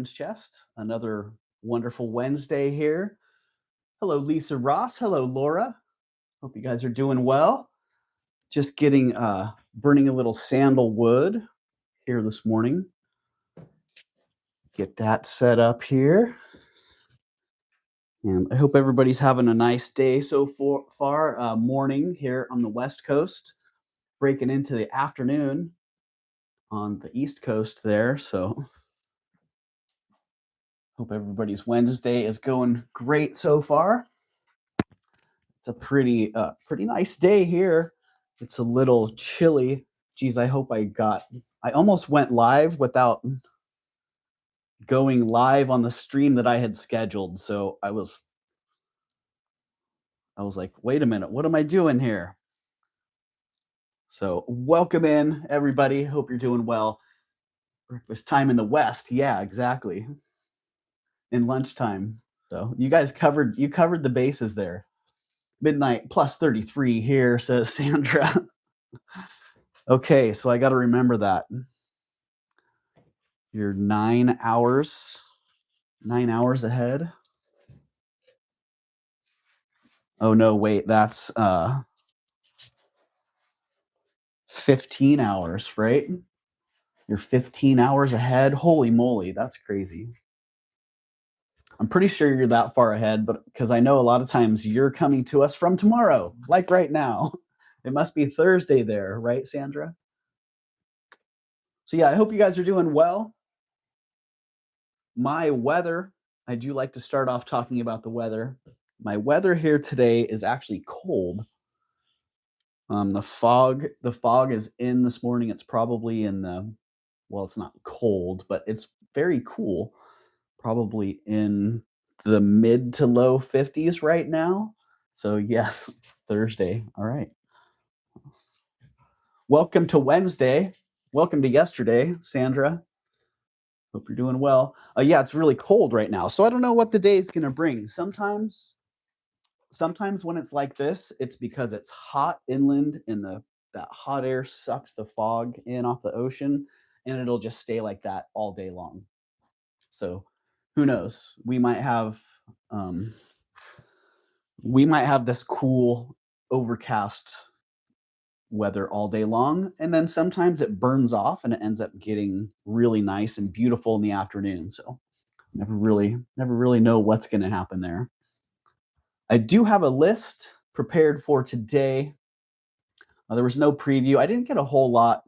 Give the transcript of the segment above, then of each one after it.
Captain's Chest. Another wonderful Wednesday here. Hello, Lisa Ross. Hello, Laura. Hope you guys are doing well. Just getting burning a little sandalwood here this morning. Get that set up here. And I hope everybody's having a nice day so far. Morning here on the West Coast, breaking into the afternoon on the East Coast there. So hope everybody's Wednesday is going great so far. It's a pretty nice day here. It's a little chilly. Geez, I hope I almost went live without going live on the stream that I had scheduled. So I was like, wait a minute, what am I doing here? So welcome in, everybody. Hope you're doing well. Breakfast time in the West. Yeah, exactly. In lunchtime. So you guys covered the bases there. Midnight plus 33 here, says Sandra. Okay, so I got to remember that. You're 9 hours ahead. Oh no, wait, that's 15 hours, right? You're 15 hours ahead. Holy moly, that's crazy. I'm pretty sure you're that far ahead, but because I know a lot of times you're coming to us from tomorrow, like right now. It must be Thursday there, right, Sandra? So yeah, I hope you guys are doing well. My weather, I do like to start off talking about the weather. My weather here today is actually cold. The fog is in this morning. It's probably in the, well, it's not cold, but it's very cool. Probably in the mid to low 50s right now. So yeah, Thursday. All right. Welcome to Wednesday. Welcome to yesterday, Sandra. Hope you're doing well. Yeah, it's really cold right now. So I don't know what the day is going to bring. Sometimes when it's like this, it's because it's hot inland and that hot air sucks the fog in off the ocean, and it'll just stay like that all day long. So who knows? We might have this cool overcast weather all day long, and then sometimes it burns off and it ends up getting really nice and beautiful in the afternoon. So never really know what's going to happen there. I do have a list prepared for today. There was no preview. I didn't get a whole lot.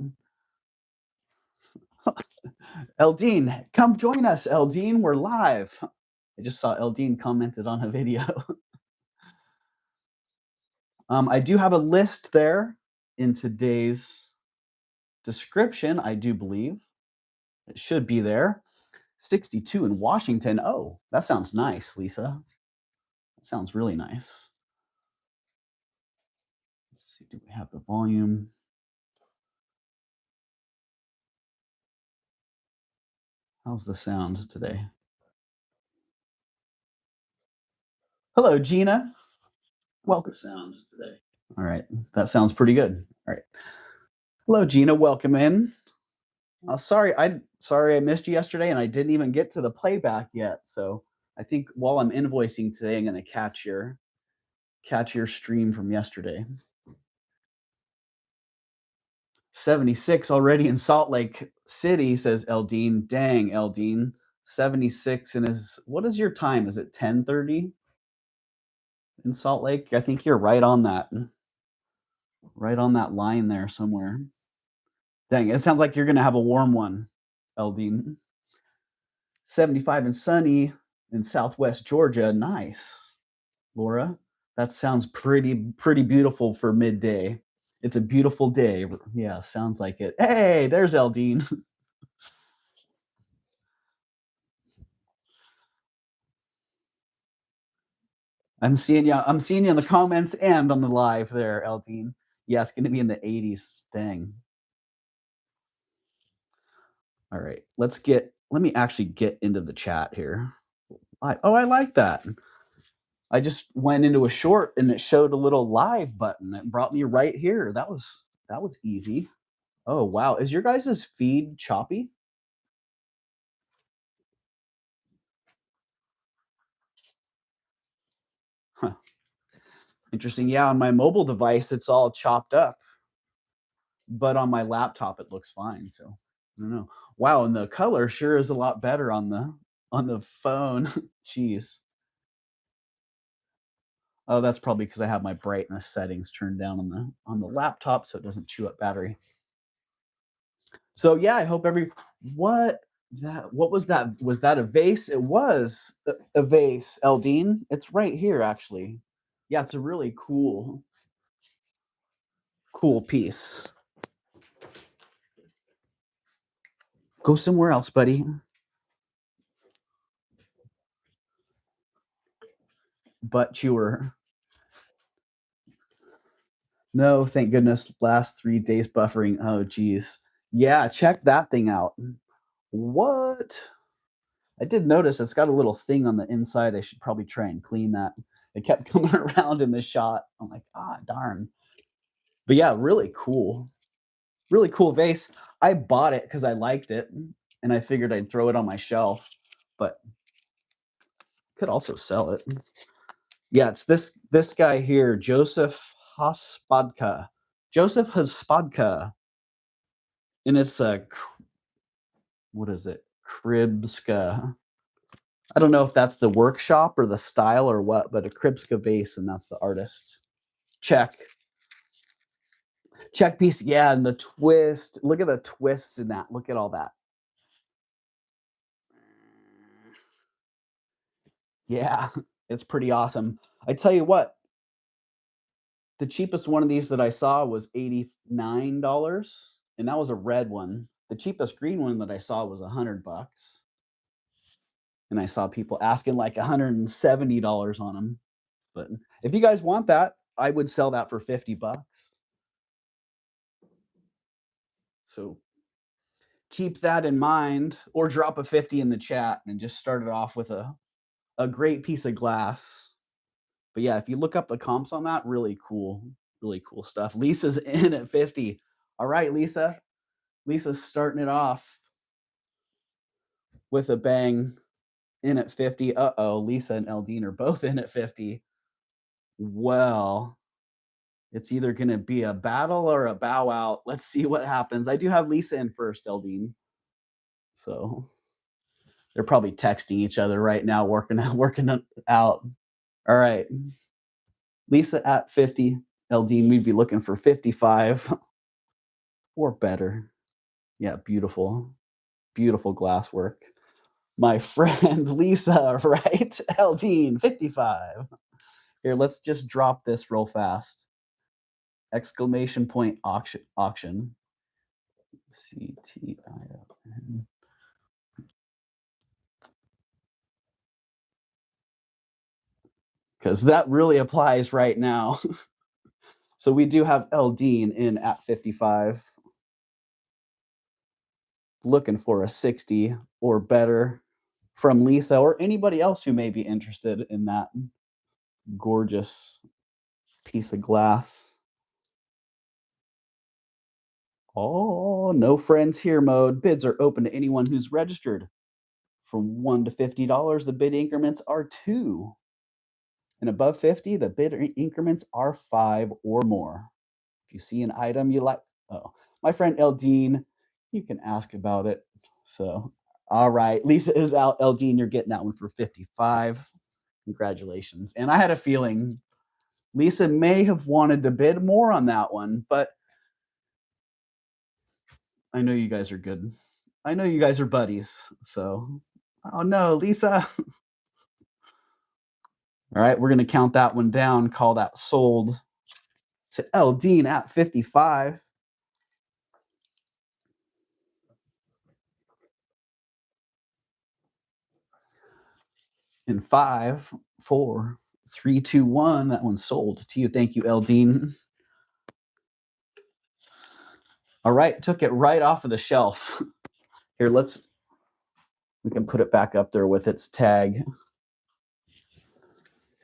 Eldine, come join us, Eldine. We're live. I just saw Eldine commented on a video. I do have a list there in today's description, I do believe. It should be there. 62 in Washington. Oh, that sounds nice, Lisa. That sounds really nice. Let's see, do we have the volume? How's the sound today? Hello, Gina. Welcome. Sound today. All right, that sounds pretty good. All right. Hello, Gina. Welcome in. Sorry I missed you yesterday, and I didn't even get to the playback yet. So I think while I'm invoicing today, I'm going to catch your stream from yesterday. 76 already in Salt Lake City, says Eldine. Dang, Eldine. 76 and what is your time? Is it 10:30 in Salt Lake? I think you're right on that line there somewhere. Dang, it sounds like you're going to have a warm one, Eldine. 75 and sunny in Southwest Georgia. Nice. Laura, that sounds pretty beautiful for midday. It's a beautiful day. Yeah, sounds like it. Hey, there's Eldine. I'm seeing you in the comments and on the live there, Eldine. Yeah, it's going to be in the 80s. Dang. All right, let me actually get into the chat here. I like that. I just went into a short and it showed a little live button. It brought me right here. That was easy. Oh, wow. Is your guys' feed choppy? Huh. Interesting. Yeah, on my mobile device, it's all chopped up, but on my laptop, it looks fine. So I don't know. Wow, and the color sure is a lot better on the phone. Jeez. Oh, that's probably because I have my brightness settings turned down on the laptop so it doesn't chew up battery. So yeah, I hope what was that? Was that a vase? It was a vase, Eldine. It's right here actually. Yeah, it's a really cool piece. Go somewhere else, buddy. Butt chewer. No, thank goodness. Last 3 days buffering. Oh, geez. Yeah, check that thing out. What? I did notice it's got a little thing on the inside. I should probably try and clean that. It kept coming around in the shot. I'm like, ah, darn. But yeah, really cool. Really cool vase. I bought it because I liked it and I figured I'd throw it on my shelf, but could also sell it. Yeah, it's this guy here, Joseph Hospodka. Joseph Hospodka. And it's a what is it? Kribska. I don't know if that's the workshop or the style or what, but a Kribska vase, and that's the artist. Check. Check piece. Yeah, and the twist. Look at the twists in that. Look at all that. Yeah, it's pretty awesome. I tell you what, the cheapest one of these that I saw was $89, and that was a red one. The cheapest green one that I saw was $100. And I saw people asking like $170 on them. But if you guys want that, I would sell that for $50. So keep that in mind, or drop a 50 in the chat and just start it off with a great piece of glass. But yeah, if you look up the comps on that, really cool stuff. Lisa's in at 50. All right, Lisa. Lisa's starting it off with a bang, in at 50. Uh-oh, Lisa and Eldine are both in at 50. Well, it's either going to be a battle or a bow out. Let's see what happens. I do have Lisa in first, Eldine. So they're probably texting each other right now, working it out. All right. Lisa at 50. Eldine, we'd be looking for 55 or better. Yeah, beautiful. Beautiful glass work. My friend Lisa, right? Eldine, 55. Here, let's just drop this real fast. Exclamation point auction. CTION. Because that really applies right now. So we do have Eldine in at 55. Looking for a 60 or better from Lisa or anybody else who may be interested in that gorgeous piece of glass. Oh, no friends here mode. Bids are open to anyone who's registered. From $1 to $50, the bid increments are 2. And above 50, the bid increments are 5 or more. If you see an item you like, oh, my friend Eldine, you can ask about it. So, all right, Lisa is out. Eldine, you're getting that one for 55. Congratulations. And I had a feeling Lisa may have wanted to bid more on that one, but I know you guys are good. I know you guys are buddies. So, oh no, Lisa. All right, we're going to count that one down, call that sold to Eldine at 55. In 5, 4, 3, 2, 1. That one's sold to you. Thank you, Eldine. All right, took it right off of the shelf. Here, we can put it back up there with its tag.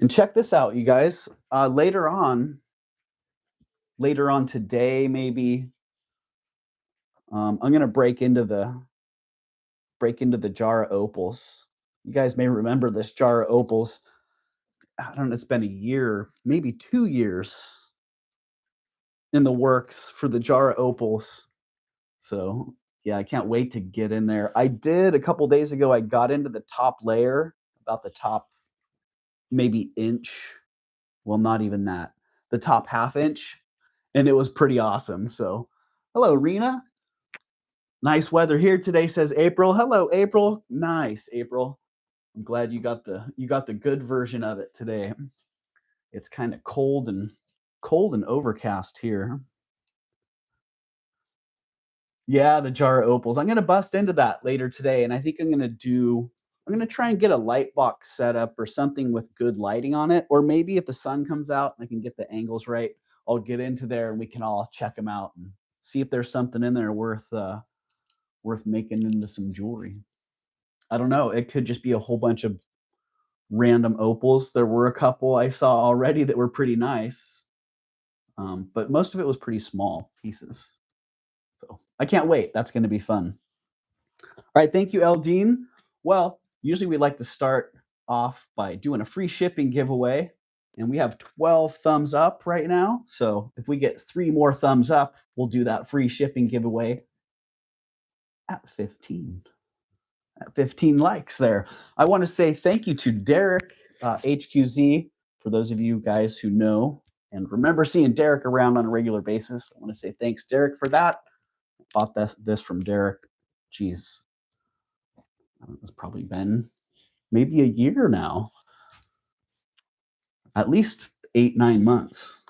And check this out, you guys. Later on today, maybe, I'm gonna break into the jar of opals. You guys may remember this jar of opals. I don't know, it's been a year, maybe 2 years in the works for the jar of opals. So, yeah, I can't wait to get in there. I did a couple days ago, I got into the top layer, about the top maybe inch, well, not even that, the top half inch, and it was pretty awesome. So, hello, Rena. Nice weather here today, says April. Hello, April. Nice, April. I'm glad you got the good version of it today. It's kind of cold and overcast here. Yeah, the jar of opals. I'm gonna bust into that later today, and I think I'm gonna try and get a light box set up or something with good lighting on it, or maybe if the sun comes out and I can get the angles right, I'll get into there and we can all check them out and see if there's something in there worth making into some jewelry. I don't know. It could just be a whole bunch of random opals. There were a couple I saw already that were pretty nice, but most of it was pretty small pieces. So I can't wait. That's going to be fun. All right. Thank you, Eldine. Well, usually we like to start off by doing a free shipping giveaway, and we have 12 thumbs up right now. So if we get 3 more thumbs up, we'll do that free shipping giveaway at 15. At 15 likes there. I want to say thank you to Derek HQZ. For those of you guys who know and remember seeing Derek around on a regular basis, I want to say thanks, Derek, for that. I bought this from Derek. Geez, it's probably been maybe a year now, at least 8-9 months.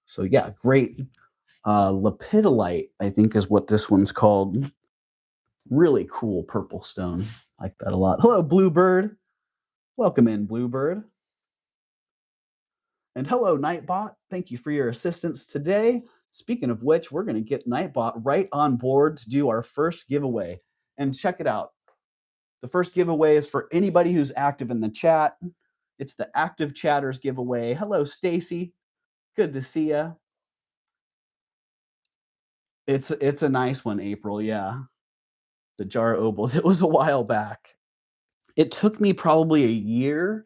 So yeah, great. Lepidolite, I think, is what this one's called. Really cool purple stone. Like that a lot. Hello, Bluebird. Welcome in, Bluebird. And hello, Nightbot. Thank you for your assistance today. Speaking of which, we're going to get Nightbot right on board to do our first giveaway. And check it out. The first giveaway is for anybody who's active in the chat. It's the Active Chatters giveaway. Hello, Stacy. Good to see you. It's a nice one, April. Yeah. The jar of opals. It was a while back. It took me probably a year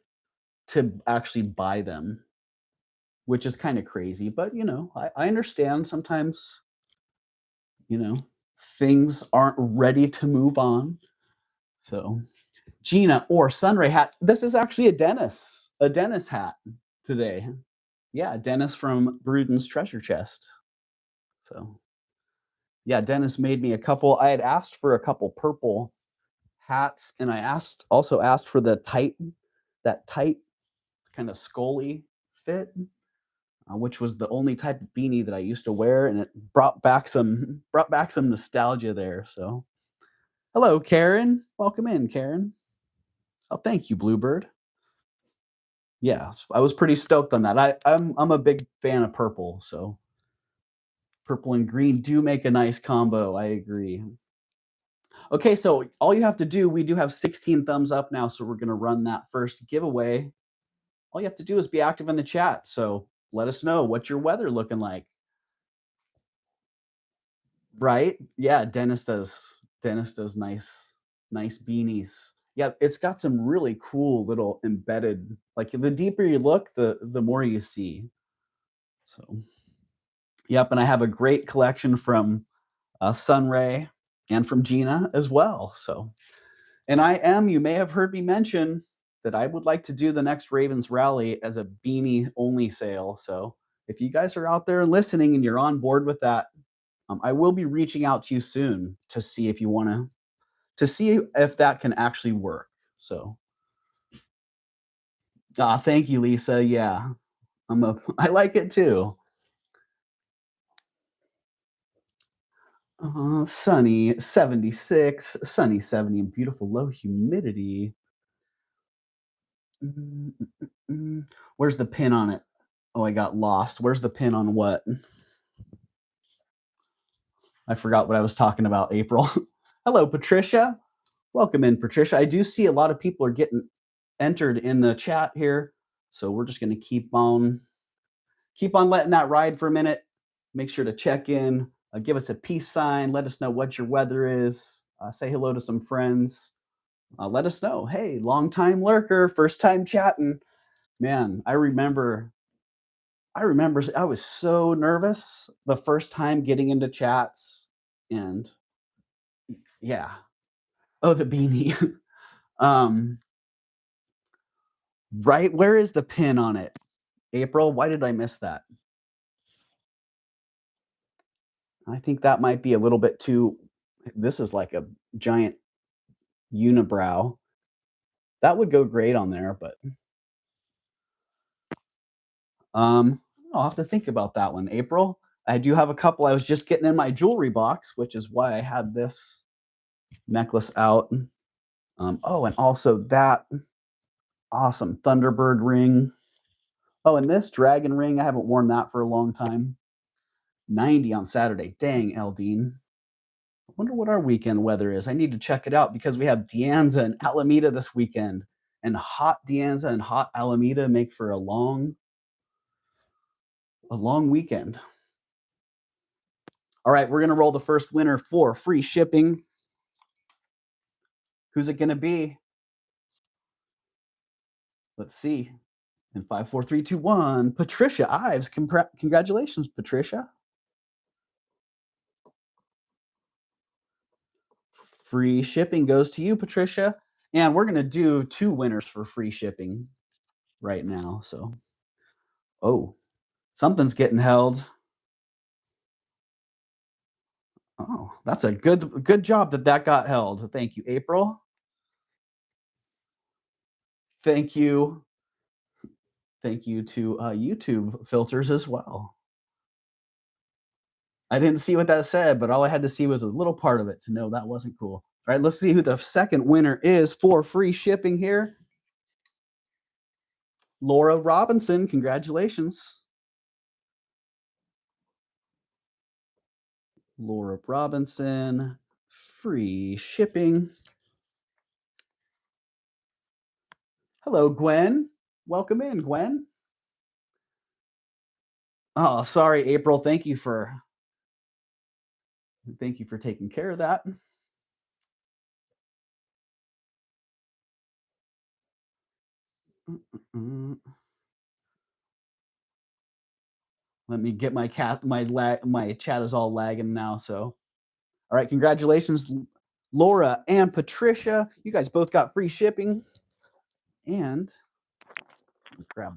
to actually buy them, which is kind of crazy. But, I understand sometimes, things aren't ready to move on. So, Gina or Sunray hat. This is actually a Dennis hat today. Yeah, Dennis from Bruden's Treasure Chest. So, yeah, Dennis made me a couple. I had asked for a couple purple hats, and I also asked for that tight kind of scully fit, which was the only type of beanie that I used to wear, and it brought back some nostalgia there. So, hello, Karen. Welcome in, Karen. Oh, thank you, Bluebird. Yeah, I was pretty stoked on that. I'm a big fan of purple, so purple and green do make a nice combo. I agree. Okay, so all you have to do, we do have 16 thumbs up now, so we're going to run that first giveaway. All you have to do is be active in the chat. So let us know what's your weather looking like. Right? Yeah, Dennis does nice beanies. Yeah, it's got some really cool little embedded, like the deeper you look, the more you see. So, yep, and I have a great collection from Sunray and from Gina as well. So, and you may have heard me mention that I would like to do the next Ravens rally as a beanie only sale. So if you guys are out there listening and you're on board with that, I will be reaching out to you soon to see if you want to see if that can actually work. So, thank you, Lisa. Yeah, I like it too. Sunny 76, sunny 70, and beautiful low humidity. Where's the pin on it? Oh, I got lost. Where's the pin on what? I forgot what I was talking about, April. Hello, Patricia. Welcome in, Patricia. I do see a lot of people are getting entered in the chat here. So we're just going to keep on letting that ride for a minute. Make sure to check in, give us a peace sign, let us know what your weather is, say hello to some friends. Let us know, hey, long time lurker, first time chatting. Man, I remember I was so nervous the first time getting into chats, and yeah. Oh, the beanie. Um, right, where is the pin on it? April, why did I miss that? I think that might be a little bit too this is like a giant unibrow. That would go great on there, but, um, I'll have to think about that one. April, I do have a couple I was just getting in my jewelry box, which is why I had this necklace out. Oh, and also that awesome Thunderbird ring. Oh, and this dragon ring, I haven't worn that for a long time. 90 on Saturday. Dang, Eldine. I wonder what our weekend weather is. I need to check it out because we have Deanza and Alameda this weekend. And hot Deanza and hot Alameda make for a long weekend. All right, we're going to roll the first winner for free shipping. Who's it going to be? Let's see. In 5, 4, 3, 2, 1. Patricia Ives. Congratulations, Patricia. Free shipping goes to you, Patricia. And we're going to do 2 winners for free shipping right now. So, oh, something's getting held. Oh, that's a good job that got held. Thank you, April. Thank you. Thank you to YouTube filters as well. I didn't see what that said, but all I had to see was a little part of it to know that wasn't cool. All right, let's see who the second winner is for free shipping here. Laura Robinson, congratulations. Laura Robinson, free shipping. Hello, Gwen. Welcome in, Gwen. Oh, sorry, April. Thank you for taking care of that. Let me get my chat is all lagging now. So, all right, congratulations, Laura and Patricia. You guys both got free shipping. And grab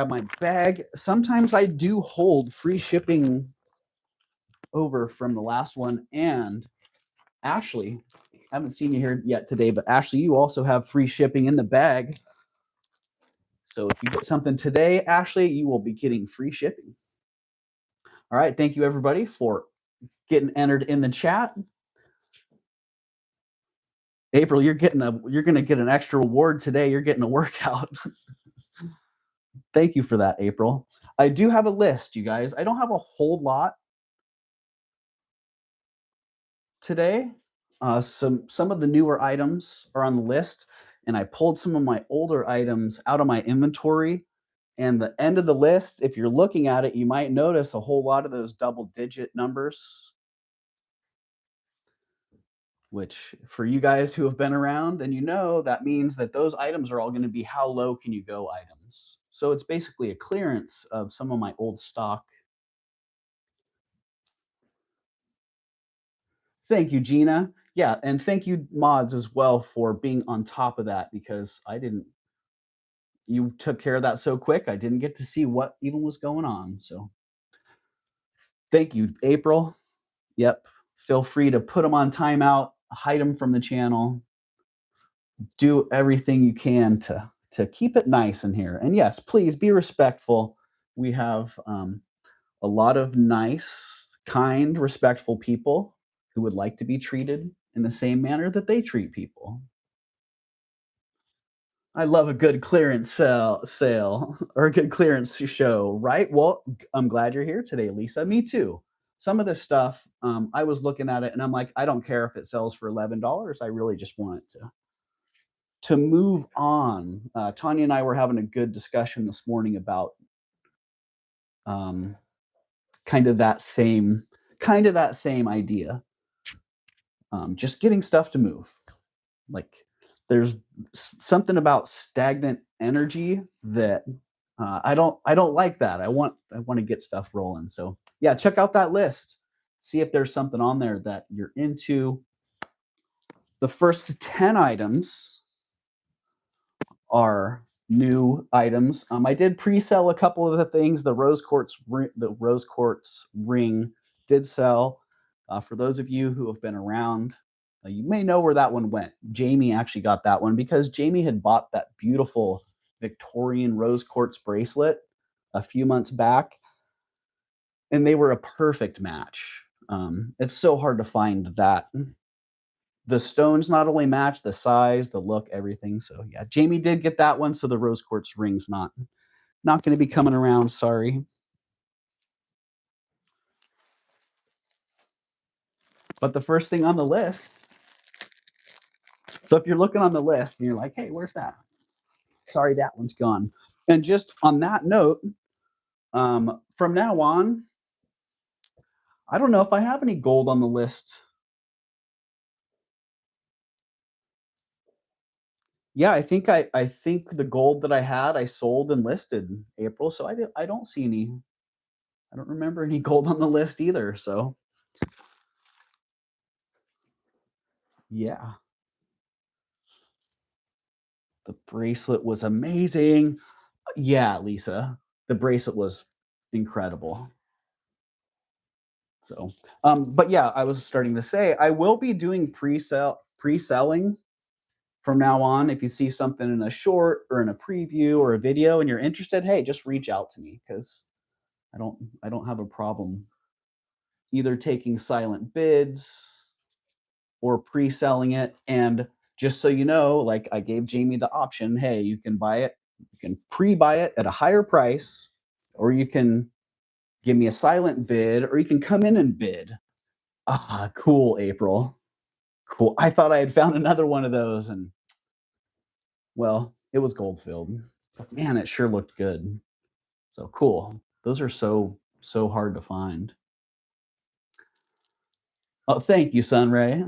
my bag. Sometimes I do hold free shipping over from the last one. And Ashley, I haven't seen you here yet today, but Ashley, you also have free shipping in the bag. So if you get something today, Ashley, you will be getting free shipping. All right, thank you everybody for getting entered in the chat. April, you're going to get an extra reward today. You're getting a workout. Thank you for that, April. I do have a list, you guys. I don't have a whole lot today. Some of the newer items are on the list, and I pulled some of my older items out of my inventory. And the end of the list, if you're looking at it, you might notice a whole lot of those double-digit numbers, which for you guys who have been around and you know, that means that those items are all going to be how low can you go items. So it's basically a clearance of some of my old stock. Thank you, Gina. Yeah, and thank you, mods, as well, for being on top of that because you took care of that so quick. I didn't get to see what even was going on. So thank you, April. Yep. Feel free to put them on timeout, hide them from the channel, do everything you can to keep it nice in here. And yes, please be respectful. We have a lot of nice, kind, respectful people who would like to be treated in the same manner that they treat people. I love a good clearance sale or a good clearance show, right? Well, I'm glad you're here today, Lisa. Me too. Some of this stuff, I was looking at it and I'm like, I don't care if it sells for $11. I really just want it to move on. Tanya and I were having a good discussion this morning about kind of that same idea. Just getting stuff to move. Like There's something about stagnant energy that I don't like that. I want to get stuff rolling. So yeah, check out that list. See if there's something on there that you're into. The first 10 items are new items. I did pre-sell a couple of the things. The rose quartz ring did sell. For those of you who have been around, you may know where that one went. Jamie actually got that one because Jamie had bought that beautiful Victorian rose quartz bracelet a few months back, and they were a perfect match. It's so hard to find that. The stones not only match the size, the look, everything. So yeah, Jamie did get that one. So the rose quartz ring's not going to be coming around. Sorry. But the first thing on the list. So if you're looking on the list and you're like, hey, where's that? Sorry, that one's gone. And just on that note, from now on, I don't know if I have any gold on the list. Yeah, I think the gold that I had, I sold and listed in April. So I don't see any. I don't remember any gold on the list either. So yeah. The bracelet was amazing. Yeah, Lisa, the bracelet was incredible. So, but yeah, I was starting to say I will be doing pre-selling from now on. If you see something in a short or in a preview or a video and you're interested, hey, just reach out to me because I don't have a problem either taking silent bids or pre-selling it. And just so you know, like I gave Jamie the option, hey, you can buy it, you can pre-buy it at a higher price, or you can give me a silent bid, or you can come in and bid. Ah, cool, April. Cool. I thought I had found another one of those, and well, it was gold filled. But man, it sure looked good. So cool. Those are so hard to find. Oh, thank you, Sunray.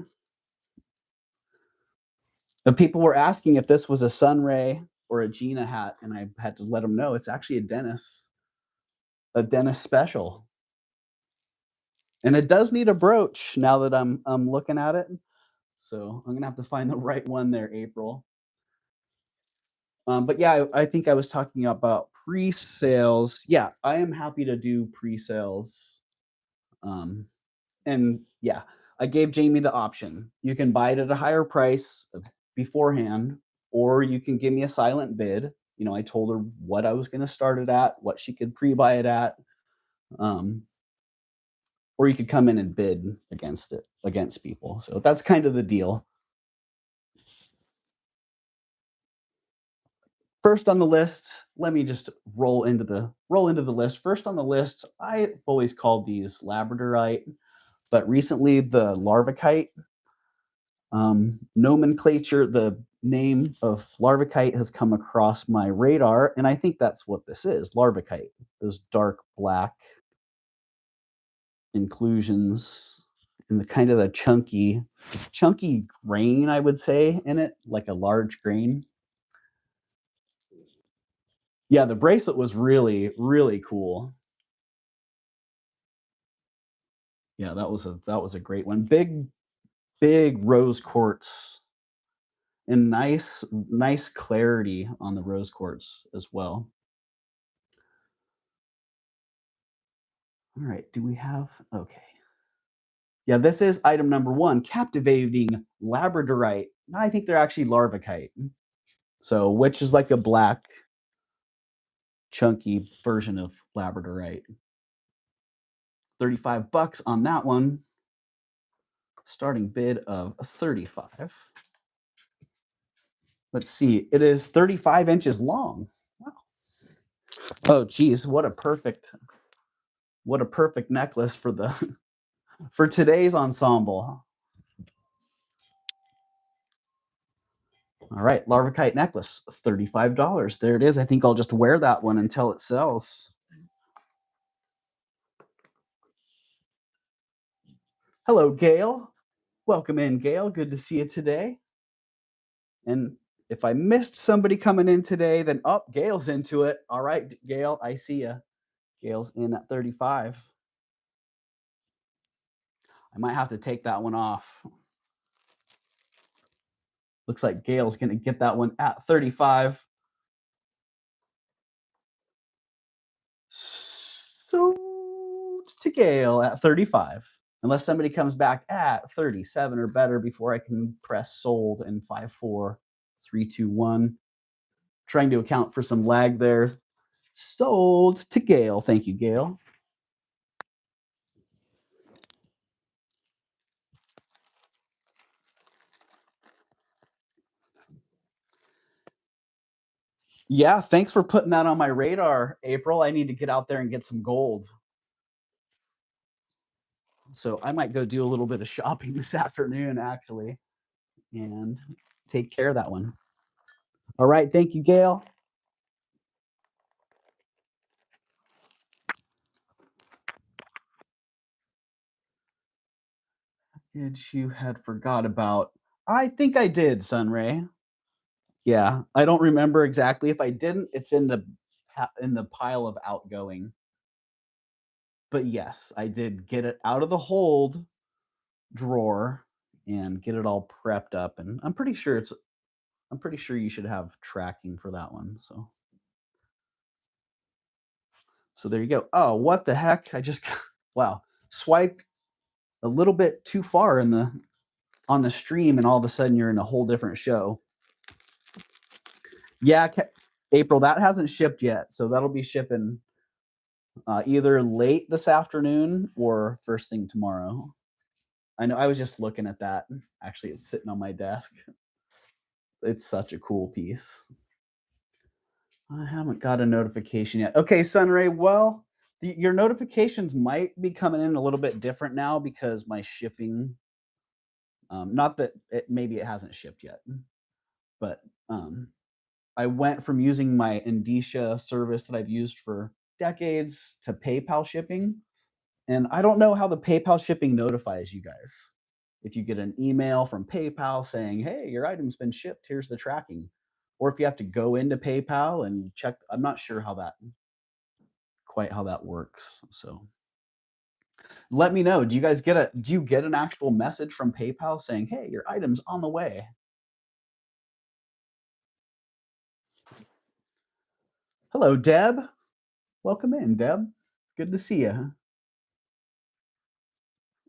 The people were asking if this was a Sunray or a Gina hat, and I had to let them know it's actually a Dennis special. And it does need a brooch now that I'm looking at it. So I'm gonna have to find the right one there, April. But yeah, I think I was talking about pre-sales. Yeah, I am happy to do pre-sales. And yeah, I gave Jamie the option. You can buy it at a higher price beforehand, or you can give me a silent bid. You know, I told her what I was going to start it at, what she could pre-buy it at, um, or you could come in and bid against people. So that's kind of the deal. First on the list, let me just roll into the list. First on the list, I've always called these labradorite, but recently the larvacite nomenclature, the name of larvacite has come across my radar, and I think that's what this is, larvacite. Those dark black inclusions and the kind of the chunky grain, I would say, in it, like a large grain. Yeah, the bracelet was really, really cool. Yeah, that was a great one. Big rose quartz and nice clarity on the rose quartz as well. All right, do we have okay. Yeah, this is item number 1, captivating labradorite. No, I think they're actually larvacite. So, which is like a black chunky version of labradorite. $35 on that one. Starting bid of 35. Let's see. It is 35 inches long. Wow. Oh geez, what a perfect necklace for the for today's ensemble. All right, larvacite necklace, $35. There it is. I think I'll just wear that one until it sells. Hello, Gail. Welcome in, Gail. Good to see you today. And if I missed somebody coming in today, then Gail's into it. All right, Gail, I see you. Gail's in at 35. I might have to take that one off. Looks like Gail's going to get that one at 35. Sold to Gail at 35. Unless somebody comes back at 37 or better before I can press sold in 5, 4, 3, 2, 1. Trying to account for some lag there. Sold to Gail. Thank you, Gail. Yeah, thanks for putting that on my radar, April. I need to get out there and get some gold. So I might go do a little bit of shopping this afternoon, actually, and take care of that one. All right, thank you, Gail. You had forgot about. I think I did, Sunray. Yeah, I don't remember exactly. If I didn't, it's in the pile of outgoing. But yes, I did get it out of the hold drawer and get it all prepped up, and I'm pretty sure you should have tracking for that one. So there you go. Oh, what the heck? I just wow, swiped a little bit too far on the stream, and all of a sudden you're in a whole different show. Yeah, April, that hasn't shipped yet, so that'll be shipping either late this afternoon or first thing tomorrow. I know, I was just looking at that. Actually, it's sitting on my desk. It's such a cool piece. I haven't got a notification yet. Okay, Sunray, well, your notifications might be coming in a little bit different now because my shipping, not that maybe it hasn't shipped yet, but I went from using my Indicia service that I've used for decades to PayPal shipping. And I don't know how the PayPal shipping notifies you guys. If you get an email from PayPal saying, hey, your item's been shipped, here's the tracking. Or if you have to go into PayPal and check, I'm not sure how that works. So let me know. Do you get an actual message from PayPal saying, hey, your item's on the way? Hello, Deb. Welcome in, Deb. Good to see you.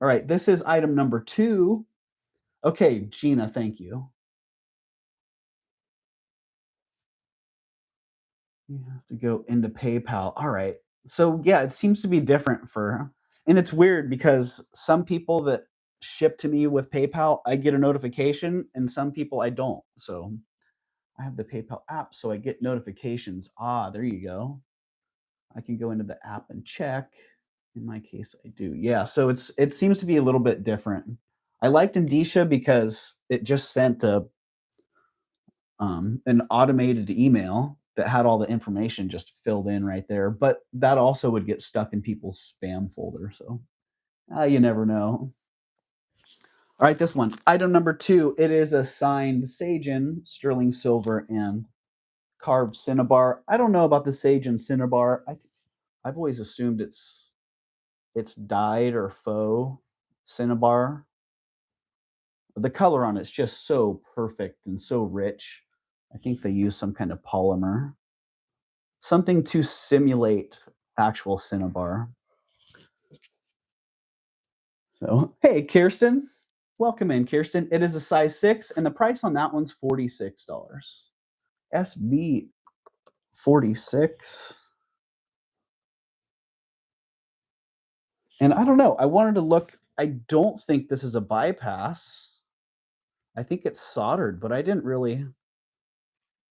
All right, this is item number 2. Okay, Gina, thank you. You have to go into PayPal. All right. So yeah, it seems to be different and it's weird because some people that ship to me with PayPal, I get a notification, and some people I don't. So I have the PayPal app, so I get notifications. There you go. I can go into the app and check. In my case, I do. Yeah, so it seems to be a little bit different. I liked Indicia because it just sent an automated email that had all the information just filled in right there, but that also would get stuck in people's spam folder. So you never know. All right, this one, item number 2. It is a signed SAJAN sterling silver and carved cinnabar. I don't know about the SAJAN cinnabar. I've always assumed it's dyed or faux cinnabar. The color on it's just so perfect and so rich. I think they use some kind of polymer, something to simulate actual cinnabar. So, hey, Kirsten, welcome in, Kirsten. It is a size 6, and the price on that one's $46. SB 46. And I don't know. I wanted to look. I don't think this is a bypass. I think it's soldered, but I didn't really.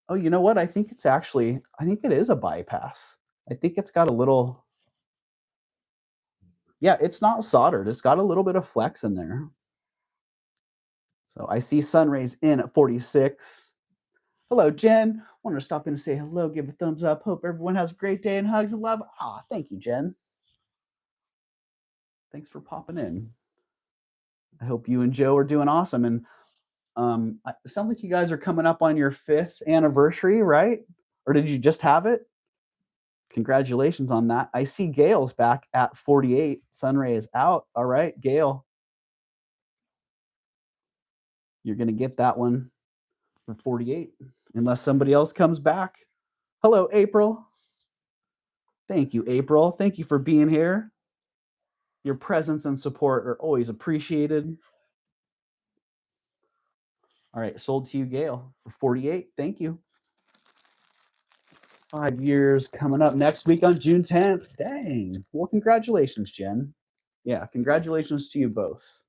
Oh, you know what? I think it is a bypass. I think it's got a little. Yeah, it's not soldered. It's got a little bit of flex in there. So I see Sunrays in at 46. Hello, Jen. Wanted to stop in and say hello, give a thumbs up. Hope everyone has a great day and hugs and love. Thank you, Jen. Thanks for popping in. I hope you and Joe are doing awesome. And It sounds like you guys are coming up on your 5th anniversary, right? Or did you just have it? Congratulations on that. I see Gail's back at 48. Sunray is out. All right, Gail, you're going to get that one for 48 unless somebody else comes back. Hello, April. Thank you, April. Thank you for being here. Your presence and support are always appreciated. All right, sold to you, Gail, for 48. Thank you. 5 years coming up next week on June 10th. Dang. Well, congratulations, Jen. Yeah, congratulations to you both.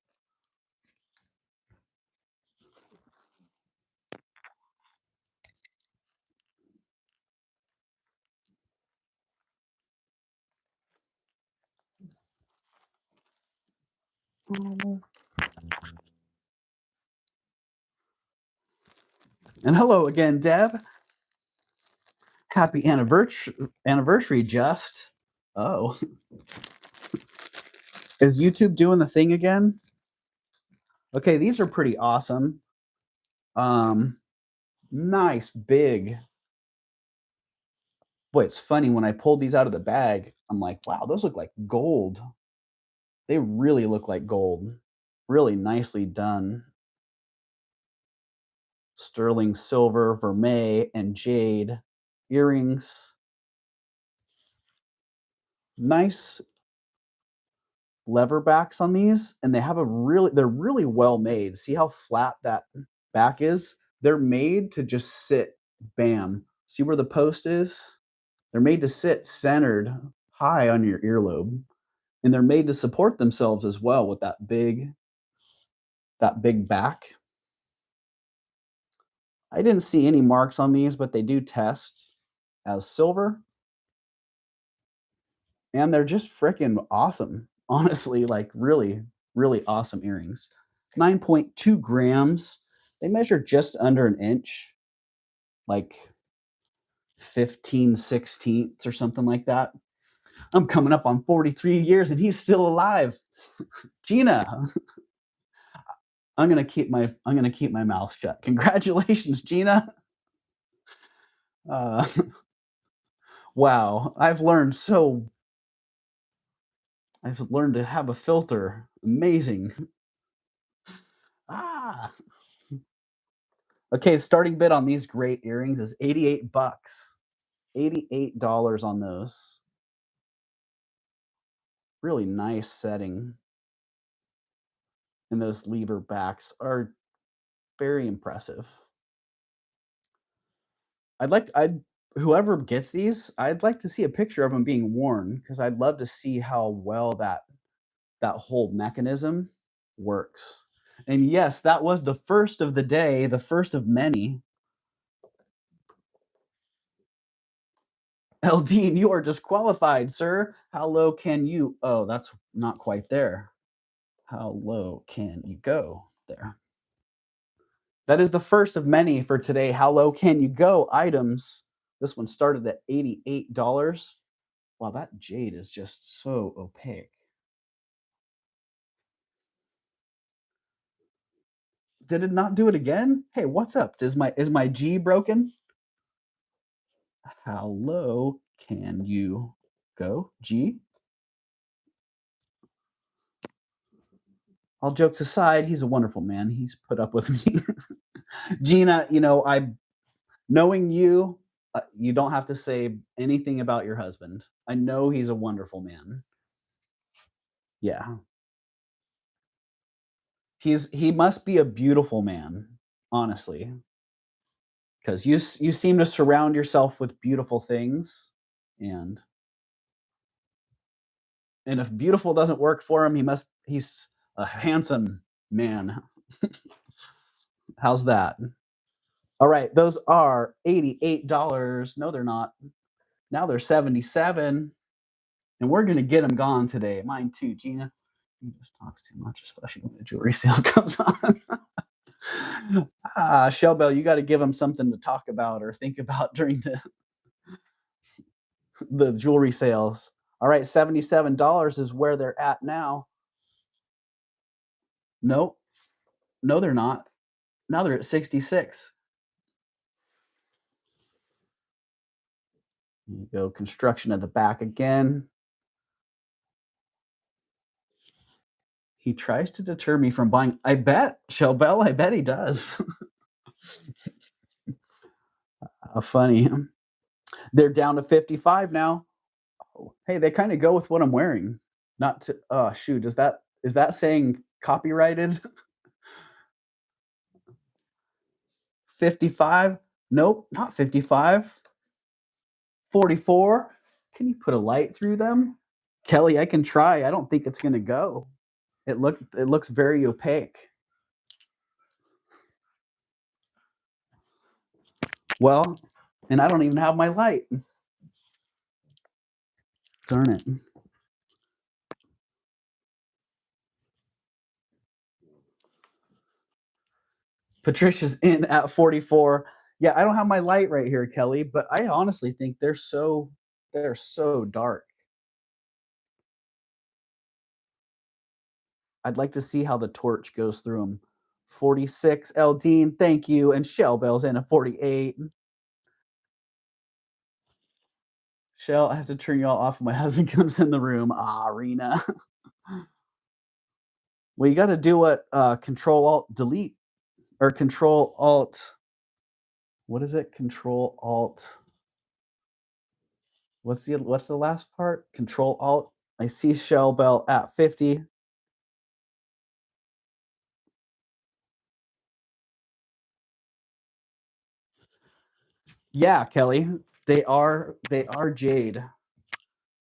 And hello again, Deb. Happy anniversary, Just. Oh. Is YouTube doing the thing again? Okay, these are pretty awesome. Nice, big. Boy, it's funny when I pulled these out of the bag, I'm like, wow, those look like gold. They really look like gold. Really nicely done. Sterling silver, vermeil, and jade earrings. Nice lever backs on these, and they have they're really well made. See how flat that back is? They're made to just sit, bam. See where the post is? They're made to sit centered high on your earlobe, and they're made to support themselves as well with that big back. I didn't see any marks on these, but they do test as silver. And they're just freaking awesome. Honestly, like really, really awesome earrings. 9.2 grams. They measure just under an inch, like 15/16 or something like that. I'm coming up on 43 years and he's still alive. Gina. I'm gonna keep my mouth shut. Congratulations, Gina. Wow, I've learned to have a filter. Amazing. Ah. Okay, starting bid on these great earrings is 88 bucks. $88 on those. Really nice setting. And those lever backs are very impressive. Whoever gets these, I'd like to see a picture of them being worn because I'd love to see how well that whole mechanism works. And yes, that was the first of the day, the first of many. Eldine, you are disqualified, sir. How low can you? Oh, that's not quite there. How low can you go? There. That is the first of many for today. How low can you go items? This one started at $88. Wow, that jade is just so opaque. Did it not do it again? Hey, what's up? Is my G broken? How low can you go, G? All jokes aside, he's a wonderful man. He's put up with me. Gina, knowing you, you don't have to say anything about your husband. I know he's a wonderful man. Yeah. He must be a beautiful man, honestly. Because you seem to surround yourself with beautiful things, and if beautiful doesn't work for him, he's a handsome man. How's that? All right, those are $88. No, they're not. Now they're 77, and we're gonna get them gone today. Mine too, Gina. He just talks too much, especially when the jewelry sale comes on. Shellbell, you got to give him something to talk about or think about during the jewelry sales. All right, $77 is where they're at now. Nope. No, they're not. Now they're at 66. Here you go, construction at the back again. He tries to deter me from buying. I bet, Shelbell, I bet he does. How funny. They're down to 55 now. Oh, hey, they kind of go with what I'm wearing. Not to, oh, shoot, is that saying copyrighted? 55? Nope, not 55. 44. Can you put a light through them? Kelly, I can try. I don't think it's going to go. It looks very opaque. Well, and I don't even have my light. Darn it. Patricia's in at 44. Yeah, I don't have my light right here, Kelly, but I honestly think they're so dark. I'd like to see how the torch goes through them. 46, Eldine, thank you, and Shellbell's in at 48. Shell, I have to turn y'all off when my husband comes in the room. Ah, Rena. Well, you got to do what Control Alt Delete or Control Alt. What is it? Control Alt. What's the last part? Control Alt. I see Shellbell at 50. Yeah, Kelly, they are jade.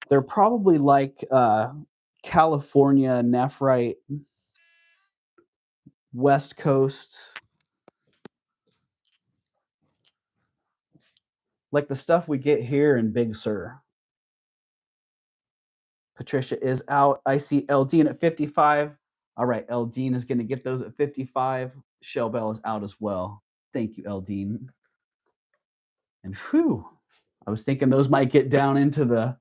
They're probably like California nephrite, West Coast, like the stuff we get here in Big Sur. Patricia is out. I see Eldine at 55. All right, Eldine is going to get those at 55. Shellbell is out as well. Thank you, Eldine. And whew, I was thinking those might get down into the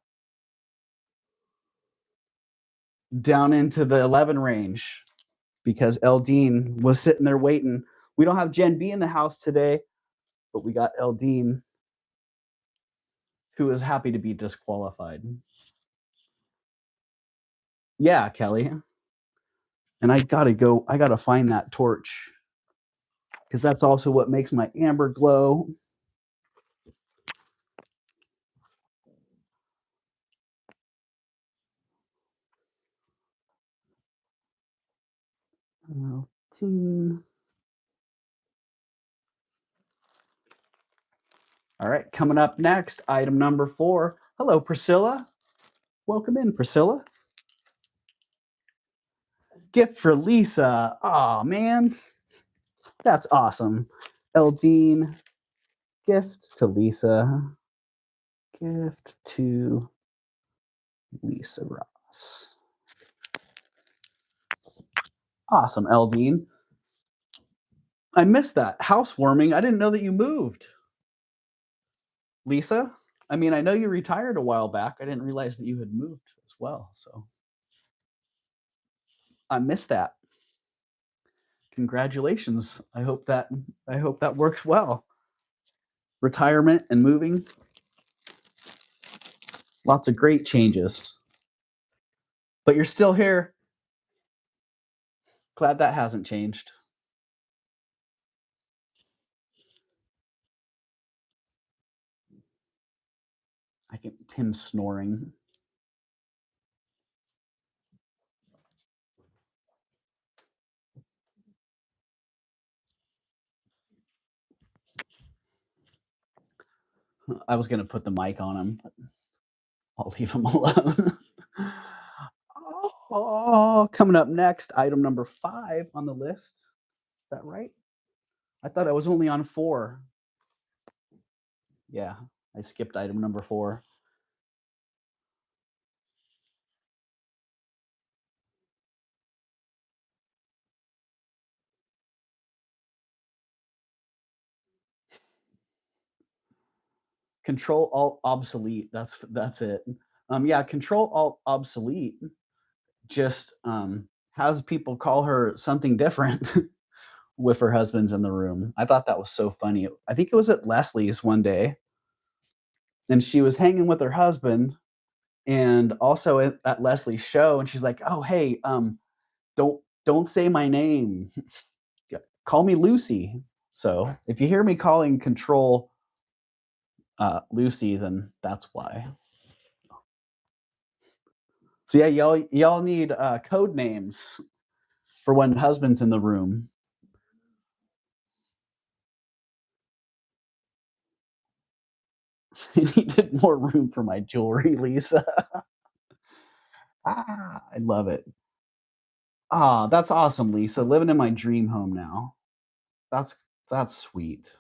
11 range because Eldine was sitting there waiting. We don't have Jen B in the house today, but we got Eldine, who is happy to be disqualified. Yeah, Kelly. And I gotta find that torch because that's also what makes my amber glow. All right, coming up next, item number 4. Hello, Priscilla. Welcome in, Priscilla. Gift for Lisa. Oh, man. That's awesome. Eldine, gift to Lisa. Gift to Lisa Ross. Awesome, Eldine. I missed that. Housewarming. I didn't know that you moved. Lisa, I mean, I know you retired a while back. I didn't realize that you had moved as well. So I missed that. Congratulations. I hope that works well. Retirement and moving. Lots of great changes. But you're still here. Glad that hasn't changed. Tim's snoring. I was going to put the mic on him, but I'll leave him alone. Oh, coming up next, item number 5 on the list. Is that right? I thought I was only on 4. Yeah, I skipped item number 4. Control Alt Obsolete. That's it. Yeah, Control Alt Obsolete just has people call her something different. with her husband's in the room. I thought that was so funny. I think it was at Leslie's one day, and she was hanging with her husband, and also at Leslie's show, and she's like, "Oh, hey, don't say my name. Call me Lucy." So if you hear me calling Control Lucy, then that's why. So yeah, y'all need code names for when husband's in the room. I needed more room for my jewelry, Lisa. I love it. Ah, that's awesome, Lisa. Living in my dream home now. That's sweet.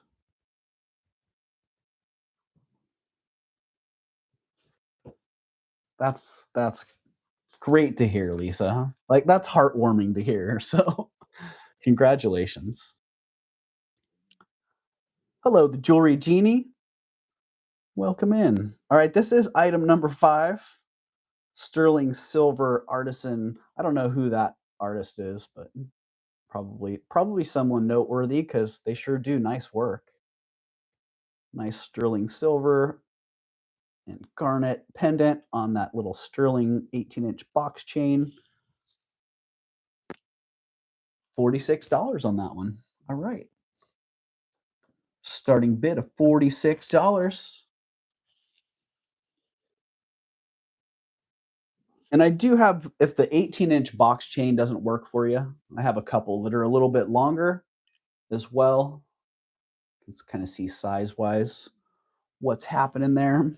That's great to hear, Lisa. Like that's heartwarming to hear. So, congratulations. Hello, the jewelry genie. Welcome in. All right, this is item number 5. Sterling silver artisan. I don't know who that artist is, but probably someone noteworthy because they sure do nice work. Nice sterling silver and garnet pendant on that little sterling 18-inch box chain. $46 on that one. All right. Starting bid of $46. And I do have, if the 18-inch box chain doesn't work for you, I have a couple that are a little bit longer as well. Let's kind of see size-wise what's happening there.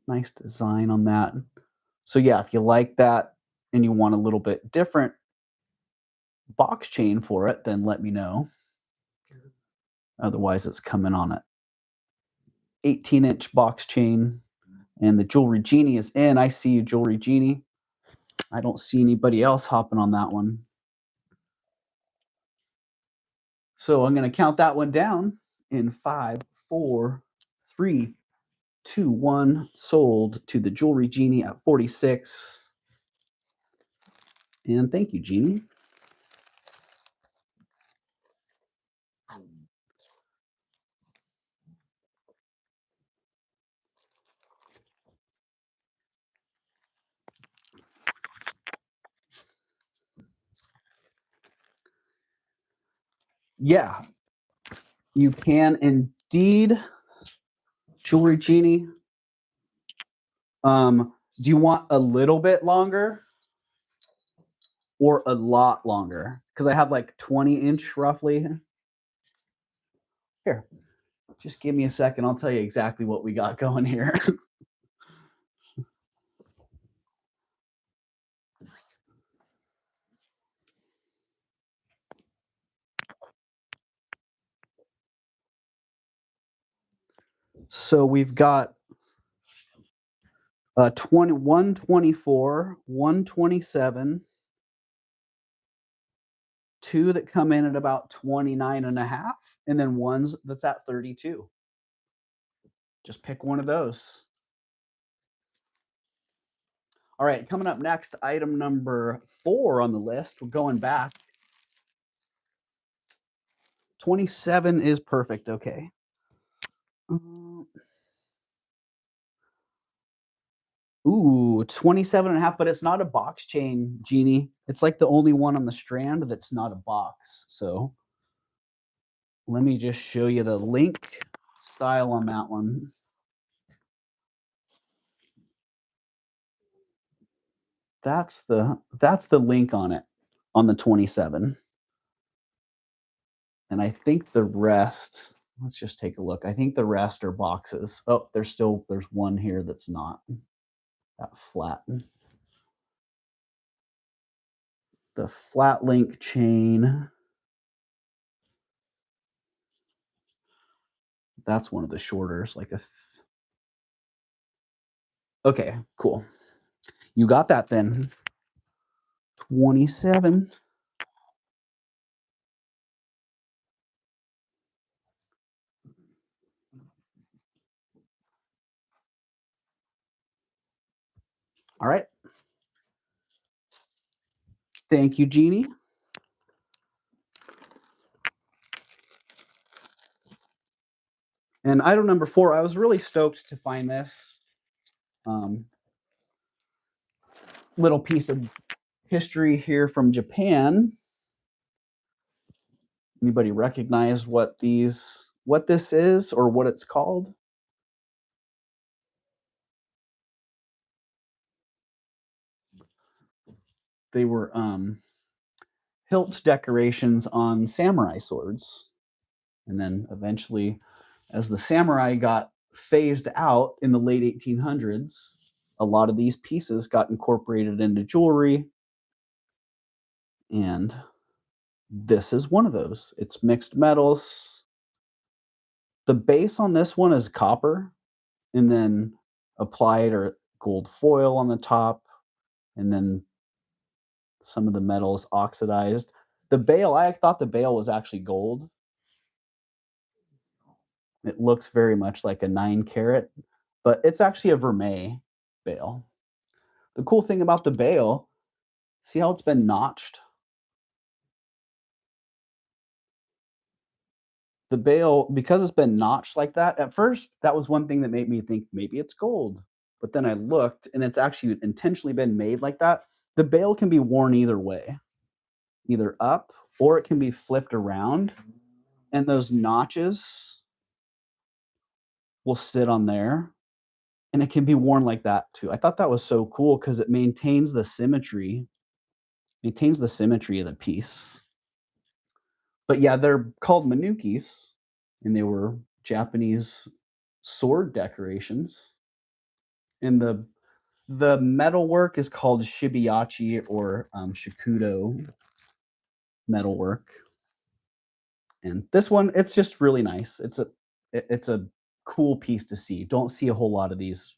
Nice design on that. So yeah, if you like that and you want a little bit different box chain for it, then let me know. Otherwise, it's coming on it. 18-inch box chain, and the jewelry genie is in. I see you, jewelry genie. I don't see anybody else hopping on that one. So I'm going to count that one down in 5, 4, 3, 2, 1. Sold to the jewelry genie at 46. And thank you, Genie. Yeah, you can indeed, jewelry genie. Do you want a little bit longer or a lot longer? Because I have like 20-inch roughly. Here, just give me a second. I'll tell you exactly what we got going here. So we've got 124, 127, 2 that come in at about 29.5, and then ones that's at 32. Just pick one of those. All right, coming up next, item number 4 on the list. We're going back. 27 is perfect. Okay. Ooh, 27.5, but it's not a box chain, Genie. It's like the only one on the strand that's not a box. So let me just show you the link style on that one. That's the link on it, on the 27. And I think the rest, let's just take a look. I think the rest are boxes. Oh, there's one here that's not. That flat. The flat link chain. That's one of the shorters, like a. Okay, cool. You got that then. 27. All right. Thank you, Jeannie. And item number 4, I was really stoked to find this little piece of history here from Japan. Anybody recognize what this is or what it's called? They were hilt decorations on samurai swords. And then eventually, as the samurai got phased out in the late 1800s, a lot of these pieces got incorporated into jewelry. And this is one of those. It's mixed metals. The base on this one is copper, and then applied or gold foil on the top, and then some of the metal is oxidized. The bail, I thought the bail was actually gold. It looks very much like a 9-carat, but it's actually a vermeil bail. The cool thing about the bail, see how it's been notched? The bail, because it's been notched like that, at first, that was one thing that made me think maybe it's gold. But then I looked, and it's actually intentionally been made like that. The bail can be worn either way, either up, or it can be flipped around. And those notches will sit on there, and it can be worn like that too. I thought that was so cool because it maintains the symmetry of the piece. But yeah, they're called manukis, and they were Japanese sword decorations. And the metalwork is called shibuyachi or shakuto metalwork. And this one, it's just really nice. It's a cool piece to see. Don't see a whole lot of these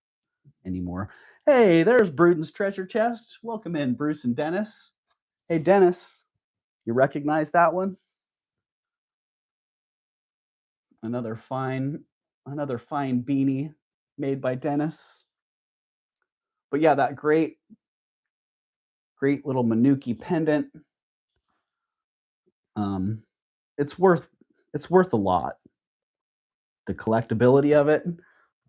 anymore. Hey, there's Bruden's treasure chest. Welcome in, Bruce and Dennis. Hey, Dennis, you recognize that one? Another fine beanie made by Dennis. But yeah, that great little Manuki pendant. It's worth a lot. The collectability of it.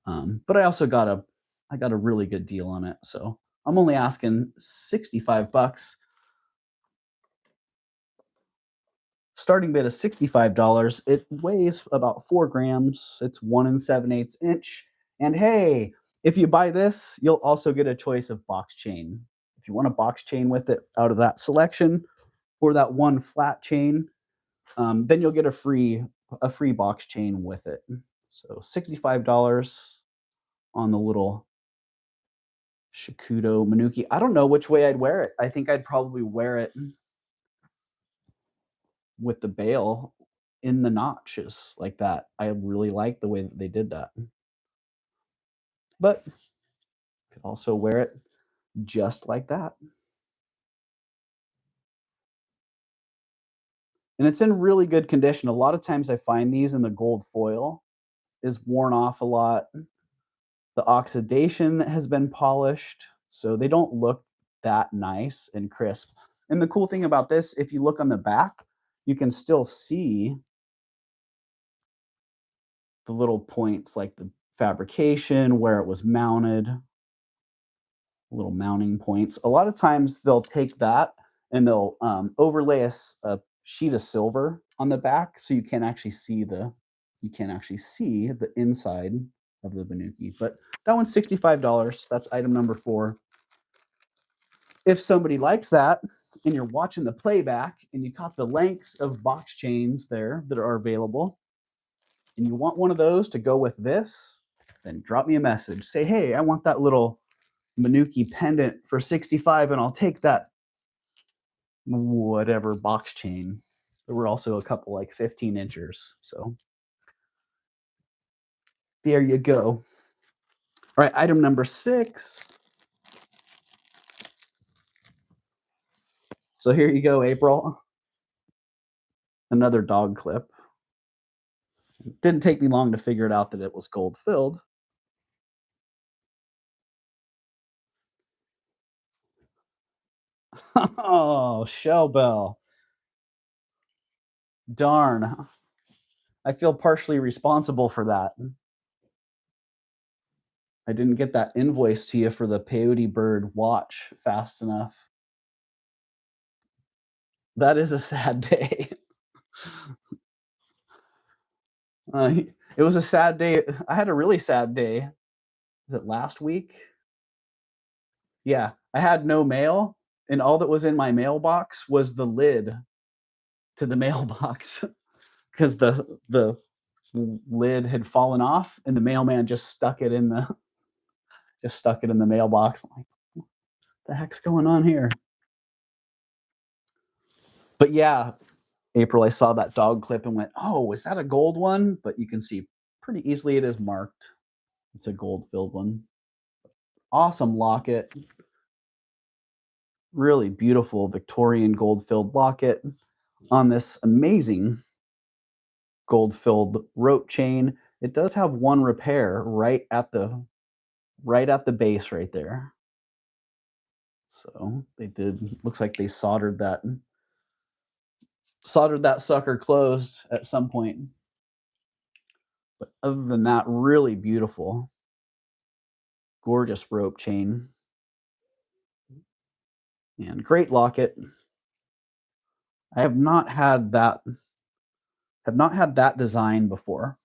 But I also got a really good deal on it. So I'm only asking $65. Starting bid is $65. It weighs about 4 grams. It's 1 7/8 inch. And hey, if you buy this, you'll also get a choice of box chain. If you want a box chain with it out of that selection, or that one flat chain, then you'll get a free box chain with it. So $65 on the little Shakuto Manuki. I don't know which way I'd wear it. I think I'd probably wear it with the bail in the notches like that. I really like the way that they did that. But could also wear it just like that. And it's in really good condition. A lot of times I find these in the gold foil is worn off a lot. The oxidation has been polished, so they don't look that nice and crisp. And the cool thing about this, if you look on the back, you can still see the little points like the fabrication, where it was mounted, little mounting points. A lot of times they'll take that and they'll overlay a sheet of silver on the back so you can't actually see the inside of the Banuki. But that one's $65. That's item number 4. If somebody likes that and you're watching the playback and you caught the lengths of box chains there that are available and you want one of those to go with this, then drop me a message. Say, hey, I want that little Manuki pendant for $65 and I'll take that whatever box chain. There were also a couple like 15 inchers. So there you go. All right, item number 6. So here you go, April. Another dog clip. It didn't take me long to figure it out that it was gold filled. Oh, shell bell. Darn. I feel partially responsible for that. I didn't get that invoice to you for the peyote bird watch fast enough. That is a sad day. It was a sad day. I had a really sad day. Was it last week? Yeah, I had no mail, and all that was in my mailbox was the lid to the mailbox because the lid had fallen off, and the mailman just stuck it in the mailbox. I'm like, "What the heck's going on here?" But yeah, April, I saw that dog clip and went, "Oh, is that a gold one?" But you can see pretty easily it is marked. It's a gold-filled one. Awesome locket. Really beautiful Victorian gold-filled locket on this amazing gold-filled rope chain. It does have one repair right at the base right there. So they did. Looks like they soldered that sucker closed at some point. But other than that, really beautiful, gorgeous rope chain and great locket. I have not had that design before.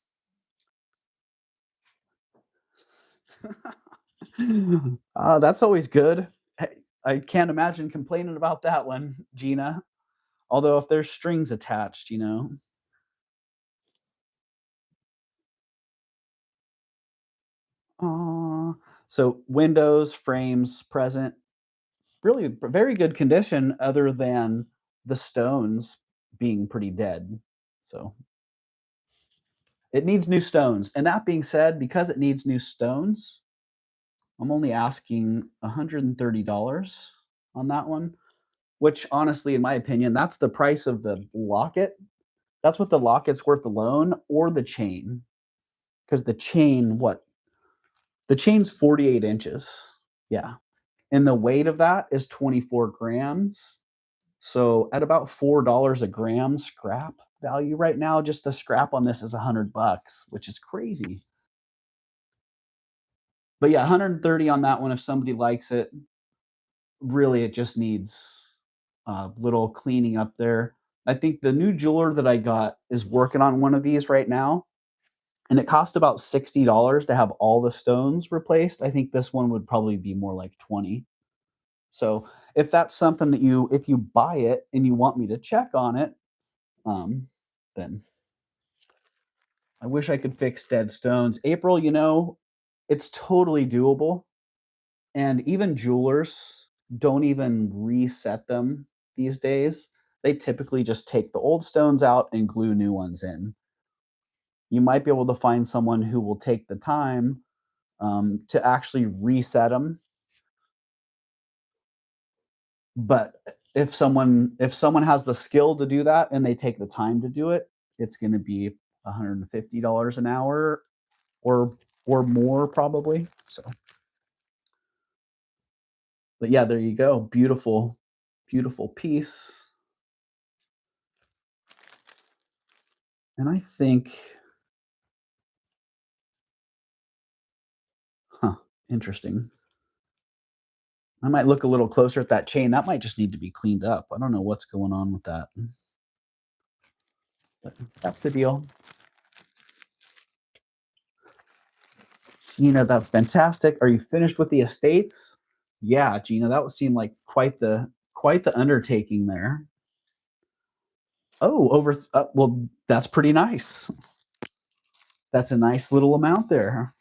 That's always good. I can't imagine complaining about that one, Gina. Although if there's strings attached, you know. Aw. So windows, frames, present, really very good condition other than the stones being pretty dead. So it needs new stones. And that being said, because it needs new stones, I'm only asking $130 on that one, which honestly, in my opinion, that's the price of the locket. That's what the locket's worth alone, or the chain. Because the chain, the chain's 48 inches. Yeah. And the weight of that is 24 grams. So at about $4 a gram scrap value right now, just the scrap on this is $100, which is crazy. But yeah, 130 on that one if somebody likes it. Really, it just needs a little cleaning up there. I think the new jeweler that I got is working on one of these right now, and it cost about $60 to have all the stones replaced. I think this one would probably be more like 20. So if that's something that if you buy it and you want me to check on it, um, then I wish I could fix dead stones. April, it's totally doable. And even jewelers don't even reset them these days. They typically just take the old stones out and glue new ones in. You might be able to find someone who will take the time to actually reset them. But if someone has the skill to do that and they take the time to do it, it's going to be $150 an hour or more probably. So, but yeah, there you go. Beautiful, beautiful piece. And I think, huh, interesting. I might look a little closer at that chain. That might just need to be cleaned up. I don't know what's going on with that. But that's the deal. Gina, that's fantastic. Are you finished with the estates? Yeah, Gina, that would seem like quite the undertaking there. Oh, well, that's pretty nice. That's a nice little amount there.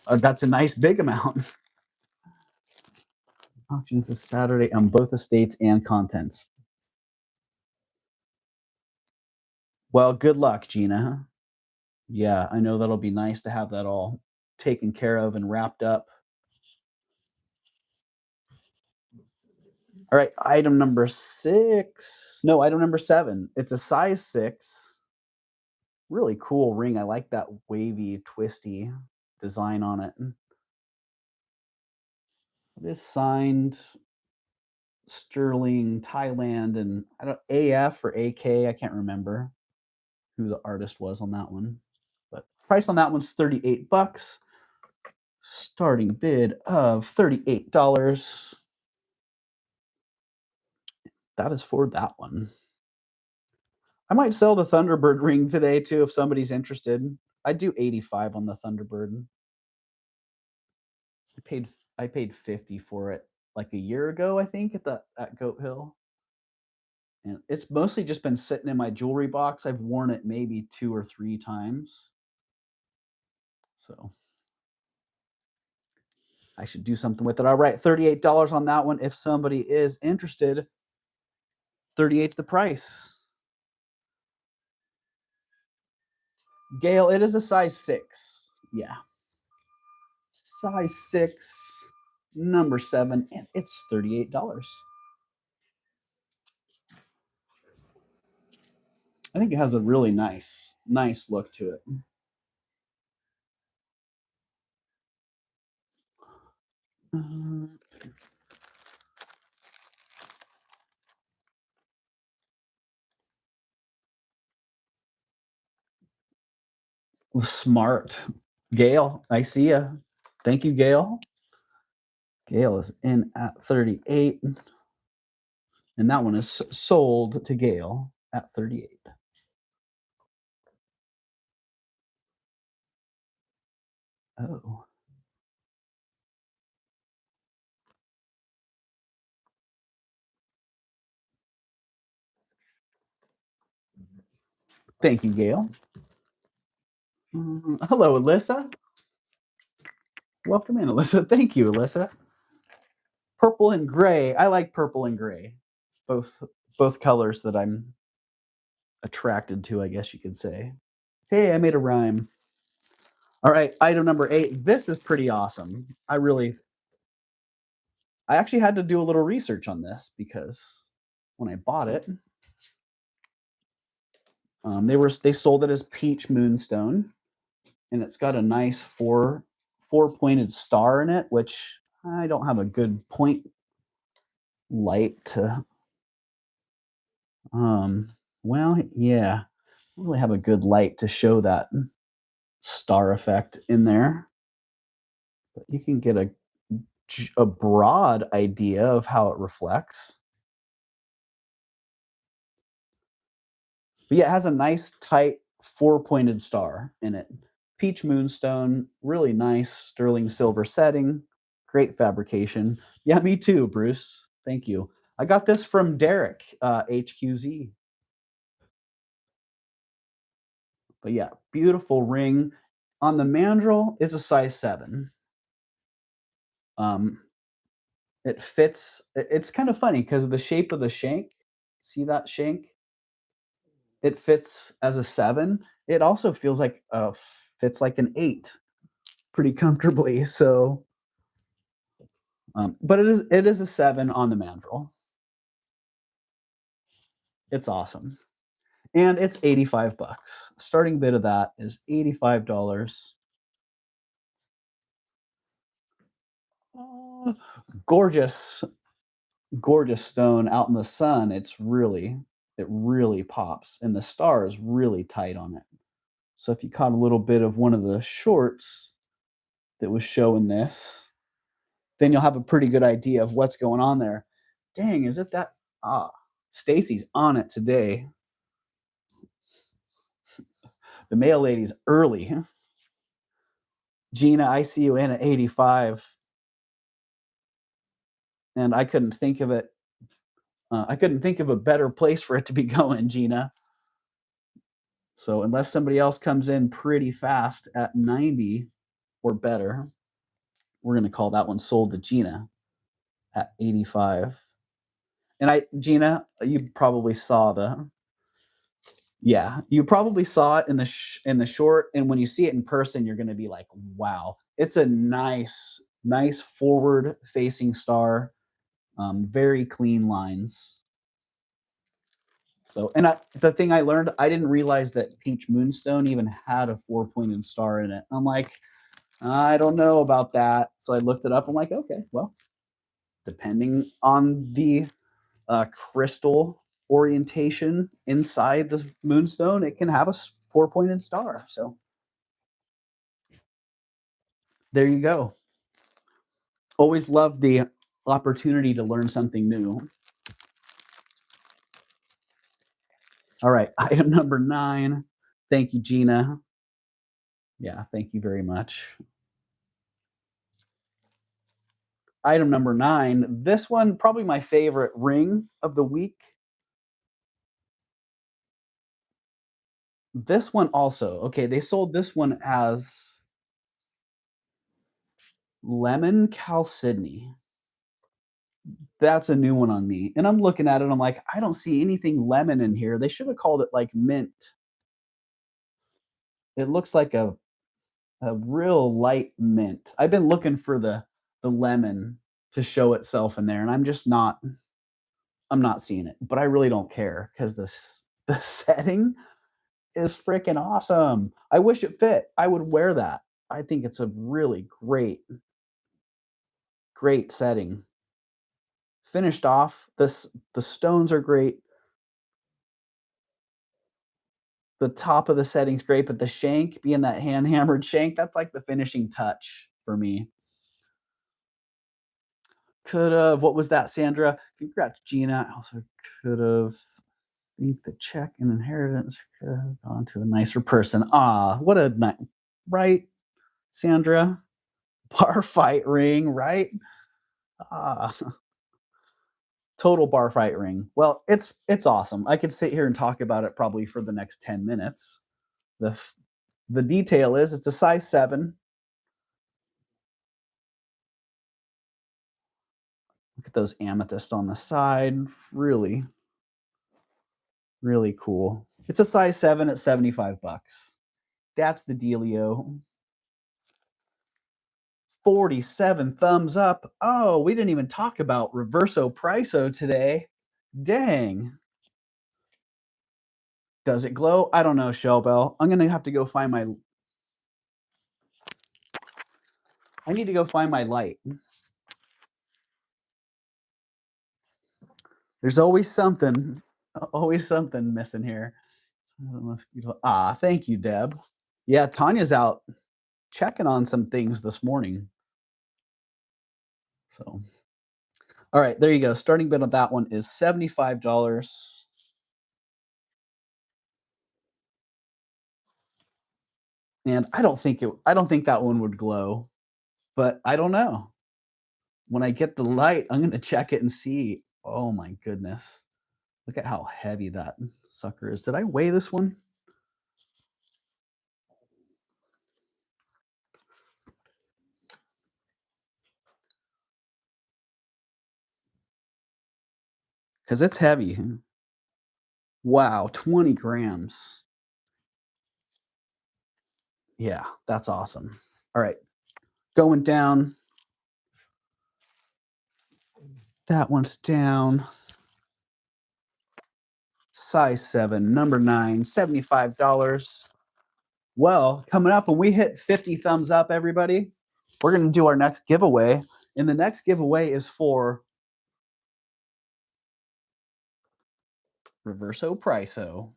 That's a nice big amount. Auctions this Saturday on both estates and contents. Well, good luck, Gina. Yeah, I know that'll be nice to have that all taken care of and wrapped up. All right, item number 6. No, item number 7. It's a size 6. Really cool ring. I like that wavy, twisty design on it. It is signed sterling, Thailand, and I don't AF or AK. I can't remember who the artist was on that one, but price on that one's $38. Starting bid of $38. That is for that one. I might sell the Thunderbird ring today too if somebody's interested. I'd do 85 on the Thunderbird. I paid 50 for it like a year ago, I think, at Goat Hill. And it's mostly just been sitting in my jewelry box. I've worn it maybe 2 or 3 times. So I should do something with it. All right, $38 on that one. If somebody is interested, 38's the price. Gail, it is a size 6. Yeah. Size 6, number 7, and it's $38. I think it has a really nice look to it. Smart. Gail, I see ya. Thank you, Gail. Gail is in at 38. And that one is sold to Gail at 38. Oh. Thank you, Gail. Hello, Alyssa. Welcome in, Alyssa. Thank you, Alyssa. Purple and gray. I like purple and gray. Both colors that I'm attracted to, I guess you could say. Hey, I made a rhyme. All right, item number 8. This is pretty awesome. I actually had to do a little research on this because when I bought it, they sold it as peach moonstone, and it's got a nice four-pointed star in it, which I don't have a good point light to. Well, yeah, I don't really have a good light to show that star effect in there, but you can get a broad idea of how it reflects. But yeah, it has a nice tight four-pointed star in it. Peach moonstone, really nice sterling silver setting, great fabrication. Yeah, me too, Bruce. Thank you. I got this from Derek, HQZ. But yeah, beautiful ring. On the mandrel is a size 7. It fits. It's kind of funny because of the shape of the shank. See that shank? It fits as a 7. It also feels like fits like an 8 pretty comfortably. So, but it is a 7 on the mandrel. It's awesome, and it's $85. Starting bid of that is $85. Gorgeous, gorgeous stone out in the sun. It really pops, and the star is really tight on it. So if you caught a little bit of one of the shorts that was showing this, then you'll have a pretty good idea of what's going on there. Dang, is it that? Stacy's on it today. The mail lady's early. Gina, I see you in at 85. And I couldn't think of it. I couldn't think of a better place for it to be going, Gina. So unless somebody else comes in pretty fast at 90 or better, we're going to call that one sold to Gina at 85. And Gina, you probably saw you probably saw it in the short, and when you see it in person, you're going to be like, wow, it's a nice forward facing star, very clean lines. So, and the thing I learned, I didn't realize that peach moonstone even had a four-pointed star in it. I'm like, I don't know about that. So I looked it up. I'm like, okay, well, depending on the crystal orientation inside the moonstone, it can have a 4-pointed star. So there you go. Always love the opportunity to learn something new. All right, item number 9. Thank you, Gina. Yeah, thank you very much. Item number 9. This one, probably my favorite ring of the week. This one also. Okay, they sold this one as lemon chalcedony. That's a new one on me. And I'm looking at it, I'm like, I don't see anything lemon in here. They should have called it like mint. It looks like a real light mint. I've been looking for the lemon to show itself in there, and I'm not seeing it. But I really don't care because the setting is freaking awesome. I wish it fit. I would wear that. I think it's a really great setting. Finished off, the stones are great. The top of the setting's great, but the shank, being that hand hammered shank, that's like the finishing touch for me. Could've, what was that, Sandra? Congrats, Gina. I also could've, think the check and inheritance could have gone to a nicer person. Ah, what a night, right, Sandra? Bar fight ring, right? Ah, total bar fight ring. Well, it's awesome. I could sit here and talk about it probably for the next 10 minutes. The detail is it's a size 7. Look at those amethyst on the side. Really, really cool. It's a size 7 at 75 bucks. That's the dealio. 47 thumbs up. Oh, we didn't even talk about Reverso Priso today. Dang. Does it glow? I don't know, Shellbell. I'm gonna have to go find my. I need to go find my light. There's always something missing here. Ah, thank you, Deb. Yeah, Tanya's out checking on some things this morning. So, all right, there you go. Starting bid on that one is $75. And I don't think that one would glow, but I don't know. When I get the light, I'm gonna check it and see. Oh my goodness. Look at how heavy that sucker is. Did I weigh this one? Because it's heavy. Wow, 20 grams. Yeah, that's awesome. All right, going down. That one's down. Size 7, number 9, $75. Well, coming up when we hit 50 thumbs up, everybody, we're going to do our next giveaway. And the next giveaway is for Reverso Priso.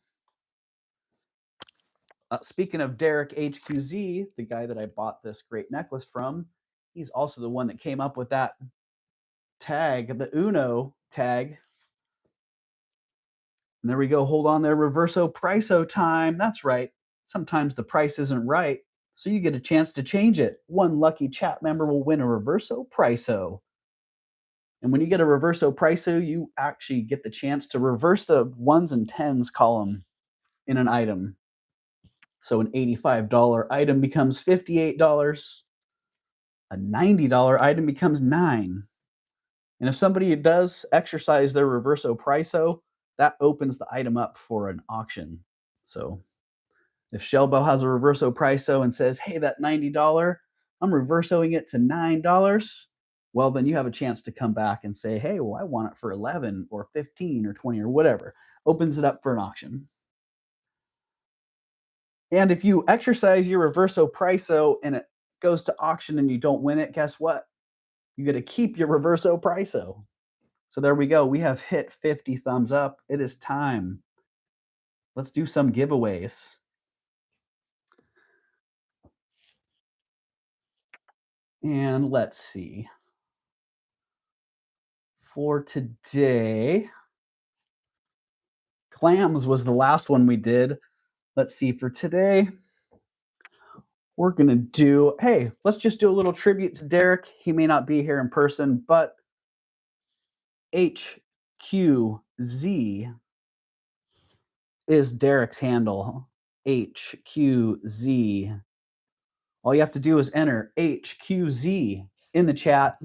Speaking of Derek HQZ, the guy that I bought this great necklace from, he's also the one that came up with that tag, the Uno tag. And there we go. Hold on there. Reverso Priso time. That's right. Sometimes the price isn't right, so you get a chance to change it. One lucky chat member will win a Reverso Priso. And when you get a Reverso Priso, you actually get the chance to reverse the 1s and 10s column in an item. So an $85 item becomes $58. A $90 item becomes $9. And if somebody does exercise their Reverso Priso, that opens the item up for an auction. So if Shellbell has a Reverso Priso and says, hey, that $90, I'm reversoing it to $9, well, then you have a chance to come back and say, hey, well, I want it for 11 or 15 or 20 or whatever. Opens it up for an auction. And if you exercise your Reverso Priso and it goes to auction and you don't win it, guess what? You get to keep your reverso priso. So there we go. We have hit 50 thumbs up. It is time. Let's do some giveaways. And let's see. For today, clams was the last one we did. Let's see, for today, we're going to do, hey, let's just do a little tribute to Derek. He may not be here in person, but HQZ is Derek's handle. HQZ. All you have to do is enter HQZ in the chat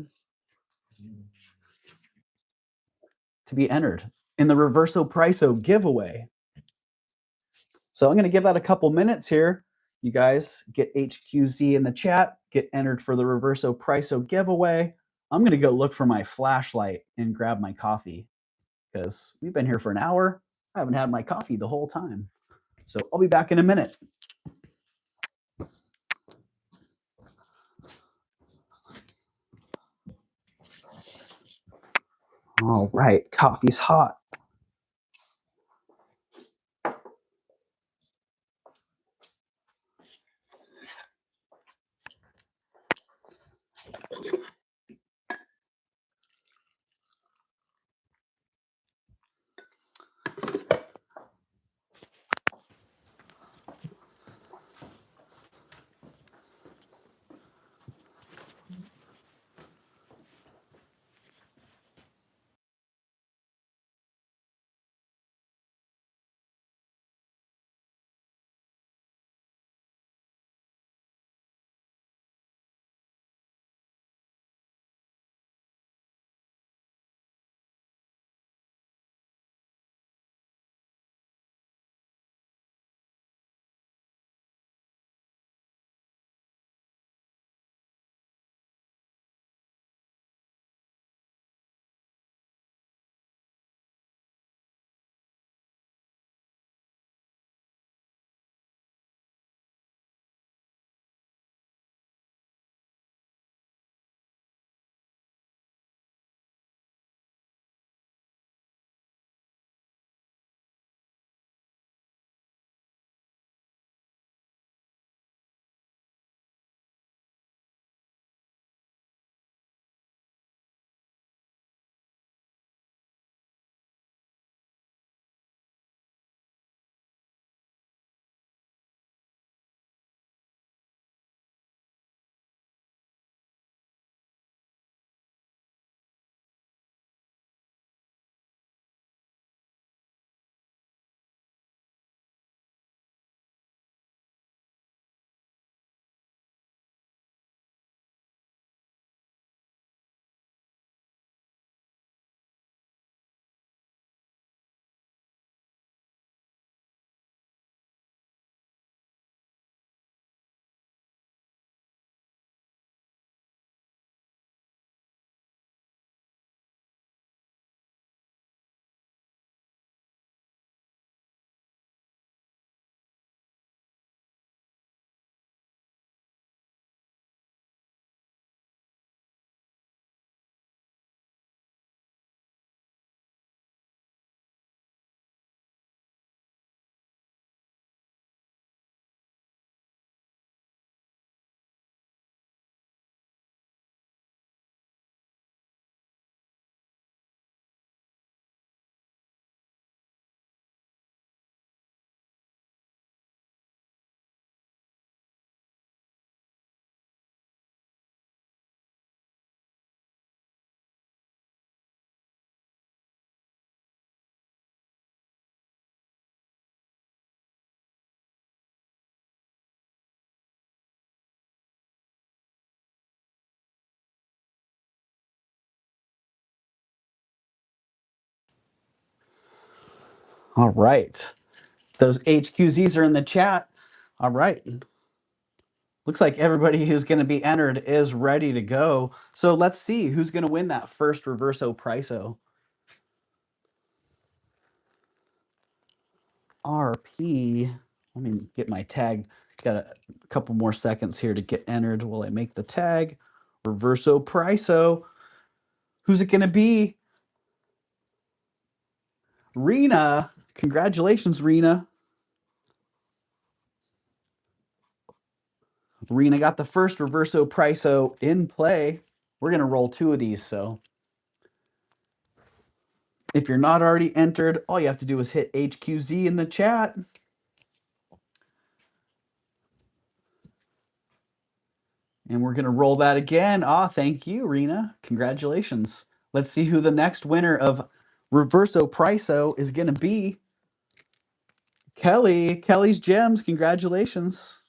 to be entered in the Reverso Priso giveaway. So I'm going to give that a couple minutes here. You guys get HQZ in the chat, get entered for the Reverso Priso giveaway. I'm going to go look for my flashlight and grab my coffee because we've been here for an hour. I haven't had my coffee the whole time. So I'll be back in a minute. All right, coffee's hot. All right. Those HQZs are in the chat. All right. Looks like everybody who's going to be entered is ready to go. So let's see who's going to win that first Reverso Priso. RP. Let me get my tag. Got a couple more seconds here to get entered while I make the tag. Reverso Priso. Who's it going to be? Rena. Congratulations, Rena. Rena got the first Reverso Priso in play. We're going to roll 2 of these, so if you're not already entered, all you have to do is hit HQZ in the chat. And we're going to roll that again. Ah, thank you, Rena. Congratulations. Let's see who the next winner of Reverso Priso is going to be. Kelly. Kelly's Gems. Congratulations.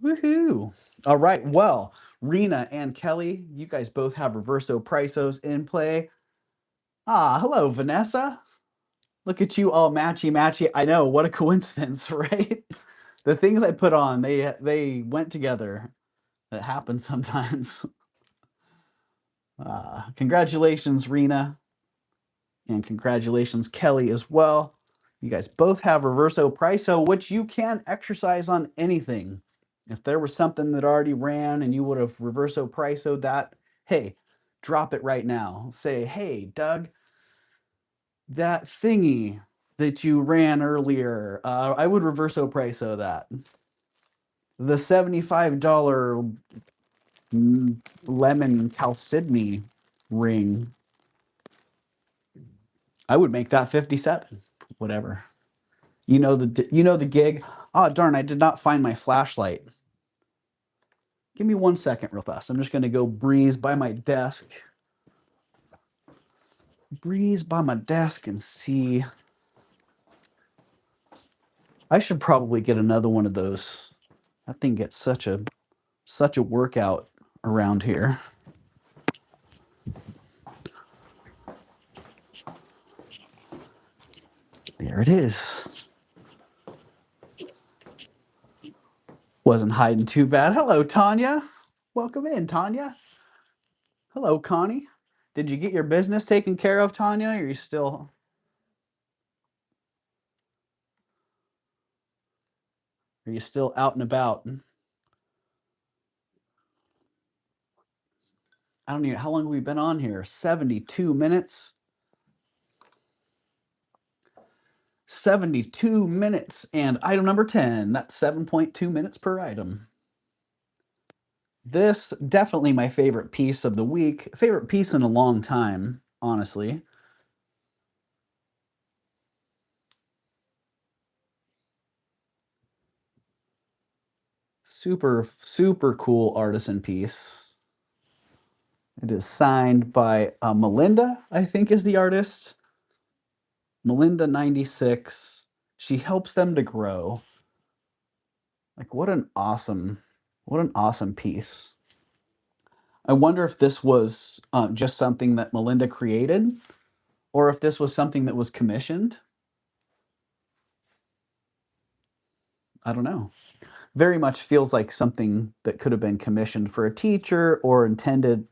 Woohoo. All right. Well, Rena and Kelly, you guys both have Reverso Prisos in play. Ah, hello, Vanessa. Look at you all matchy-matchy. I know, what a coincidence, right? The things I put on, they went together. That happens sometimes. Congratulations, Rena. And congratulations, Kelly, as well. You guys both have Reverso Priso, which you can exercise on anything. If there was something that already ran and you would have Reverso Prisoed that, hey, drop it right now. Say, hey, Doug, that thingy that you ran earlier, I would Reverso Priso that. The $75 lemon chalcedony ring, I would make that 57. Whatever. You know the gig. Oh, darn, I did not find my flashlight. Give me 1 second real fast. I'm just going to go breeze by my desk. Breeze by my desk and see. I should probably get another one of those. That thing gets such a workout around here. There it is. Wasn't hiding too bad. Hello, Tanya. Welcome in, Tanya. Hello, Connie. Did you get your business taken care of, Tanya? Or are you still... Are you still out and about? I don't know. How long have we been on here? 72 minutes. 72 minutes. And item number 10. That's 7.2 minutes per item. This, definitely my favorite piece of the week. Favorite piece in a long time, honestly. Super, super cool artisan piece. It is signed by Melinda, I think is the artist. Melinda 96. She helps them to grow. Like, what an awesome piece. I wonder if this was just something that Melinda created, or if this was something that was commissioned. I don't know. Very much feels like something that could have been commissioned for a teacher or intended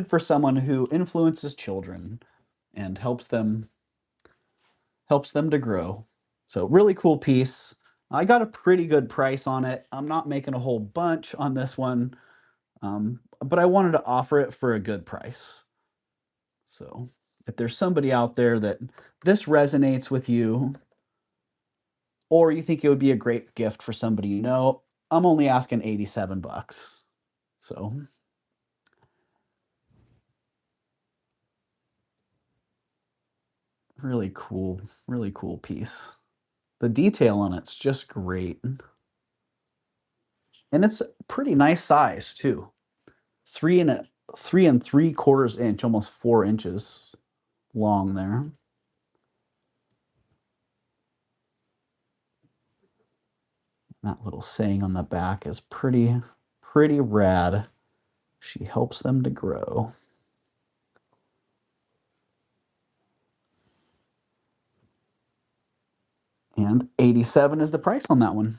for someone who influences children and helps them to grow. So really cool piece. I got a pretty good price on it. I'm not making a whole bunch on this one, but I wanted to offer it for a good price. So if there's somebody out there that this resonates with you, or you think it would be a great gift for somebody you know, I'm only asking 87 bucks. So really cool piece. The detail on it's just great. And it's pretty nice size too. 3 3/3 inch, almost 4 inches long there. That little saying on the back is pretty rad. She helps them to grow. And 87 is the price on that one.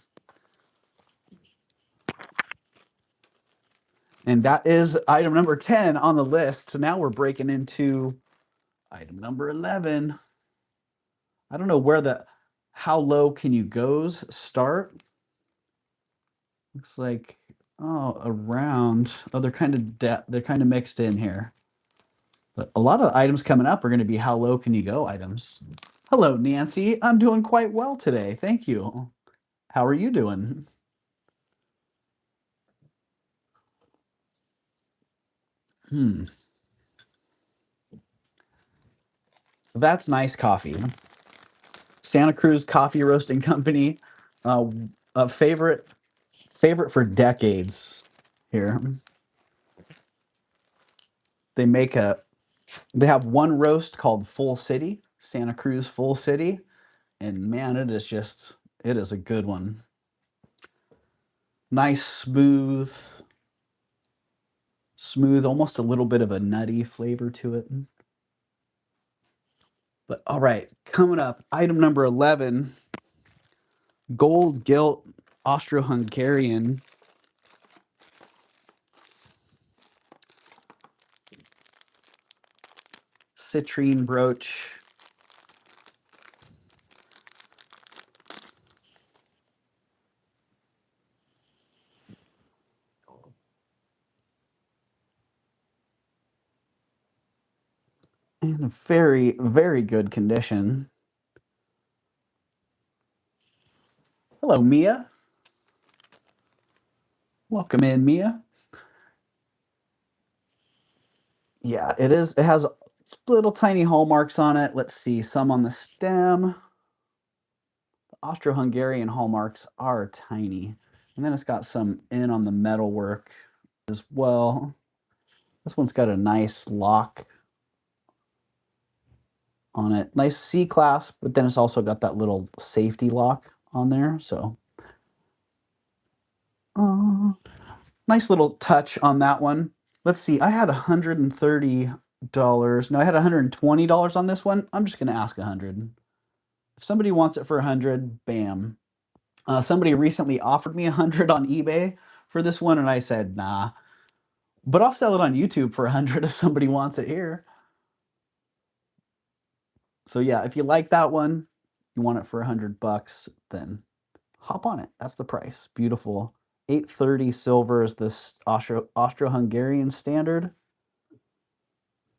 And that is item number 10 on the list. So now we're breaking into item number 11. I don't know where the how low can you goes start. Looks like, oh, around. Oh, they're kind of mixed in here. But a lot of the items coming up are going to be how low can you go items. Hello, Nancy. I'm doing quite well today. Thank you. How are you doing? That's nice coffee. Santa Cruz Coffee Roasting Company, a favorite for decades here. They have one roast called Full City, Santa Cruz Full City, and man, it is a good one. Nice, smooth, almost a little bit of a nutty flavor to it. But all right, coming up, item number 11, gold gilt Austro-Hungarian citrine brooch. In a very, very good condition. Hello, Mia. Welcome in, Mia. Yeah, it is. It has little tiny hallmarks on it. Let's see, some on the stem. The Austro-Hungarian hallmarks are tiny. And then it's got some in on the metalwork as well. This one's got a nice lock on it. Nice C-clasp, but then it's also got that little safety lock on there. So nice little touch on that one. Let's see, I had $130. No, I had $120 on this one. I'm just going to ask 100. If somebody wants it for 100, bam. Somebody recently offered me 100 on eBay for this one, and I said, nah. But I'll sell it on YouTube for 100 if somebody wants it here. So yeah, if you like that one, you want it for $100, then hop on it. That's the price. Beautiful. 830 silver is this Austro-Hungarian standard.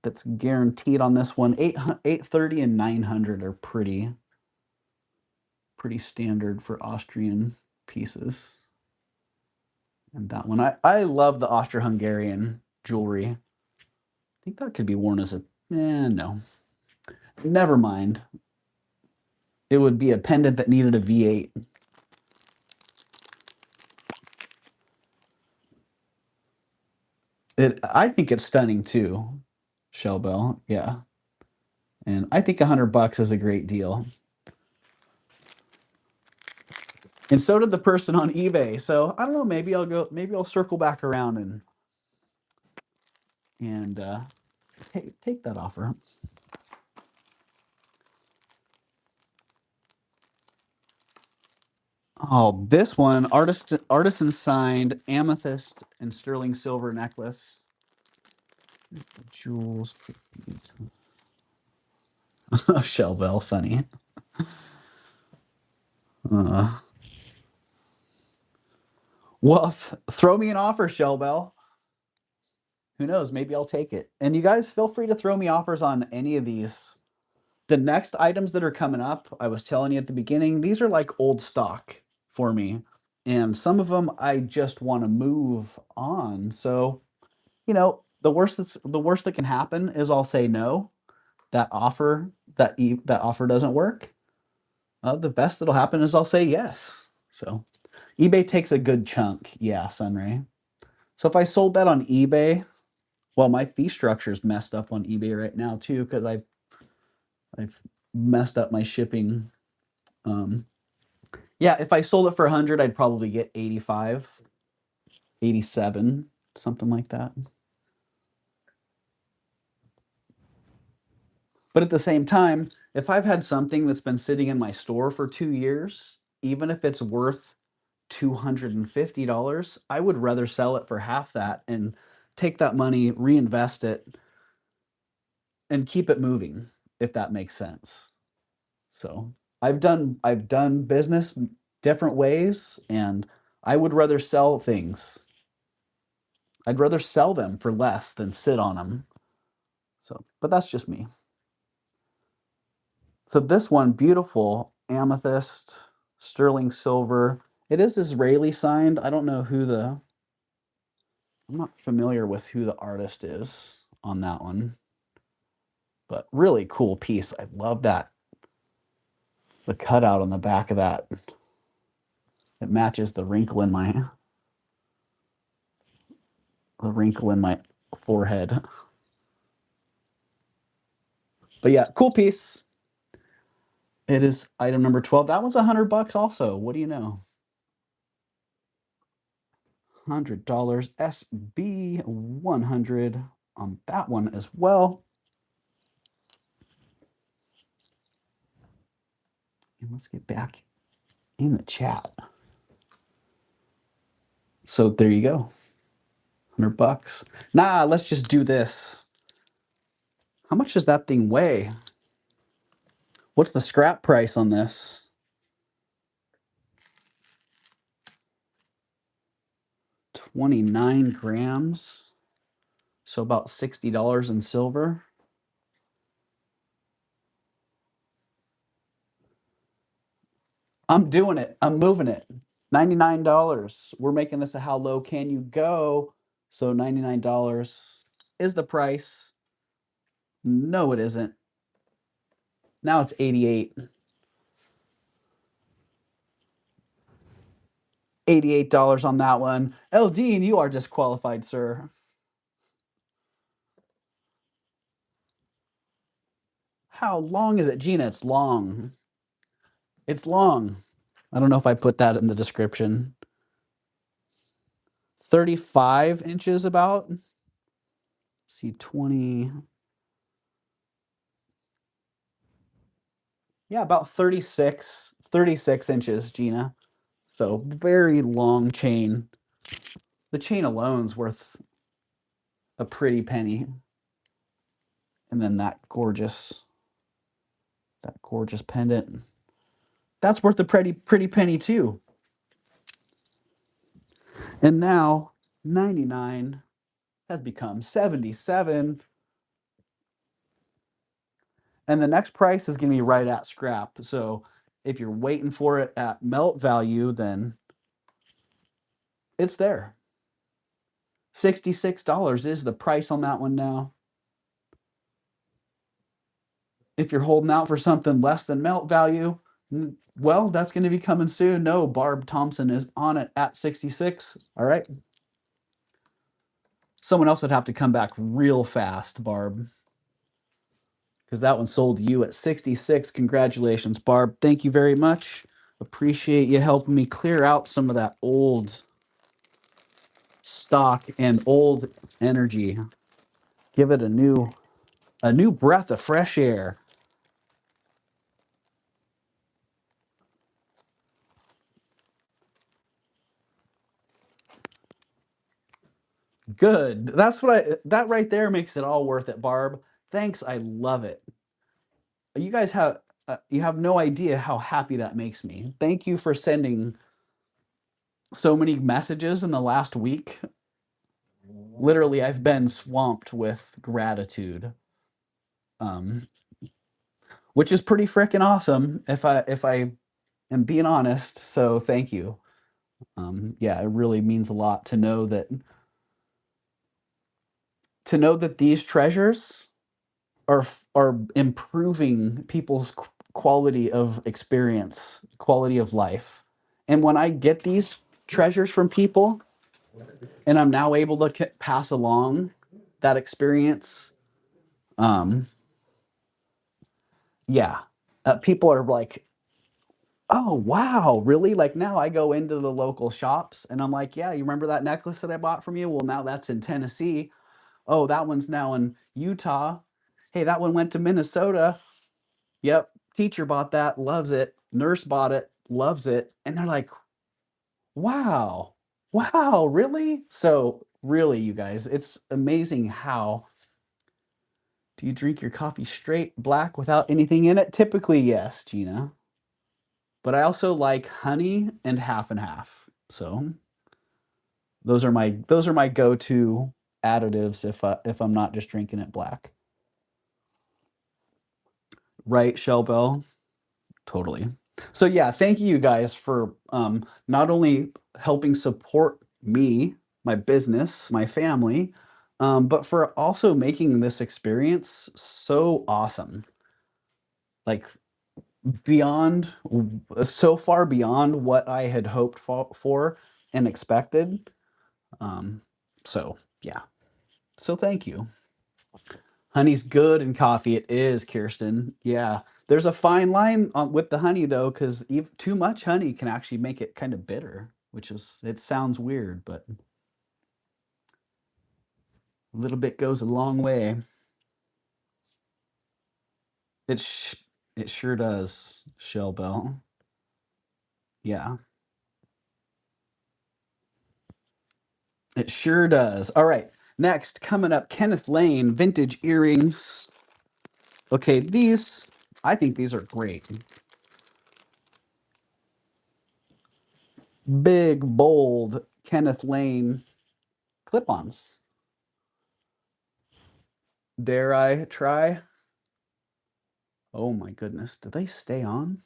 That's guaranteed on this one. 830 and 900 are pretty standard for Austrian pieces. And that one, I love the Austro-Hungarian jewelry. I think that could be worn as a, no. Never mind. It would be a pendant that needed a V8. I think it's stunning too, Shellbell. Yeah. And I think $100 is a great deal. And so did the person on eBay. So I don't know, maybe I'll circle back around and take that offer. Oh, this one, artisan signed amethyst and sterling silver necklace. Jewels. Shellbell, funny. Well, throw me an offer, Shellbell. Who knows? Maybe I'll take it. And you guys feel free to throw me offers on any of these. The next items that are coming up, I was telling you at the beginning, these are like old stock for me. And some of them I just want to move on. So, you know, the worst that can happen is I'll say no. That offer doesn't work. The best that'll happen is I'll say yes. So eBay takes a good chunk. Yeah, Sunray. So if I sold that on eBay, well, my fee structure is messed up on eBay right now too, because I've messed up my shipping. Yeah, if I sold it for 100, I'd probably get 85, 87, something like that. But at the same time, if I've had something that's been sitting in my store for 2 years, even if it's worth $250, I would rather sell it for half that and take that money, reinvest it, and keep it moving, if that makes sense. So I've done business different ways, and I would rather sell things. I'd rather sell them for less than sit on them. So, but that's just me. So this one, beautiful amethyst, sterling silver. It is Israeli signed. I don't know who the, I'm not familiar with who the artist is on that one, but really cool piece. I love that. The cutout on the back of that. It matches the wrinkle in my forehead. But yeah, cool piece. It is item number 12. That one's $100 also. What do you know? $100 SB 100 on that one as well. And let's get back in the chat. So there you go. $100. Nah, let's just do this. How much does that thing weigh? What's the scrap price on this? 29 grams. So about $60 in silver. I'm doing it. I'm moving it. $99. We're making this a how low can you go? So $99 is the price. No, it isn't. Now it's 88. $88 on that one. LD, and you are disqualified, sir. How long is it, Gina? It's long. It's long. I don't know if I put that in the description. 35 inches about. Let's see, 20. Yeah, about 36 inches, Gina. So very long chain. The chain alone's worth a pretty penny. And then that gorgeous pendant. That's worth a pretty penny too. And now 99 has become 77. And the next price is going to be right at scrap. So if you're waiting for it at melt value, then it's there. $66 is the price on that one now. If you're holding out for something less than melt value, well, that's going to be coming soon. No, Barb Thompson is on it at 66. All right. Someone else would have to come back real fast, Barb, because that one sold to you at 66. Congratulations, Barb. Thank you very much. Appreciate you helping me clear out some of that old stock and old energy. Give it a new breath of fresh air. Good. That's what that right there makes it all worth it, Barb. Thanks. I love it. You guys have you have no idea how happy that makes me. Thank you for sending so many messages in the last week. Literally, I've been swamped with gratitude. Which is pretty freaking awesome if I am being honest. So thank you. Yeah, it really means a lot to know that these treasures are improving people's quality of experience, quality of life. And when I get these treasures from people and I'm now able to pass along that experience, yeah, people are like, oh, wow, really? Like now I go into the local shops and I'm like, yeah, you remember that necklace that I bought from you? Well, now that's in Tennessee. Oh, that one's now in Utah. Hey, that one went to Minnesota. Yep, teacher bought that, loves it. Nurse bought it, loves it. And they're like, wow, wow, really? So really, you guys, it's amazing how Do you drink your coffee straight black without anything in it? Typically, yes, Gina. But I also like honey and half. So those are my go-to additives if I'm not just drinking it black. Right, Shellbell? Totally. So yeah, thank you guys for not only helping support me, my business, my family, but for also making this experience so awesome. Like so far beyond what I had hoped for and expected. So yeah. So thank you. Honey's good in coffee. It is, Kirsten. Yeah. There's a fine line with the honey though, because too much honey can actually make it kind of bitter, it sounds weird, but a little bit goes a long way. It sure does, Shellbell. Yeah. It sure does. All right. Next, coming up, Kenneth Lane, vintage earrings. Okay, I think these are great. Big, bold Kenneth Lane clip-ons. Dare I try? Oh my goodness, do they stay on?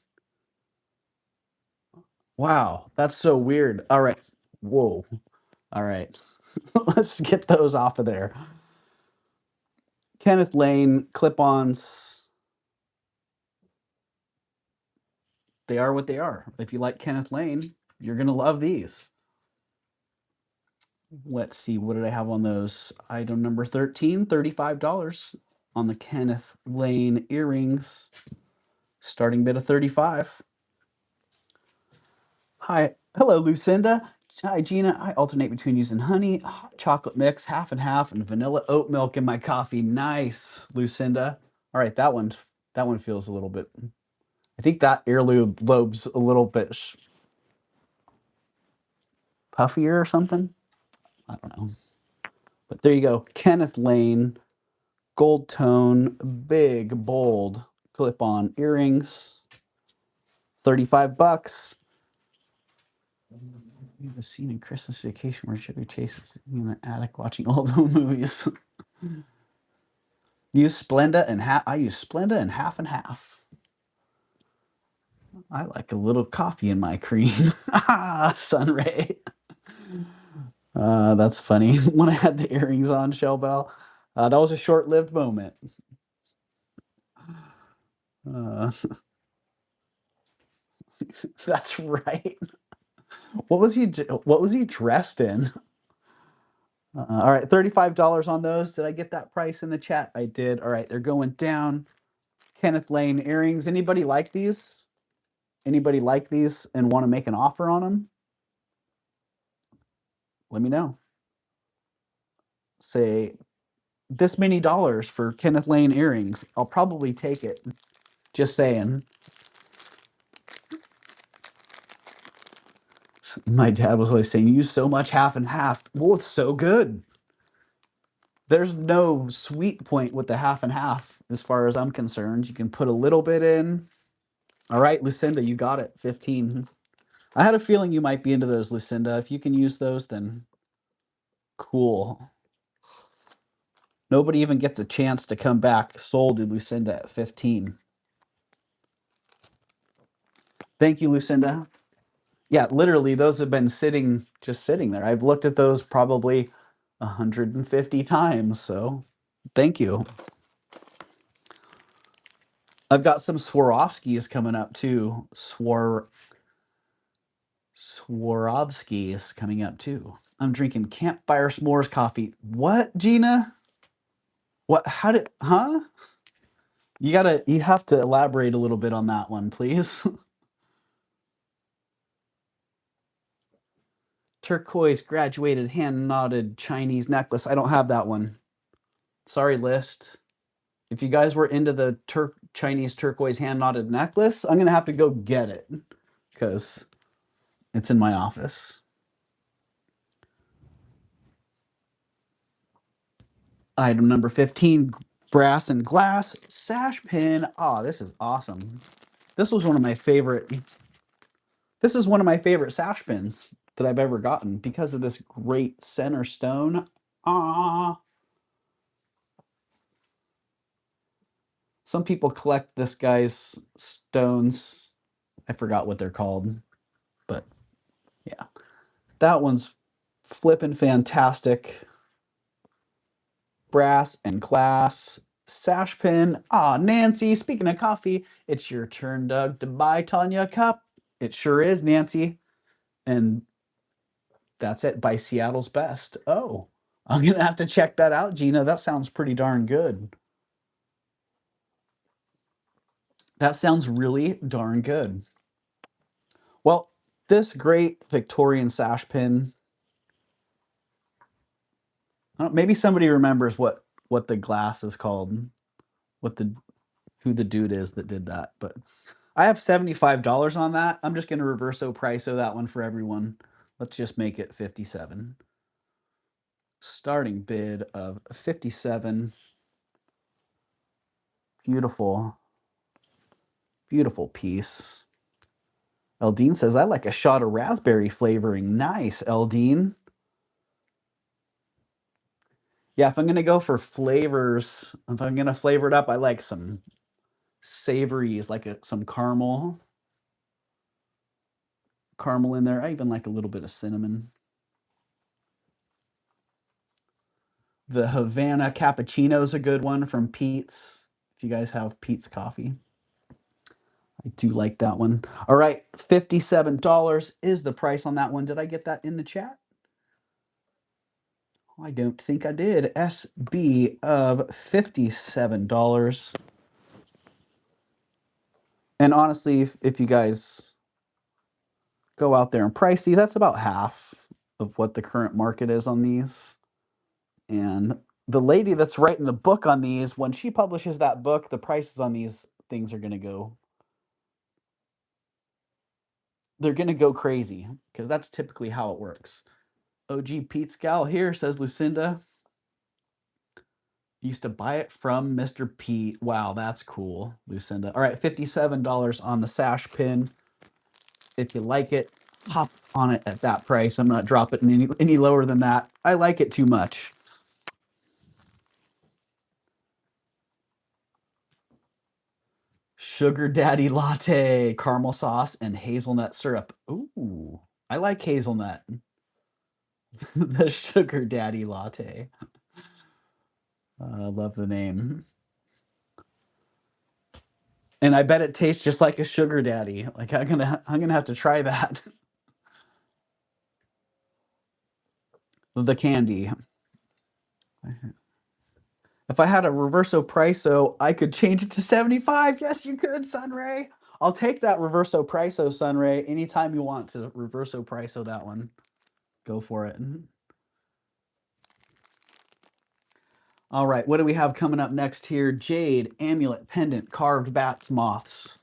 Wow, that's so weird. All right. Whoa. All right. Let's get those off of there. Kenneth Lane clip-ons. They are what they are. If you like Kenneth Lane, you're going to love these. Let's see, what did I have on those? Item number 13, $35 on the Kenneth Lane earrings. Starting bid of 35. Hi. Hello, Lucinda. Hi, Gina. I alternate between using honey, hot chocolate mix, half and half, and vanilla oat milk in my coffee. Nice, Lucinda. All right, that one feels a little bit. I think that earlobe's a little bit puffier or something. I don't know. But there you go. Kenneth Lane, gold tone, big, bold clip-on earrings. $35. We have a scene in Christmas Vacation where Chevy Chase is in the attic watching old movies. Use Splenda and half. I use Splenda and half. I like a little coffee in my cream. Sunray. That's funny. When I had the earrings on, Shellbell, that was a short-lived moment. That's right. What was he dressed in? All right, $35 on those. Did I get that price in the chat? I did. All right, they're going down. Kenneth Lane earrings. Anybody like these? Anybody like these and want to make an offer on them? Let me know. Say this many dollars for Kenneth Lane earrings. I'll probably take it. Just saying. My dad was always saying, use so much half and half. Well, it's so good. There's no sweet point with the half and half as far as I'm concerned. You can put a little bit in. All right, Lucinda, you got it. 15. I had a feeling you might be into those, Lucinda. If you can use those, then cool. Nobody even gets a chance to come back. Sold to Lucinda at 15. Thank you, Lucinda. Yeah, literally, those have been just sitting there. I've looked at those probably 150 times, so thank you. I've got some Swarovskis coming up too. Swarovskis coming up too. I'm drinking campfire s'mores coffee. What, Gina? What? Huh? You have to elaborate a little bit on that one, please. Turquoise graduated hand-knotted Chinese necklace. I don't have that one. Sorry, list. If you guys were into the Chinese turquoise hand-knotted necklace, I'm going to have to go get it because it's in my office. Item number 15, Brass and glass sash pin. Oh, this is awesome. This was one of my favorite. This is one of my favorite sash pins that I've ever gotten because of this great center stone. Ah. Some people collect this guy's stones. I forgot what they're called, but yeah. That one's flipping fantastic. Brass and glass sash pin. Ah, Nancy, speaking of coffee, it's your turn, Doug, to buy Tanya a cup. It sure is, Nancy. And that's it, by Seattle's Best. Oh, I'm going to have to check that out, Gina. That sounds pretty darn good. That sounds really darn good. Well, this great Victorian sash pin, maybe somebody remembers what the glass is called, who the dude is that did that, but I have $75 on that. I'm just going to reverso price-o that one for everyone. Let's just make it 57. Starting bid of 57. Beautiful, beautiful piece. Eldine says, I like a shot of raspberry flavoring. Nice, Eldine. Yeah, if I'm going to go for flavors, if I'm going to flavor it up, I like some savories, like some caramel in there. I even like a little bit of cinnamon. The Havana Cappuccino is a good one from Pete's. If you guys have Pete's Coffee. I do like that one. All right, $57 is the price on that one. Did I get that in the chat? I don't think I did. SB of $57. And honestly, if you guys go out there and price these, that's about half of what the current market is on these. And the lady that's writing the book on these, when she publishes that book, the prices on these things are going to go, they're going to go crazy, because that's typically how it works. OG Pete Scowl here, says Lucinda. Used to buy it from Mr. Pete. Wow, that's cool, Lucinda. All right, $57 on the sash pin. If you like it, hop on it at that price. I'm not dropping any lower than that. I like it too much. Sugar Daddy Latte, caramel sauce, and hazelnut syrup. Ooh, I like hazelnut. The Sugar Daddy Latte. I love the name. And I bet it tastes just like a sugar daddy. Like I'm gonna have to try that. The candy. If I had a reverso price-o, I could change it to 75. Yes, you could, Sunray. I'll take that reverso price-o, Sunray. Anytime you want to reverso price-o that one, go for it. All right, what do we have coming up next here? Jade, amulet, pendant, carved bats, moths.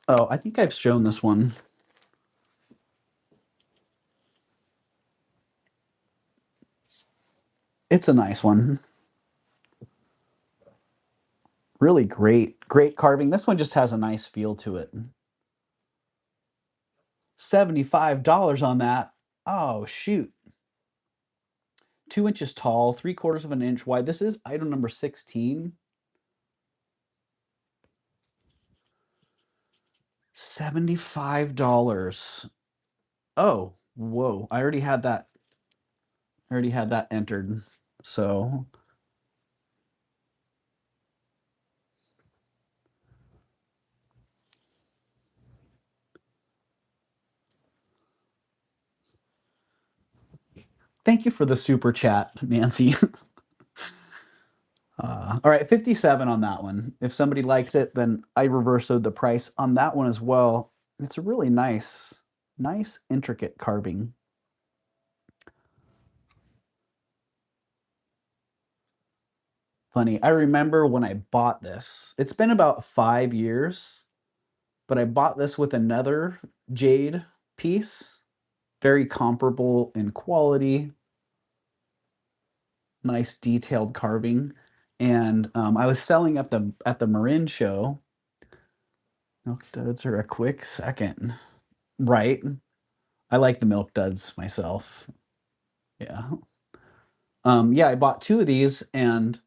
Oh, I think I've shown this one. It's a nice one. Really great carving. This one just has a nice feel to it. $75 on that. Oh, shoot. 2 inches tall, 3/4 of an inch wide. This is item number 16. $75. Oh, whoa. I already had that entered. So thank you for the super chat, Nancy. All right, 57 on that one. If somebody likes it, then I reversoed the price on that one as well. It's a really nice, intricate carving. Funny, I remember when I bought this. It's been about 5 years, but I bought this with another jade piece, very comparable in quality. nice detailed carving. And I was selling at the Marin show. Milk duds are a quick second. Right. I like the milk duds myself. Yeah. Yeah, I bought 2 of these, and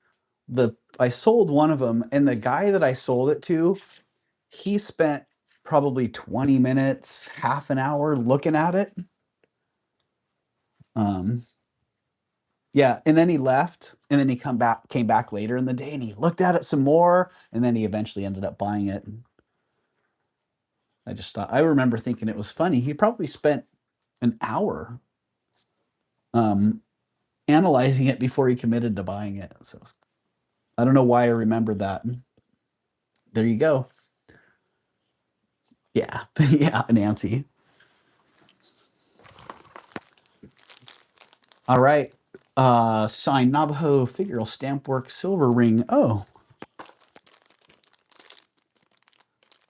I sold one of them, and the guy that I sold it to, he spent probably 20 minutes, half an hour looking at it. Yeah, and then he left, and then he came back later in the day, and he looked at it some more, and then he eventually ended up buying it. I remember thinking it was funny. He probably spent an hour analyzing it before he committed to buying it. So I don't know why I remembered that. There you go. Yeah, yeah, Nancy. All right. Signed Navajo figural stamp work silver ring. Oh.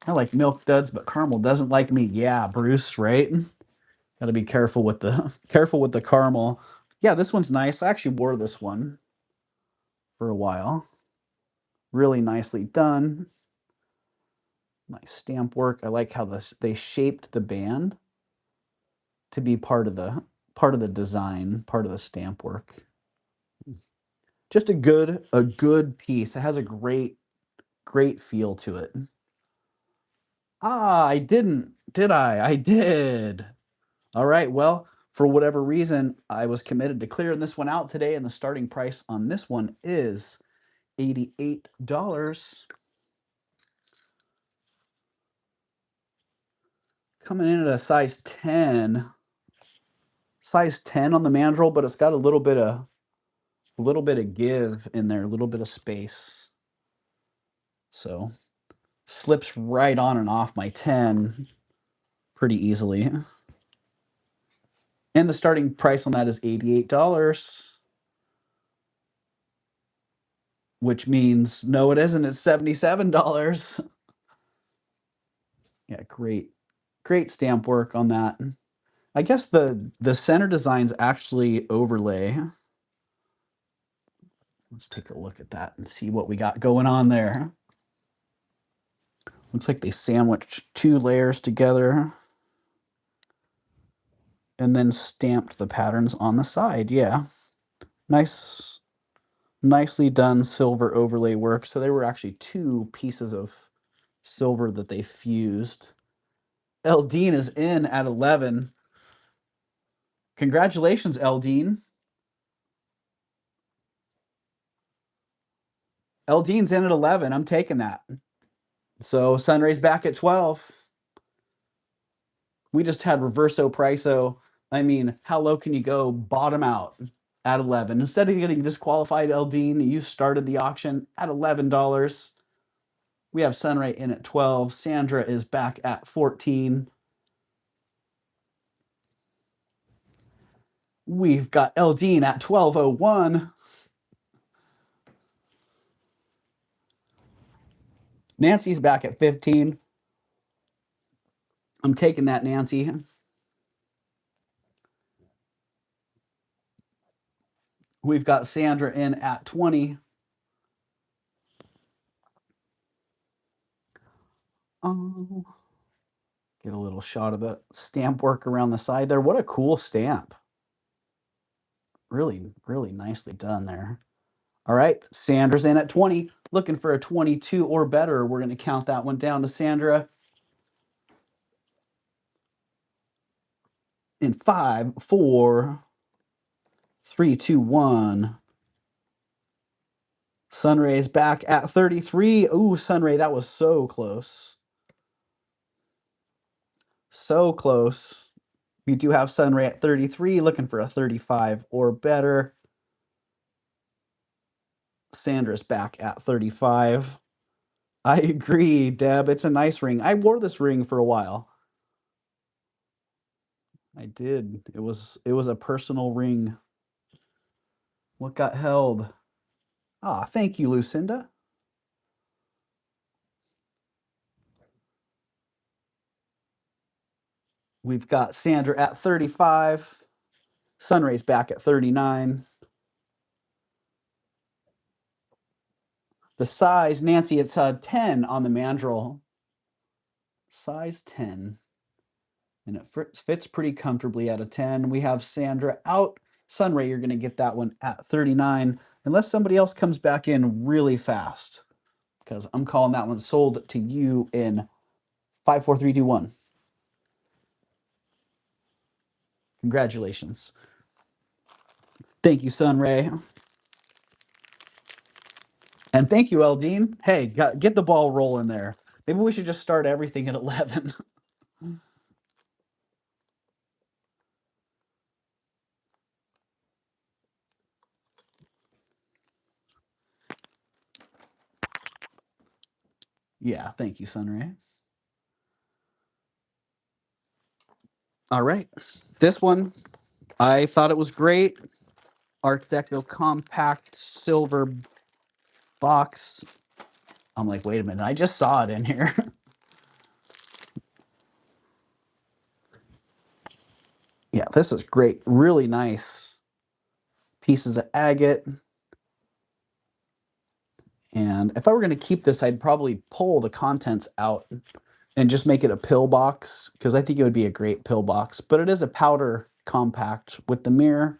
I like milk duds, but caramel doesn't like me. Yeah, Bruce, right? Got to be careful with the caramel. Yeah, this one's nice. I actually wore this one for a while. Really nicely done. Nice stamp work. I like how they shaped the band to be part of the design, part of the stamp work. Just a good piece. It has a great feel to it. Ah, I didn't, did I? I did. All right. Well, for whatever reason, I was committed to clearing this one out today, and the starting price on this one is $88. Coming in at a size 10. Size 10 on the mandrel, but it's got a little bit of give in there, a little bit of space. So slips right on and off my 10 pretty easily. And the starting price on that is $88. Which means no, it isn't. It's $77. Yeah, great stamp work on that. I guess the center design's actually overlay. Let's take a look at that and see what we got going on there. Looks like they sandwiched 2 layers together and then stamped the patterns on the side. Yeah, nicely done silver overlay work. So there were actually 2 pieces of silver that they fused. Eldine is in at 11. Congratulations, Eldine. Eldine's in at 11. I'm taking that. So Sunray's back at 12. We just had reverso priso. I mean, how low can you go? Bottom out at 11. Instead of getting disqualified, Eldine, you started the auction at $11. We have Sunray in at 12. Sandra is back at 14. We've got Eldine at 1201. Nancy's back at 15. I'm taking that, Nancy. We've got Sandra in at 20. Oh, get a little shot of the stamp work around the side there. What a cool stamp. Really, really nicely done there. All right, Sandra's in at 20, looking for a 22 or better. We're going to count that one down to Sandra. In 5, 4, 3, 2, 1. Sunray's back at 33. Ooh, Sunray, that was so close. So close. We do have Sunray at 33, looking for a 35 or better. Sandra's back at 35. I agree, Deb. It's a nice ring. I wore this ring for a while. I did. It was a personal ring. What got held? Ah, thank you, Lucinda. We've got Sandra at 35. Sunray's back at 39. The size, Nancy, it's a 10 on the mandrel. Size 10. And it fits pretty comfortably at a 10. We have Sandra out. Sunray, you're going to get that one at 39, unless somebody else comes back in really fast, because I'm calling that one sold to you in 5, 4, 3, 2, 1. Congratulations. Thank you, Sunray. And thank you, Eldine. Hey, get the ball rolling there. Maybe we should just start everything at 11. Yeah, thank you, Sunray. All right. This one, I thought it was great. Art Deco compact silver box. I'm like, wait a minute, I just saw it in here. Yeah, this is great. Really nice pieces of agate. And if I were going to keep this, I'd probably pull the contents out and just make it a pill box, because I think it would be a great pill box. But it is a powder compact with the mirror.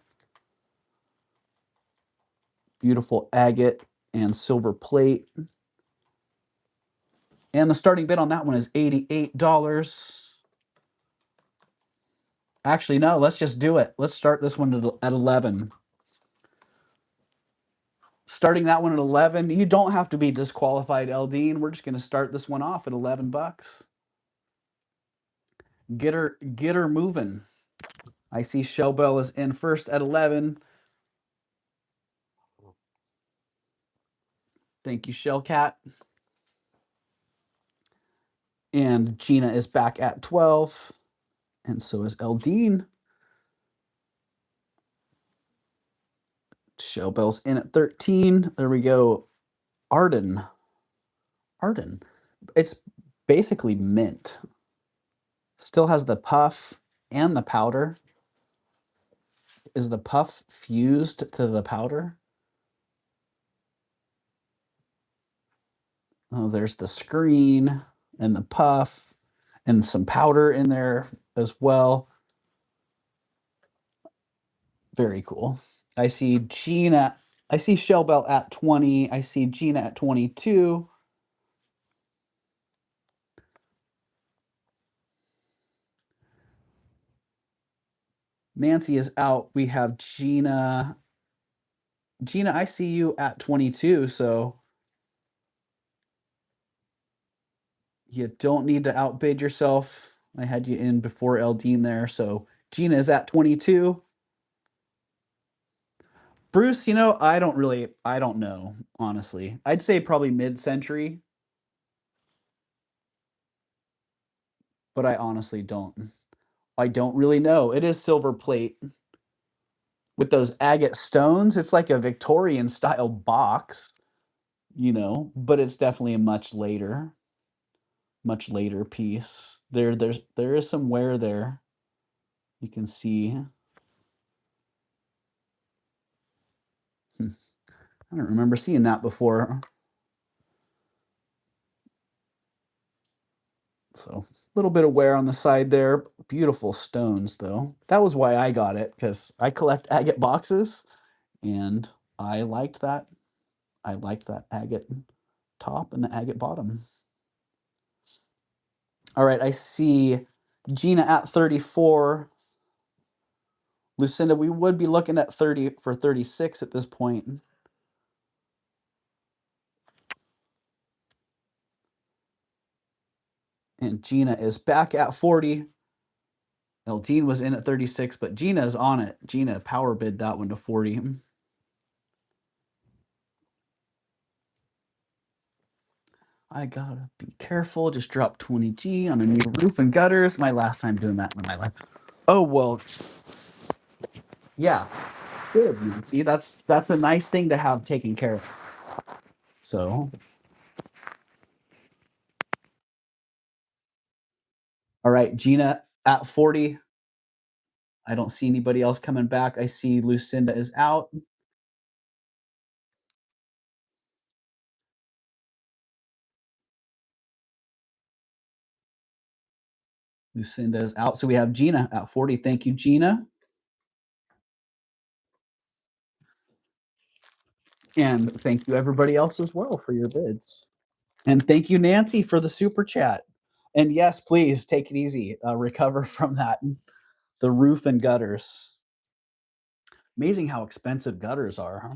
Beautiful agate and silver plate. And the starting bid on that one is $88. Actually, no, let's just do it. Let's start this one at 11. Starting that one at 11. You don't have to be disqualified, Eldine. We're just going to start this one off at $11. Get her moving. I see Shell Bell is in first at 11. Thank you, Shell Cat. And Gina is back at 12. And so is Eldine. Shell Bell's in at 13. There we go. Arden. It's basically mint. Still has the puff and the powder. Is the puff fused to the powder? Oh, there's the screen and the puff and some powder in there as well. Very cool. I see Gina. I see Shell Bell at 20. I see Gina at 22. Nancy is out. We have Gina. Gina, I see you at 22, so you don't need to outbid yourself. I had you in before Eldine there, so Gina is at 22. Bruce, you know, I don't know, honestly. I'd say probably mid-century, but I honestly don't. I don't really know. It is silver plate with those agate stones. It's like a Victorian style box, you know, but it's definitely a much later piece. There is some wear there. You can see. I don't remember seeing that before. So a little bit of wear on the side there. Beautiful stones, though. That was why I got it, because I collect agate boxes, and I liked that. I liked that agate top and the agate bottom. All right, I see Gina at 34. Lucinda, we would be looking at 30 for 36 at this point. And Gina is back at 40. Eldine was in at 36, but Gina is on it. Gina power bid that one to 40. I gotta be careful. Just dropped 20G on a new roof and gutters. My last time doing that in my life. Oh, well. Yeah. Good, Nancy. That's a nice thing to have taken care of. So. All right, Gina at 40. I don't see anybody else coming back. I see Lucinda is out. Lucinda is out. So we have Gina at 40. Thank you, Gina. And thank you everybody else as well for your bids. And thank you, Nancy, for the super chat. And yes, please take it easy. Recover from that. The roof and gutters. Amazing how expensive gutters are, huh?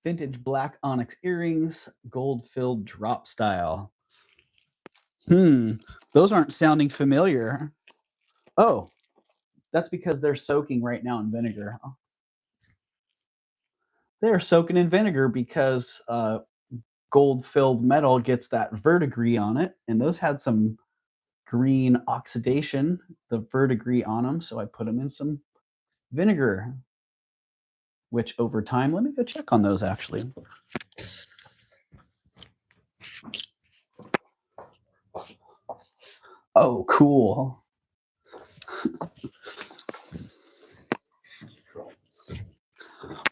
Vintage black onyx earrings, gold-filled drop style. Those aren't sounding familiar. Oh, that's because they're soaking right now in vinegar. They're soaking in vinegar because gold-filled metal gets that verdigris on it, and those had some green oxidation, the verdigris on them, so I put them in some vinegar, which over time, let me go check on those actually. Oh, cool.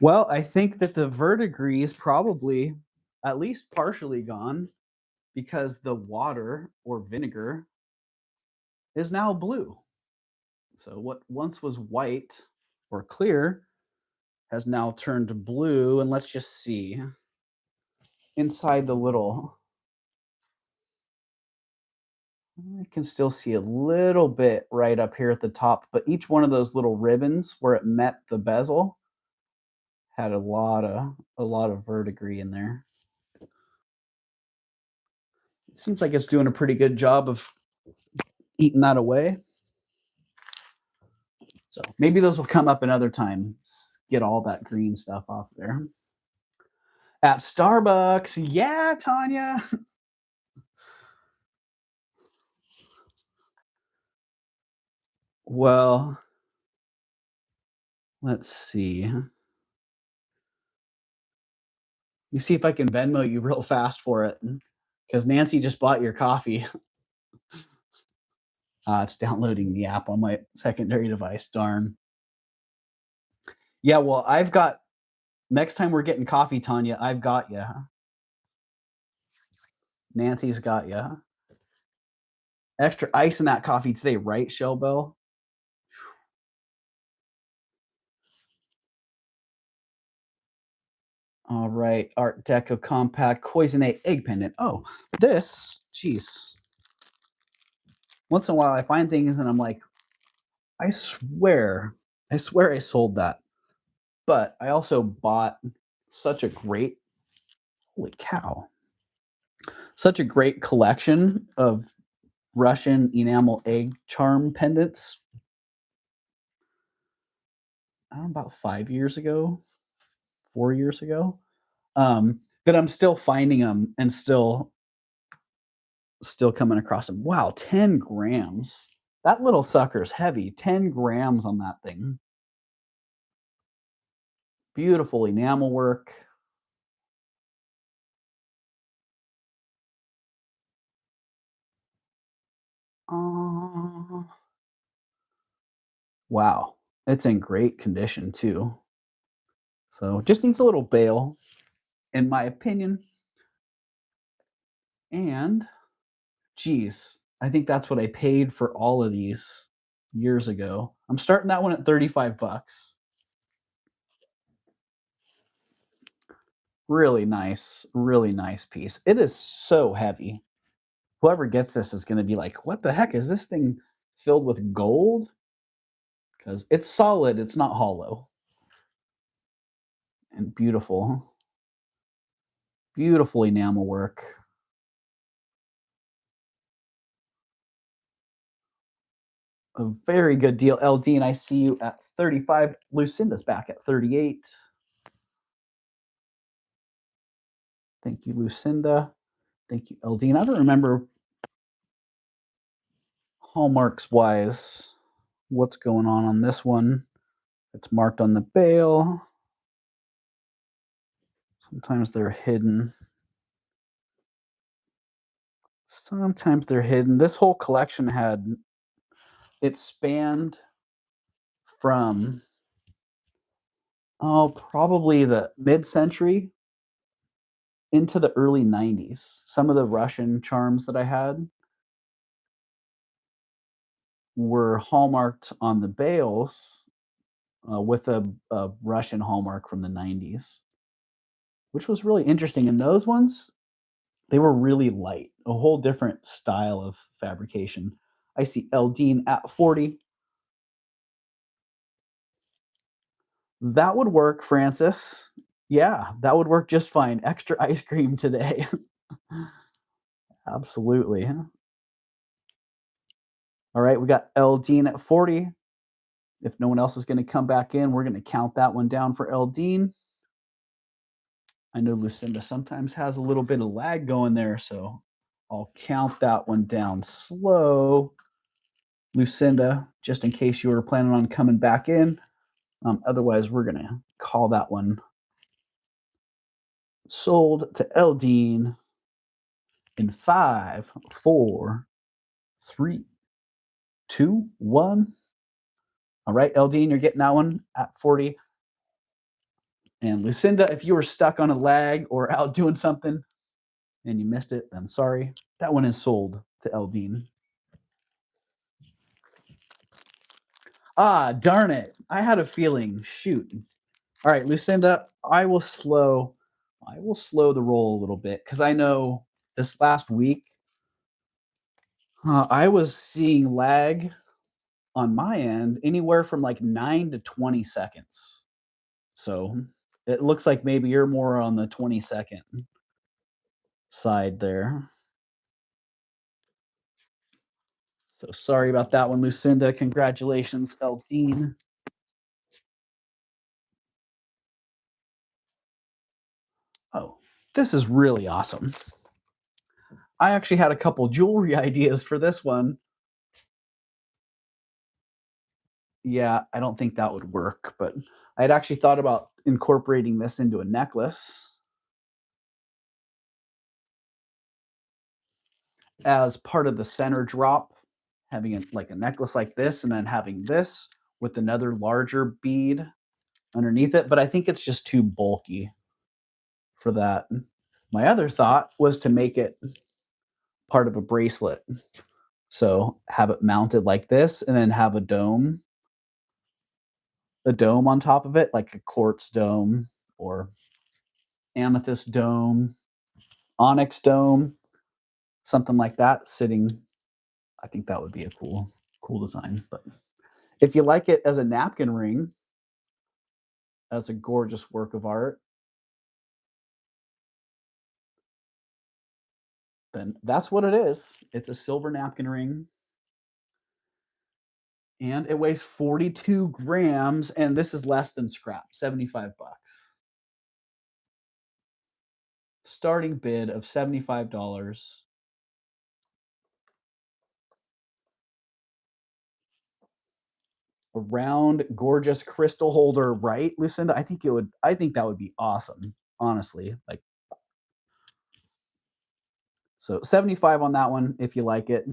Well, I think that the verdigris is probably at least partially gone because the water or vinegar is now blue. So what once was white or clear has now turned blue. And let's just see inside the little, I can still see a little bit right up here at the top, but each one of those little ribbons where it met the bezel had a lot of verdigris in there. It seems like it's doing a pretty good job of eating that away. So maybe those will come up another time. Get all that green stuff off there. At Starbucks, yeah, Tanya. Well, let's see. Let me see if I can Venmo you real fast for it, because Nancy just bought your coffee. It's downloading the app on my secondary device. Darn. Yeah, well, I've got, next time we're getting coffee, Tanya, I've got you. Nancy's got you. Extra ice in that coffee today, right, Shellbell? All right, Art Deco Compact Coisonate Egg Pendant. Oh, this, jeez. Once in a while I find things and I'm like, I swear I sold that. But I also bought such a great, holy cow, such a great collection of Russian enamel egg charm pendants. I don't know, about 5 years ago, 4 years ago. But I'm still finding them and still coming across them. Wow, 10 grams. That little sucker's heavy. 10 grams on that thing. Beautiful enamel work. Wow, it's in great condition too. So just needs a little bail, in my opinion. And geez, I think that's what I paid for all of these years ago. I'm starting that one at 35 bucks. Really nice piece. It is so heavy. Whoever gets this is going to be like, what the heck is this thing filled with gold? Because it's solid, it's not hollow. And beautiful enamel work. A very good deal. LD, and I see you at 35. Lucinda's back at 38. Thank you, Lucinda. Thank you, LD. And I don't remember hallmarks wise what's going on this one. It's marked on the bail. Sometimes they're hidden. Sometimes they're hidden. This whole collection it spanned from, probably the mid-century into the early 90s. Some of the Russian charms that I had were hallmarked on the bales, with a Russian hallmark from the 90s, which was really interesting, and those ones, they were really light, a whole different style of fabrication. I see Eldine at 40. That would work, Francis. Yeah, that would work just fine. Extra ice cream today. Absolutely. All right, we got Eldine at 40. If no one else is gonna come back in, we're gonna count that one down for Eldine. I know Lucinda sometimes has a little bit of lag going there, so I'll count that one down slow. Lucinda, just in case you were planning on coming back in. Otherwise, we're gonna call that one sold to Eldine in 5, 4, 3, 2, 1. All right, Eldine, you're getting that one at 40. And Lucinda, if you were stuck on a lag or out doing something and you missed it, then sorry. That one is sold to Eldine. Ah, darn it. I had a feeling. Shoot. All right, Lucinda, I will slow the roll a little bit because I know this last week I was seeing lag on my end anywhere from like 9 to 20 seconds. So it looks like maybe you're more on the 20-second side there. So sorry about that one, Lucinda. Congratulations, Eldine. Oh, this is really awesome. I actually had a couple jewelry ideas for this one. Yeah, I don't think that would work, but I had actually thought about incorporating this into a necklace as part of the center drop, having like a necklace like this and then having this with another larger bead underneath it, but I think it's just too bulky for that. My other thought was to make it part of a bracelet. So have it mounted like this and then have a dome on top of it, like a quartz dome or amethyst dome, onyx dome, something like that sitting. I think that would be a cool design. But if you like it as a napkin ring, as a gorgeous work of art, then that's what it is. It's a silver napkin ring. And it weighs 42 grams, and this is less than scrap, 75 bucks. Starting bid of $75. A round, gorgeous crystal holder, right, Lucinda? I think that would be awesome, honestly. Like, so 75 on that one if you like it.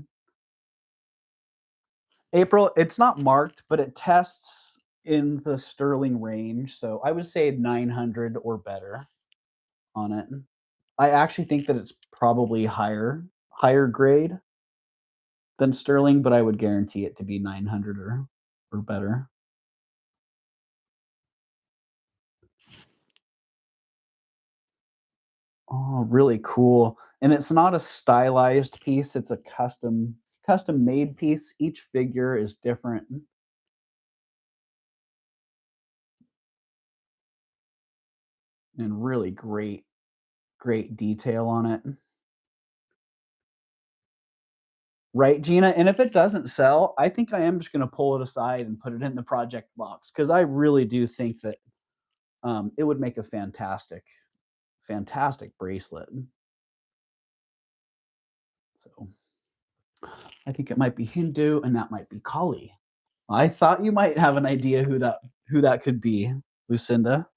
April, it's not marked, but it tests in the sterling range, so I would say 900 or better on it. I actually think that it's probably higher grade than sterling, but I would guarantee it to be 900 or better. Oh, really cool. And it's not a stylized piece, it's a custom made piece. Each figure is different. And really great detail on it. Right, Gina? And if it doesn't sell, I think I am just gonna pull it aside and put it in the project box because I really do think that, it would make a fantastic bracelet. So, I think it might be Hindu and that might be Kali. I thought you might have an idea who that could be, Lucinda.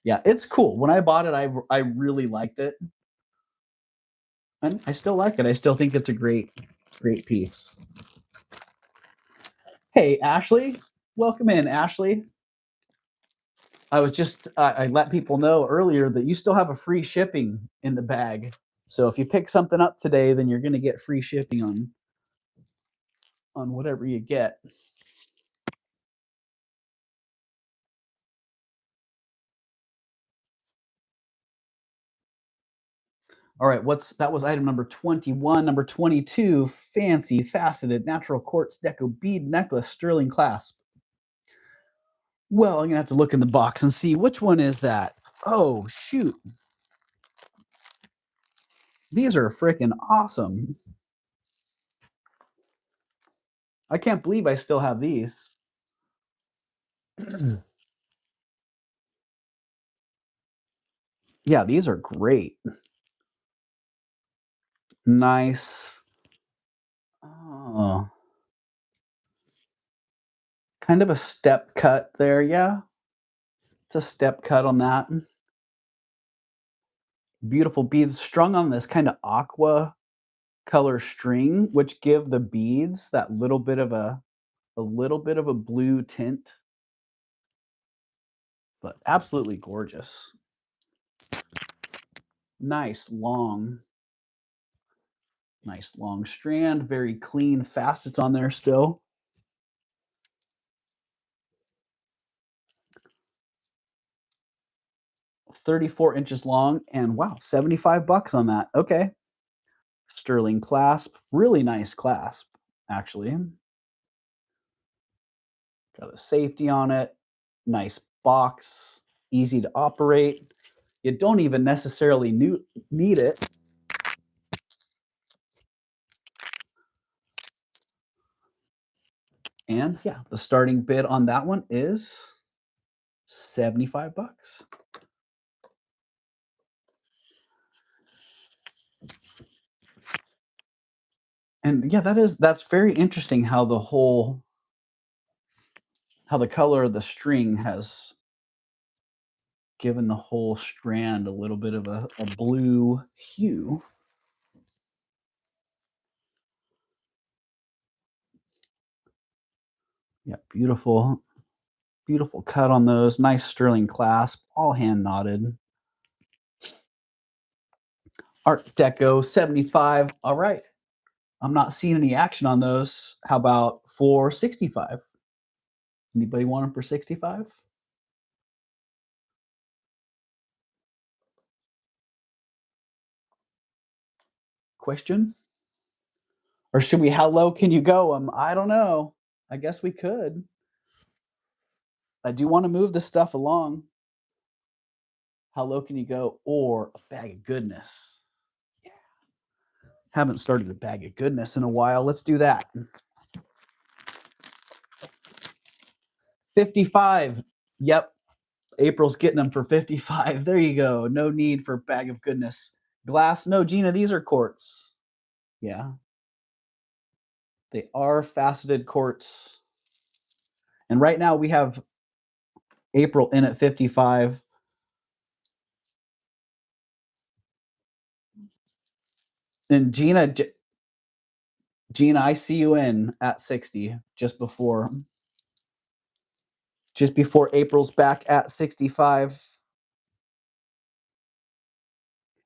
Yeah, it's cool. When I bought it, I really liked it. And I still like it. I still think it's a great piece. Hey, Ashley. Welcome in, Ashley. I was just, I let people know earlier that you still have a free shipping in the bag. So if you pick something up today, then you're going to get free shipping on whatever you get. All right, that was item number 21. Number 22, fancy faceted natural quartz deco bead necklace, sterling clasp. Well, I'm gonna have to look in the box and see which one is that. Oh, shoot. These are freaking awesome. I can't believe I still have these. Yeah, these are great. Nice. Oh. Kind of a step cut there, yeah. It's a step cut on that. Beautiful beads strung on this kind of aqua color string, which give the beads that little bit of a blue tint. But absolutely gorgeous. Nice long strand, very clean facets on there still. $34 inches long, and wow, $75 on that. Okay. Sterling clasp, really nice clasp, actually. Got a safety on it, nice box, easy to operate. You don't even necessarily need it. And yeah, the starting bid on that one is $75. And yeah, that's very interesting how the color of the string has given the whole strand a little bit of a blue hue. Yeah, beautiful cut on those. Nice sterling clasp, all hand knotted. Art Deco 75. All right. I'm not seeing any action on those. How about for 65? Anybody want them for 65? Question? Or should we, how low can you go? I don't know. I guess we could. I do want to move this stuff along. How low can you go? Or a bag of goodness. Yeah. Haven't started a bag of goodness in a while. Let's do that. 55. Yep. April's getting them for 55. There you go. No need for bag of goodness. Glass. No, Gina, these are quartz. Yeah. They are faceted quartz. And right now we have April in at 55. And Gina, I see you in at 60 just before April's back at 65.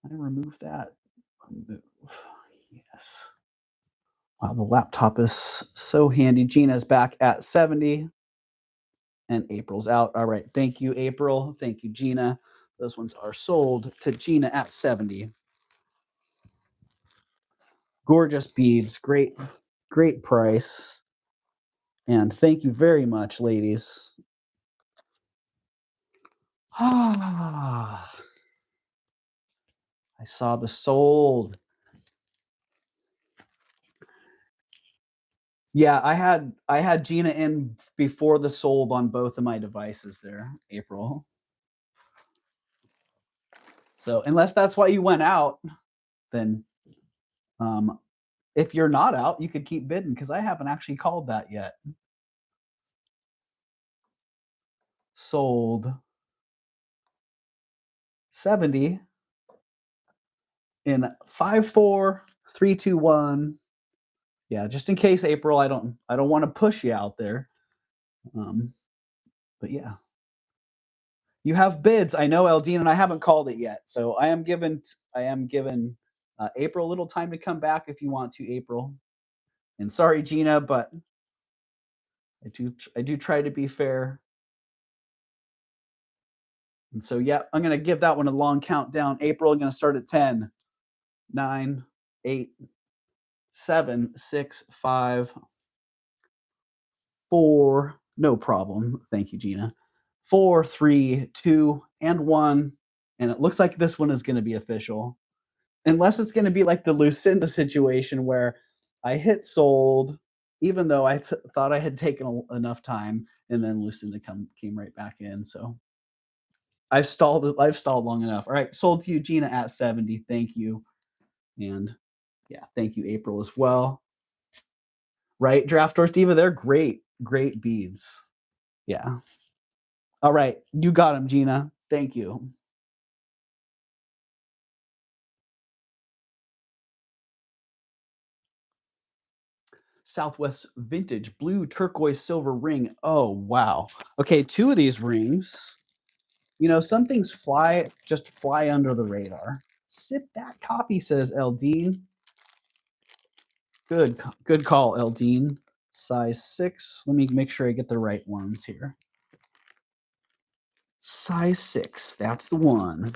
Can I remove that? Remove. Yes. Wow, the laptop is so handy. Gina's back at 70. And April's out. All right. Thank you, April. Thank you, Gina. Those ones are sold to Gina at 70. Gorgeous beads. Great price. And thank you very much, ladies. I saw the sold. Yeah, I had Gina in before the sold on both of my devices there, April. So unless that's why you went out, then if you're not out, you could keep bidding because I haven't actually called that yet. Sold 70 in 5, 4, 3, 2, 1. Yeah, just in case, April, I don't want to push you out there. But yeah. You have bids. I know, Eldine, and I haven't called it yet. So I am giving April a little time to come back if you want to, April. And sorry, Gina, but I do try to be fair. And so yeah, I'm gonna give that one a long countdown. April, I'm gonna start at 10, 9, 8, 7, 6, 5, 4. No problem. Thank you, Gina. 4, 3, 2, and 1. And it looks like this one is gonna be official. Unless it's gonna be like the Lucinda situation where I hit sold, even though I thought I had taken enough time, and then Lucinda came right back in. So I've stalled long enough. All right, sold to you, Gina, at 70. Thank you. And yeah, thank you, April, as well. Right, Draft Horse Diva, they're great beads. Yeah. All right, you got them, Gina. Thank you. Southwest Vintage Blue Turquoise Silver Ring. Oh, wow. Okay, 2 of these rings. You know, some things just fly under the radar. Sip that copy, says Eldine. Good call, Eldine. Size 6. Let me make sure I get the right ones here. Size 6. That's the one.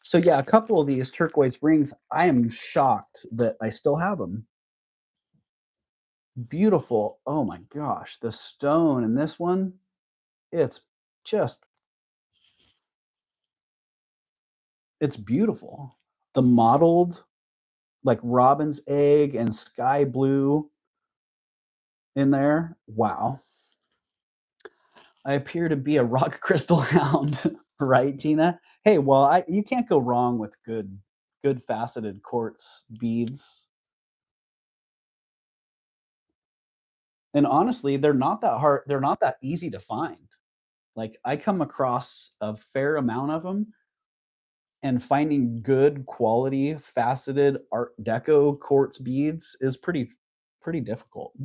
So yeah, a couple of these turquoise rings, I am shocked that I still have them. Beautiful. Oh my gosh, the stone in this one, it's just it's beautiful. The mottled, like robin's egg and sky blue in there. Wow. I appear to be a rock crystal hound, right, Gina? Hey, well, you can't go wrong with good faceted quartz beads. And honestly, they're not that hard. They're not that easy to find. Like I come across a fair amount of them, and finding good quality faceted art deco quartz beads is pretty difficult.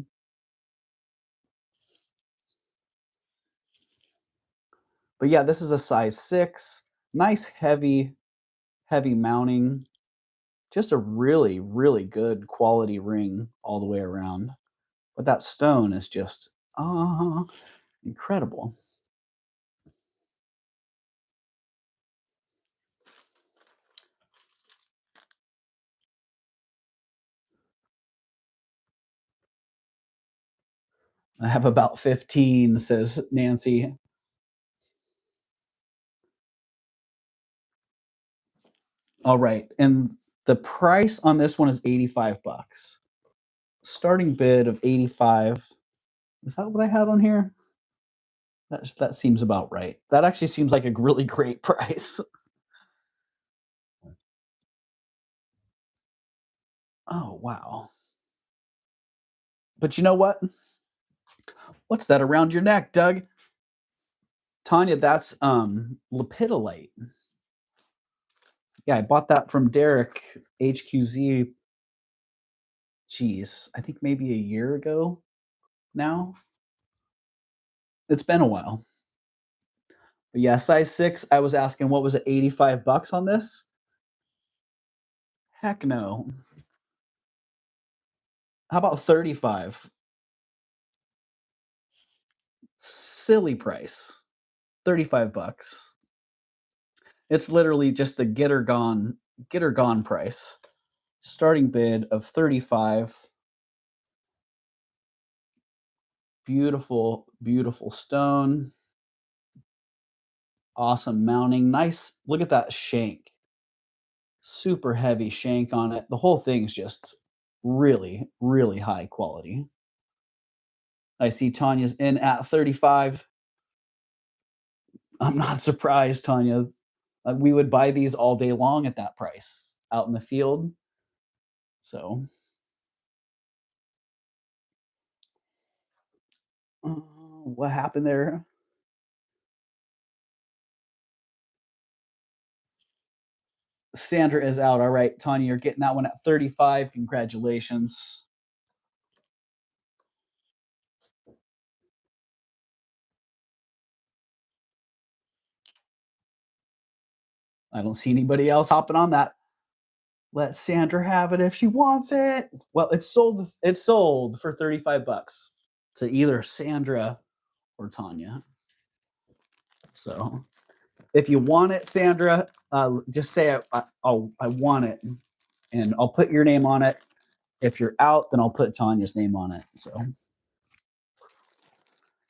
But yeah, this is a size 6. Nice heavy mounting. Just a really good quality ring all the way around. But that stone is just incredible. I have about 15, says Nancy. All right. And the price on this one is 85 bucks. Starting bid of 85. Is that what I had on here? That seems about right. That actually seems like a really great price. Oh, wow. But you know what? What's that around your neck, Doug? Tanya, that's lepidolite. Yeah, I bought that from Derek HQZ. Geez, I think maybe a year ago now. It's been a while. But yeah, size 6, I was asking what was it, 85 bucks on this? Heck no. How about 35? Silly price. 35 bucks. It's literally just the get her gone price. Starting bid of 35. Beautiful stone. Awesome mounting. Nice. Look at that shank. Super heavy shank on it. The whole thing's just really high quality. I see Tanya's in at 35. I'm not surprised, Tanya. We would buy these all day long at that price out in the field. So, what happened there? Sandra is out. All right, Tanya, you're getting that one at 35. Congratulations. I don't see anybody else hopping on that. Let Sandra have it if she wants it. Well, it's sold. It's sold for 35 bucks to either Sandra or Tanya. So if you want it, Sandra, just say I want it, and I'll put your name on it. If you're out, then I'll put Tanya's name on it. So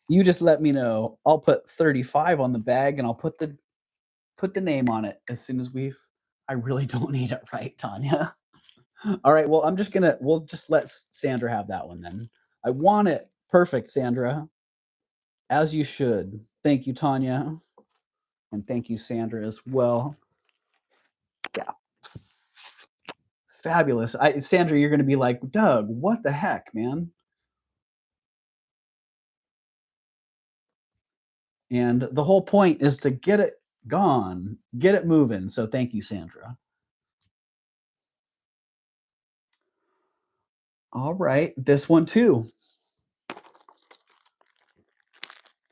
you just let me know. I'll put 35 on the bag, and I'll put the name on it as soon as we've. I really don't need it, right, Tanya? All right. Well, we'll just let Sandra have that one then. I want it. Perfect, Sandra. As you should. Thank you, Tanya. And thank you, Sandra, as well. Yeah. Fabulous. Sandra, you're going to be like, Doug, what the heck, man? And the whole point is to get it gone, get it moving. So thank you, Sandra. All right. This one too.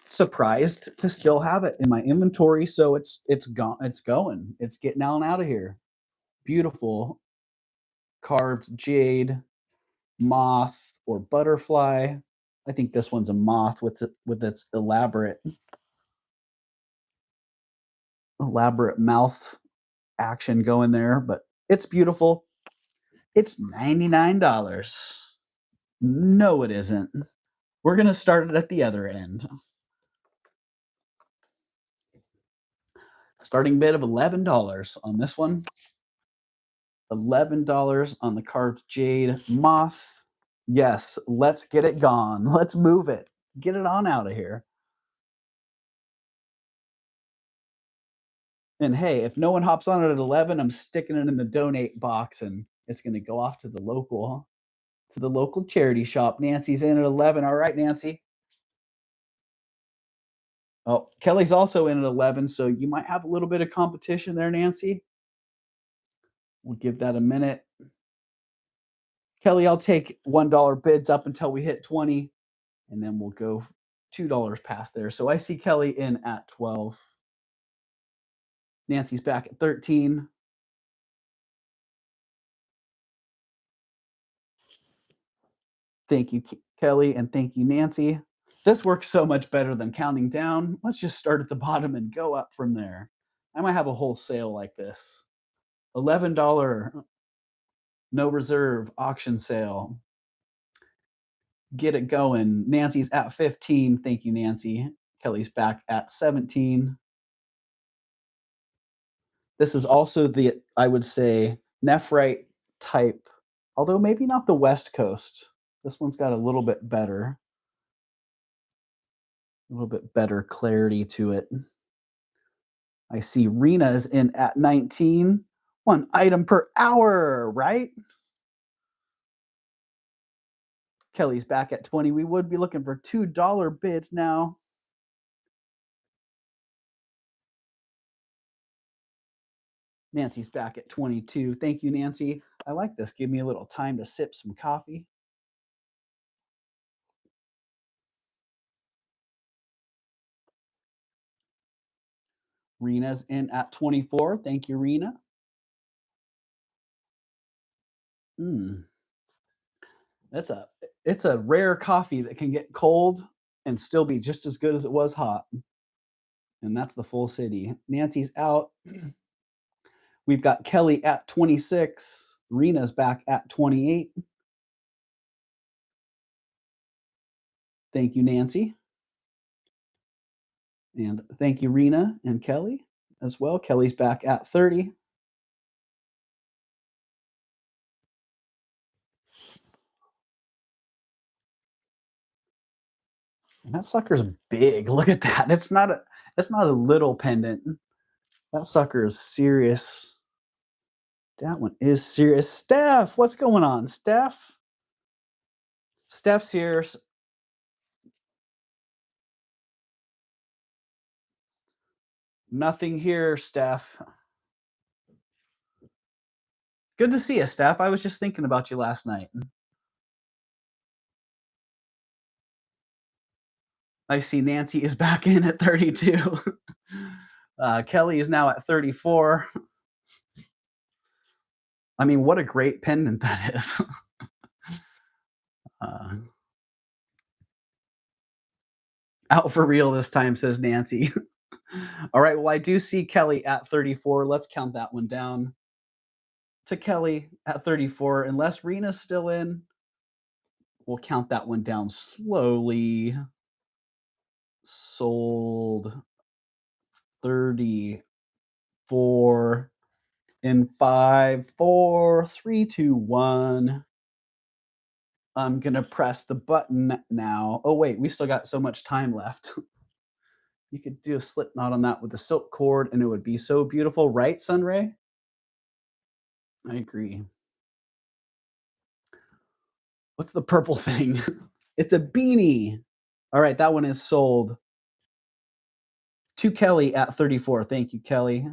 Surprised to still have it in my inventory. So it's gone. It's going. It's getting out of here. Beautiful carved jade, moth, or butterfly. I think this one's a moth with its elaborate mouth action going there, but it's beautiful. It's $99. No, it isn't. We're going to start it at the other end. Starting bid of $11 on this one. $11 on the carved jade moth. Yes, let's get it gone. Let's move it. Get it on out of here. And hey, if no one hops on it at 11, I'm sticking it in the donate box, and it's going to go off to the local charity shop. Nancy's in at 11. All right, Nancy. Oh, Kelly's also in at 11, so you might have a little bit of competition there, Nancy. We'll give that a minute. Kelly, I'll take $1 bids up until we hit 20, and then we'll go $2 past there. So I see Kelly in at 12. Nancy's back at 13. Thank you, Kelly, and thank you, Nancy. This works so much better than counting down. Let's just start at the bottom and go up from there. I might have a whole sale like this. $11 no reserve auction sale. Get it going. Nancy's at 15. Thank you, Nancy. Kelly's back at 17. This is also the, I would say, nephrite type, although maybe not the West Coast. This one's got a little bit better clarity to it. I see Rena is in at 19. 1 item per hour, right? Kelly's back at 20. We would be looking for $2 bids now. Nancy's back at 22. Thank you, Nancy. I like this. Give me a little time to sip some coffee. Rena's in at 24. Thank you, Rena. It's a rare coffee that can get cold and still be just as good as it was hot. And that's the full city. Nancy's out. We've got Kelly at 26. Rena's back at 28. Thank you, Nancy. And thank you, Rena and Kelly as well. Kelly's back at 30. And that sucker's big. Look at that. It's not a little pendant. That sucker is serious. That one is serious. Steph, what's going on, Steph? Steph's here. Nothing here, Steph. Good to see you, Steph. I was just thinking about you last night. I see Nancy is back in at 32. Kelly is now at 34. I mean, what a great pendant that is. Out for real this time, says Nancy. All right, well, I do see Kelly at 34. Let's count that one down to Kelly at 34. Unless Rena's still in, we'll count that one down slowly. Sold 34 in 5, 4, 3, 2, 1. I'm going to press the button now. Oh, wait, we still got so much time left. You could do a slip knot on that with a silk cord, and it would be so beautiful, right, Sunray? I agree. What's the purple thing? It's a beanie. All right, that one is sold to Kelly at 34. Thank you, Kelly.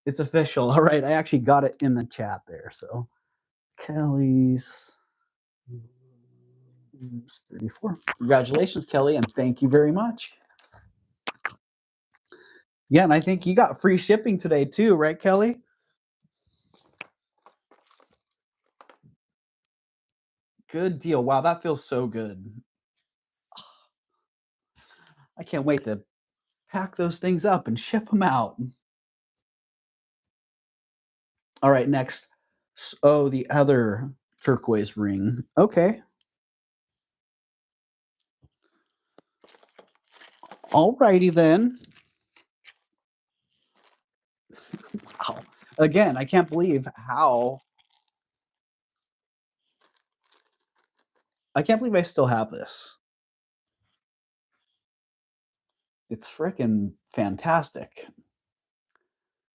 It's official. All right, I actually got it in the chat there. So Kelly's 34. Congratulations, Kelly, and thank you very much. Yeah, and I think you got free shipping today too, right, Kelly? Good deal. Wow, that feels so good. I can't wait to pack those things up and ship them out. All right, next. Oh, the other turquoise ring. Okay. All righty then. Wow. Again, I can't believe how. I can't believe I still have this. It's freaking fantastic.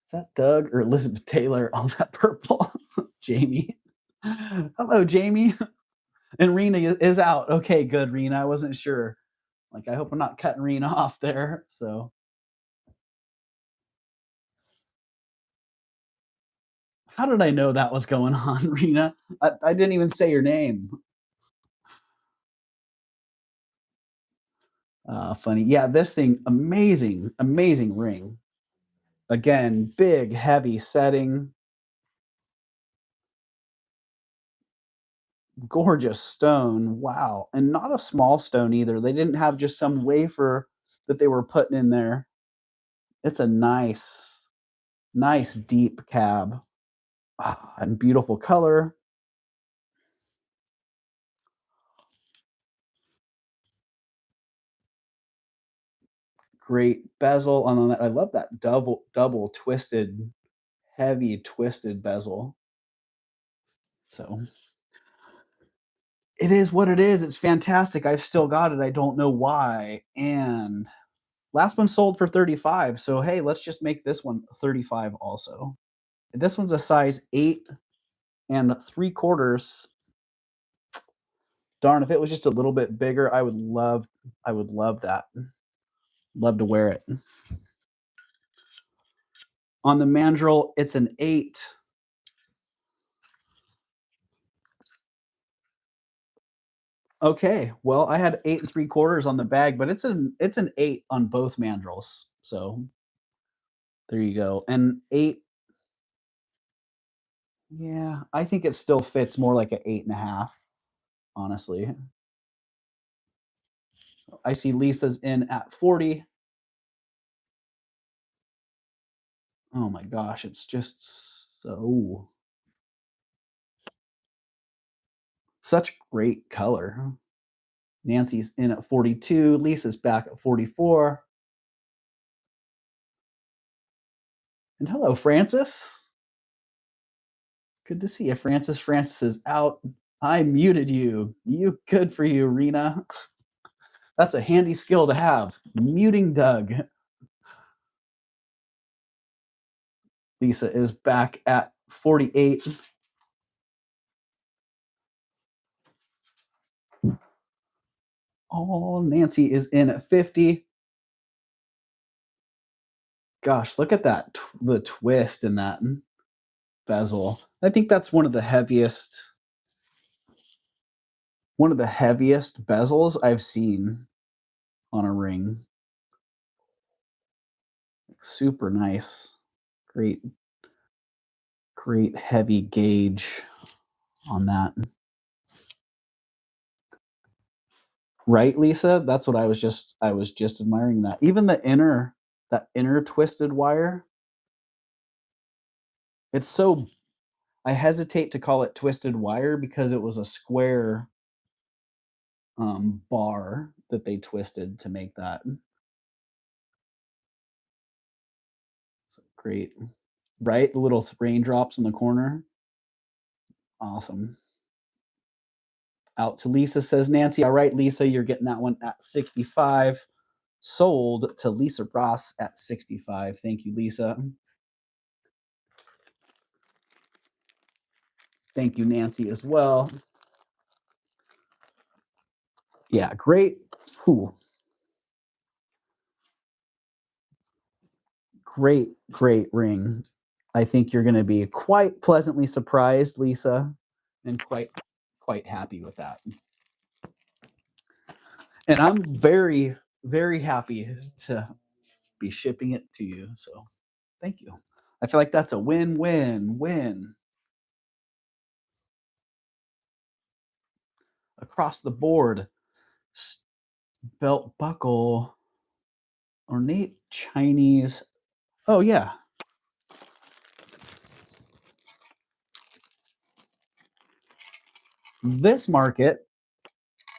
Is that Doug or Elizabeth Taylor? All that purple. Jamie. Hello, Jamie. And Rena is out. Okay, good, Rena. I wasn't sure. Like, I hope I'm not cutting Rena off there. So, how did I know that was going on, Rena? I didn't even say your name. Funny. Yeah, this thing, amazing, amazing ring. Again, big, heavy setting. Gorgeous stone. Wow. And not a small stone either. They didn't have just some wafer that they were putting in there. It's a nice, nice deep cab. And beautiful color. Great bezel on that. I love that double twisted, heavy twisted bezel. So it is what it is. It's fantastic. I've still got it. I don't know why. And last one sold for 35. So hey, let's just make this one 35 also. This one's a size 8 3/4. Darn, if it was just a little bit bigger, I would love that. Love to wear it. On the mandrel, it's an 8. Okay, well, I had 8 3/4 on the bag, but it's an 8 on both mandrels. So there you go. And 8, yeah, I think it still fits more like a 8.5, honestly. I see Lisa's in at 40. Oh my gosh, it's just so such great color. Nancy's in at 42. Lisa's back at 44. And hello, Francis. Good to see you, Francis. Francis is out. I muted you. You good for you, Rena. That's a handy skill to have. Muting Doug. Lisa is back at 48. Oh, Nancy is in at 50. Gosh, look at that, the twist in that bezel. I think that's one of the heaviest bezels I've seen on a ring. Super nice. Great heavy gauge on that. Right, Lisa? That's what I was just admiring that. Even that inner twisted wire. It's so, I hesitate to call it twisted wire because it was a square bar that they twisted to make that. So great. Right? The little raindrops in the corner. Awesome. Out to Lisa, says Nancy. All right, Lisa, you're getting that one at 65. Sold to Lisa Ross at 65. Thank you, Lisa. Thank you, Nancy, as well. Yeah, great. Ooh. Great ring. I think you're going to be quite pleasantly surprised, Lisa, and quite happy with that. And I'm very, very happy to be shipping it to you. So thank you. I feel like that's a win-win-win. Across the board. Belt buckle. Ornate Chinese. Oh, yeah. This market,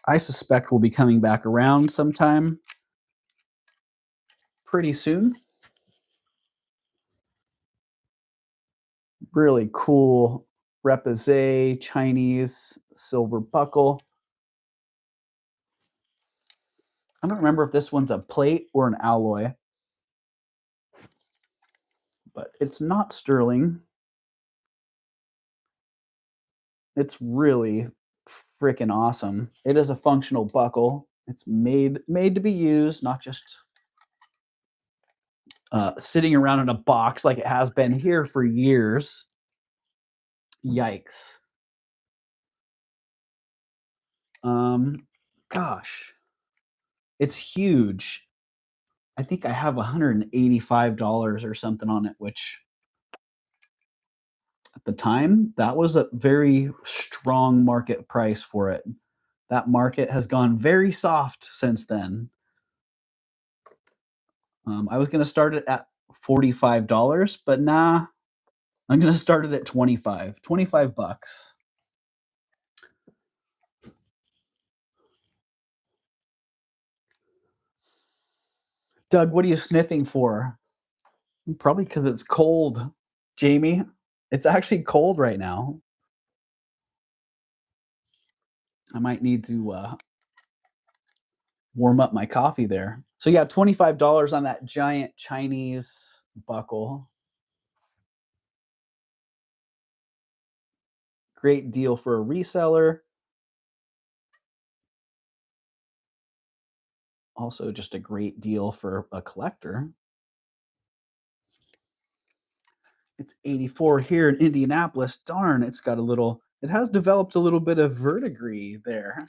I suspect, will be coming back around sometime pretty soon. Really cool repoussé Chinese silver buckle. I don't remember if this one's a plate or an alloy, but it's not sterling. It's really freaking awesome. It is a functional buckle. It's made to be used, not just sitting around in a box like it has been here for years. Yikes. Gosh, it's huge. I think I have $185 or something on it, which at the time, that was a very strong market price for it. That market has gone very soft since then. I was going to start it at $45, but nah, I'm going to start it at 25 bucks. Doug, what are you sniffing for? Probably because it's cold, Jamie. It's actually cold right now. I might need to warm up my coffee there. So yeah, $25 on that giant Chinese buckle. Great deal for a reseller. Also just a great deal for a collector. It's 84 here in Indianapolis. Darn, it has developed a little bit of verdigris there.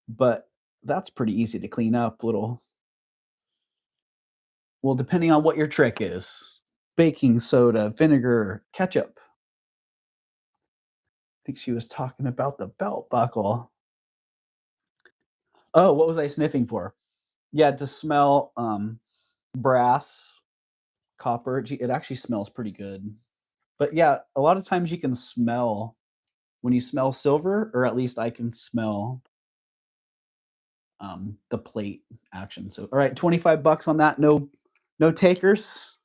But that's pretty easy to clean up. Well, depending on what your trick is. Baking soda, vinegar, ketchup. I think she was talking about the belt buckle. Oh, what was I sniffing for? Yeah, to smell brass, copper. It actually smells pretty good. But yeah, a lot of times you can smell when you smell silver, or at least I can smell the plate action. So all right, 25 bucks on that. No takers.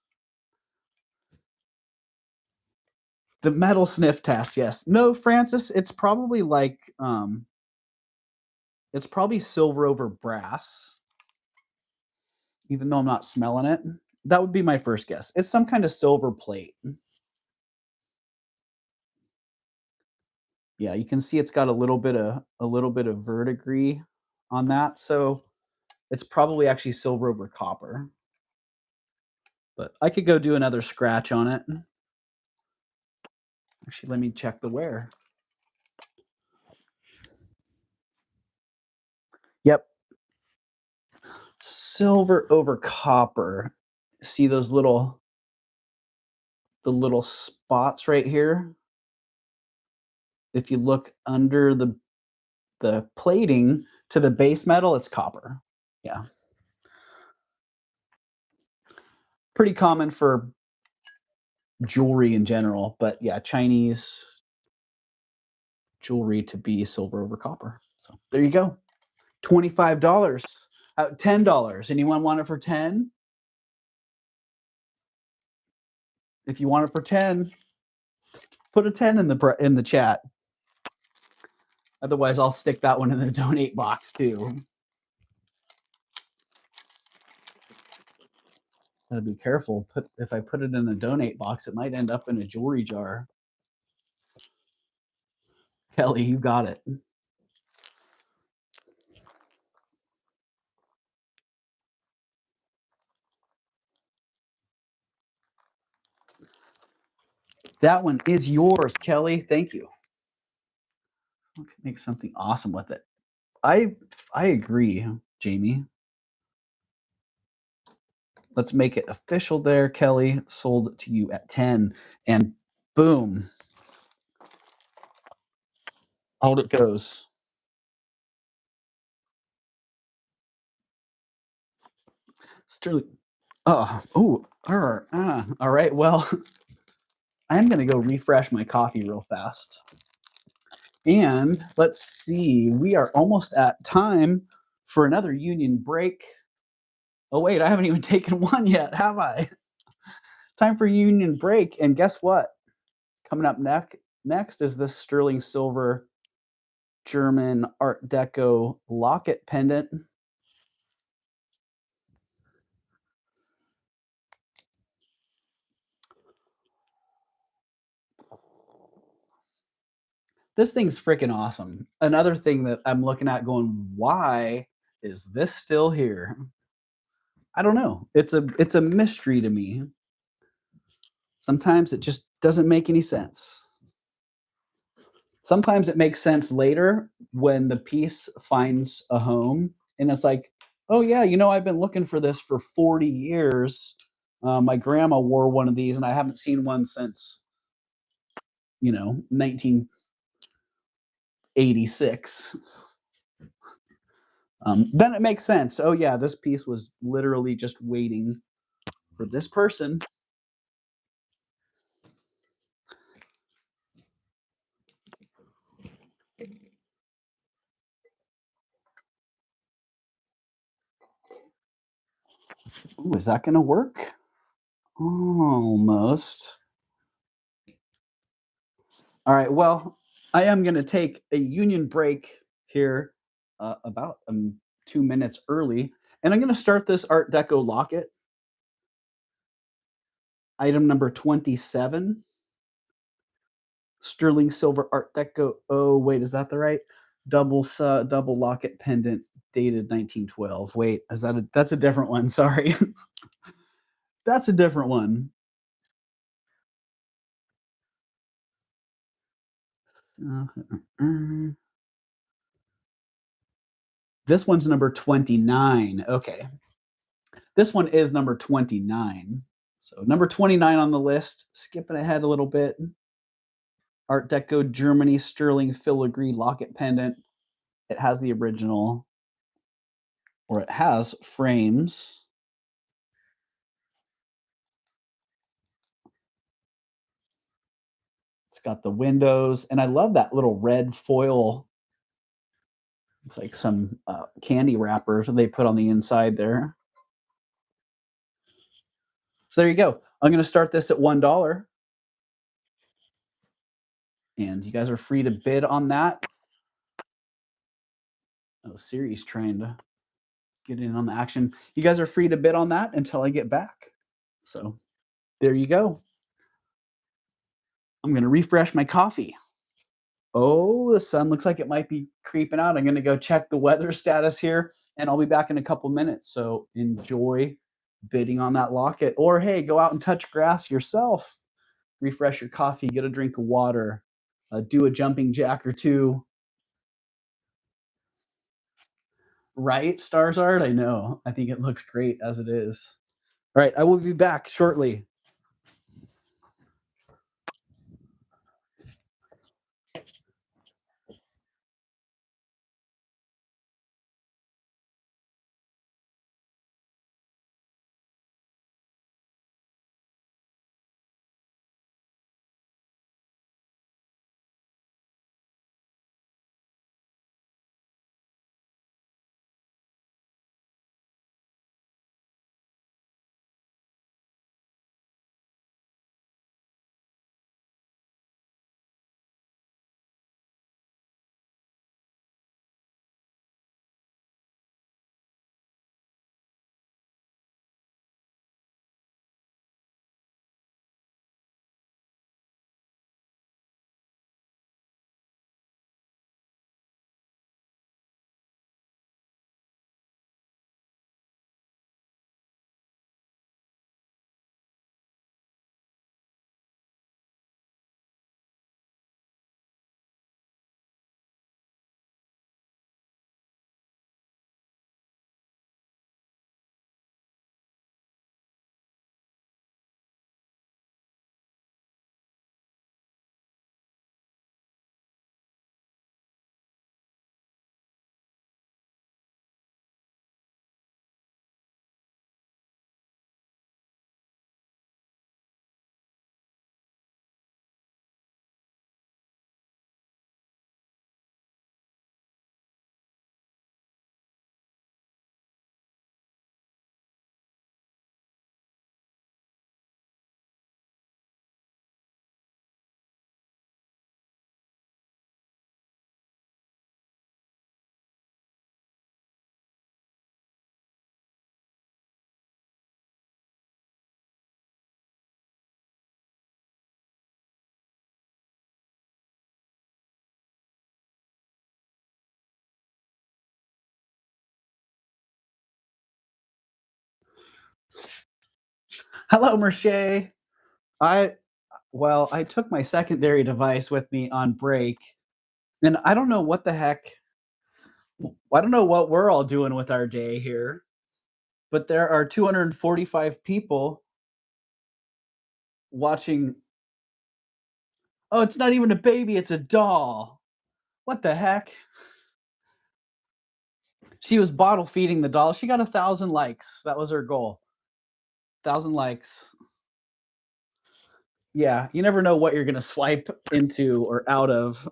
The metal sniff test, yes. No, Francis, it's probably like it's probably silver over brass. Even though I'm not smelling it. That would be my first guess. It's some kind of silver plate. Yeah, you can see it's got a little bit of verdigris on that, so it's probably actually silver over copper. But I could go do another scratch on it. Actually, let me check the wear. Yep. Silver over copper. See those the little spots right here? If you look under the plating to the base metal, it's copper. Yeah. Pretty common for jewelry in general, but yeah, Chinese jewelry to be silver over copper. So there you go. $25. $10. Anyone want it for 10? If you want it for 10, put a 10 in the chat. Otherwise, I'll stick that one in the donate box too. Gotta be careful. If I put it in a donate box, it might end up in a jewelry jar. Kelly, you got it. That one is yours, Kelly. Thank you. We can make something awesome with it. I agree, Jamie. Let's make it official there, Kelly. Sold to you at 10. And boom. Out it goes. Sterling. All right. Well, I'm going to go refresh my coffee real fast. And let's see. We are almost at time for another union break. Oh, wait. I haven't even taken one yet, have I? Time for union break. And guess what? Coming up next is this sterling silver German Art Deco locket pendant. This thing's freaking awesome. Another thing that I'm looking at going, why is this still here? I don't know. It's a mystery to me. Sometimes it just doesn't make any sense. Sometimes it makes sense later when the piece finds a home and it's like, oh yeah, you know, I've been looking for this for 40 years. My grandma wore one of these and I haven't seen one since, 1986. Then it makes sense. Oh yeah, this piece was literally just waiting for this person. Ooh, is that going to work? Almost. All right. Well, I am going to take a union break here about 2 minutes early. And I'm going to start this Art Deco locket. Item number 27. Sterling silver Art Deco. Oh, wait, is that the right? Double locket pendant dated 1912. Wait, that's a different one. Sorry. That's a different one. This one's number 29. Okay. This one is number 29. So number 29 on the list, skipping ahead a little bit. Art Deco Germany sterling filigree locket pendant. It has the original, or it has frames. It's got the windows, and I love that little red foil. It's like some candy wrappers they put on the inside there. So there you go. I'm going to start this at $1. And you guys are free to bid on that. Oh, Siri's trying to get in on the action. You guys are free to bid on that until I get back. So there you go. I'm going to refresh my coffee. Oh, the sun looks like it might be creeping out. I'm gonna go check the weather status here, and I'll be back in a couple minutes. So enjoy bidding on that locket, or hey, go out and touch grass yourself. Refresh your coffee, get a drink of water, do a jumping jack or two. Right, Stars Art? I know. I think it looks great as it is. All right, I will be back shortly. Hello, Merche. I took my secondary device with me on break, and I don't know what the heck. I don't know what we're all doing with our day here, but there are 245 people watching. Oh, it's not even a baby, it's a doll. What the heck? She was bottle feeding the doll. She got 1,000 likes. That was her goal. 1,000 likes. Yeah, you never know what you're gonna swipe into or out of.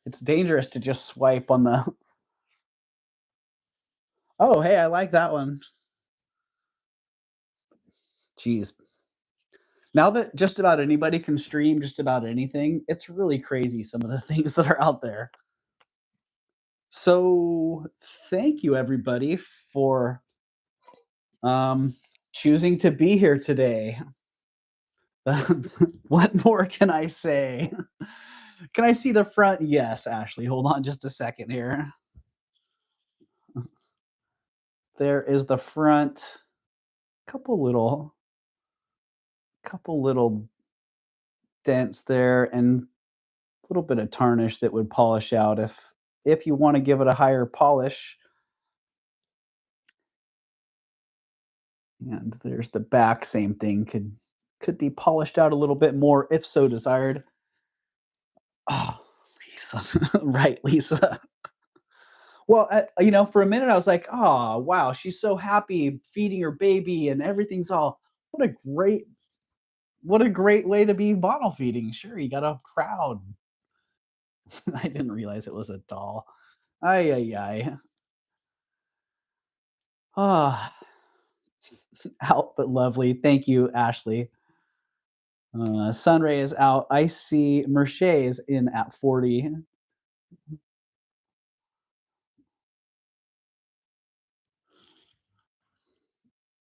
It's dangerous to just swipe on the. Oh, hey, I like that one. Jeez. Now that just about anybody can stream just about anything, it's really crazy some of the things that are out there. So, thank you everybody for choosing to be here today. What more can I say? Can I see the front? Yes, Ashley. Hold on just a second here. There is the front. Couple little dents there and a little bit of tarnish that would polish out if you want to give it a higher polish. And there's the back, same thing, could be polished out a little bit more if so desired. Oh, Lisa. Right, Lisa. Well, for a minute I was like, "Oh, wow, she's so happy feeding her baby and everything's all what a great way to be bottle feeding. Sure, you got a crowd." I didn't realize it was a doll. Ay, ay, ay. Ah, out but lovely. Thank you, Ashley. Sunray is out. I see Merche is in at 40.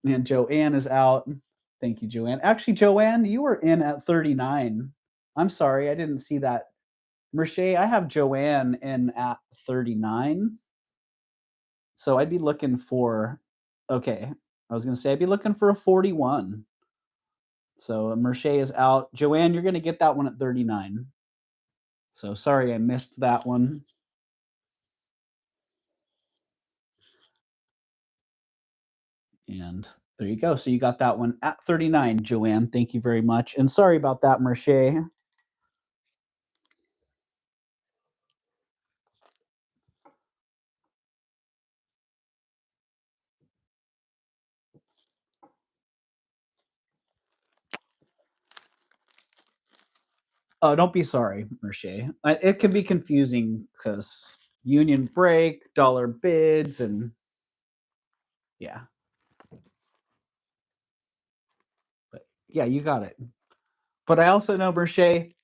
And Joanne is out. Thank you, Joanne. Actually, Joanne, you were in at 39. I'm sorry, I didn't see that. Merche, I have Joanne in at 39. So I'd be looking for, okay, I was gonna say I'd be looking for a 41. So Merche is out. Joanne, you're gonna get that one at 39. So sorry I missed that one. And there you go. So you got that one at 39, Joanne. Thank you very much. And sorry about that, Merche. Oh, don't be sorry, Merche. It can be confusing because union break, dollar bids, and yeah. But yeah, you got it. But I also know, Merche,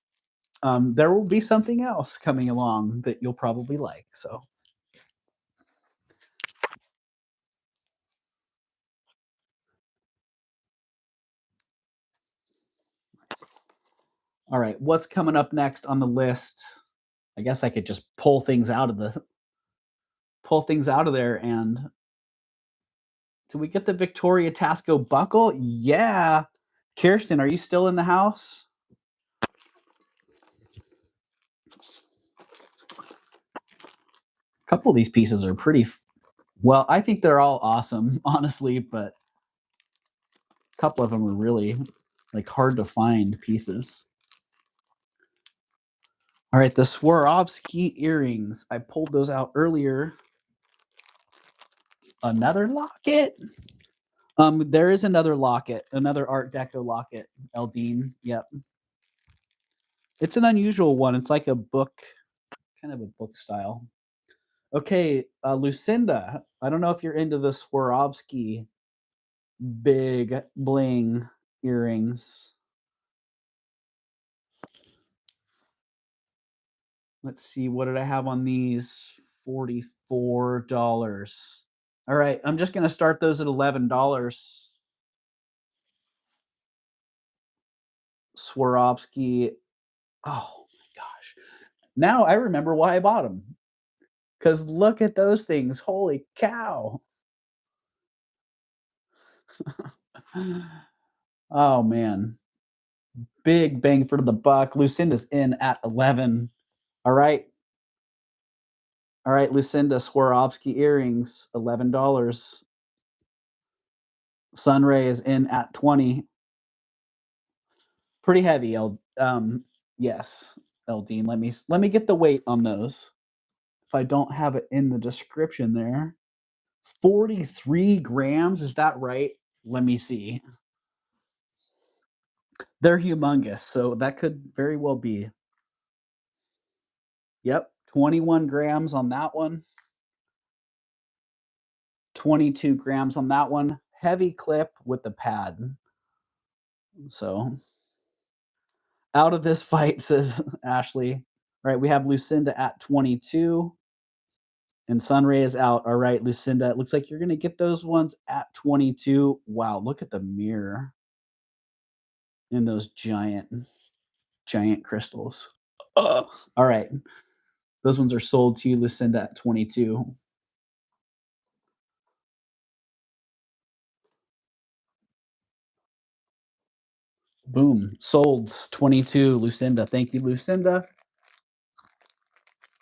there will be something else coming along that you'll probably like. So all right, what's coming up next on the list? I guess I could just pull things out of there. And did we get the Victoria Tasco buckle? Yeah. Kirsten, are you still in the house? A couple of these pieces are pretty well, I think they're all awesome, honestly, but a couple of them are really like hard to find pieces. All right, the Swarovski earrings. I pulled those out earlier. Another locket. There is another locket, another Art Deco locket, Eldine. Yep. It's an unusual one. It's like a book, kind of a book style. Okay, Lucinda. I don't know if you're into the Swarovski big bling earrings. Let's see, what did I have on these? $44. All right, I'm just going to start those at $11. Swarovski. Oh my gosh. Now I remember why I bought them. Because look at those things. Holy cow. Oh man. Big bang for the buck. Lucinda's in at 11. All right. All right, Lucinda, Swarovski earrings, $11. Sunray is in at 20. Pretty heavy, yes, Eldine. Let me get the weight on those. If I don't have it in the description there. 43 grams, is that right? Let me see. They're humongous, so that could very well be. Yep, 21 grams on that one. 22 grams on that one. Heavy clip with the pad. So out of this fight, says Ashley. All right, we have Lucinda at 22. And Sunray is out. All right, Lucinda, it looks like you're going to get those ones at 22. Wow, look at the mirror and those giant crystals. All right. Those ones are sold to you, Lucinda, at 22. Boom. Sold 22, Lucinda. Thank you, Lucinda.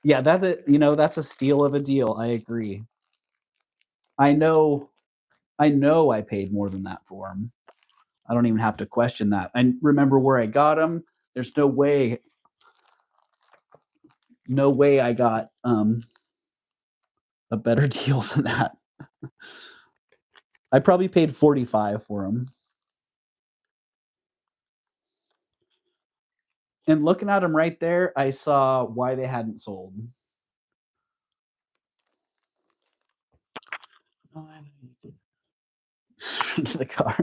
Yeah, that's a steal of a deal. I agree. I know I paid more than that for them. I don't even have to question that. I remember where I got them. There's no way I got a better deal than that. I probably paid 45 for them. And looking at them right there, I saw why they hadn't sold. To the car.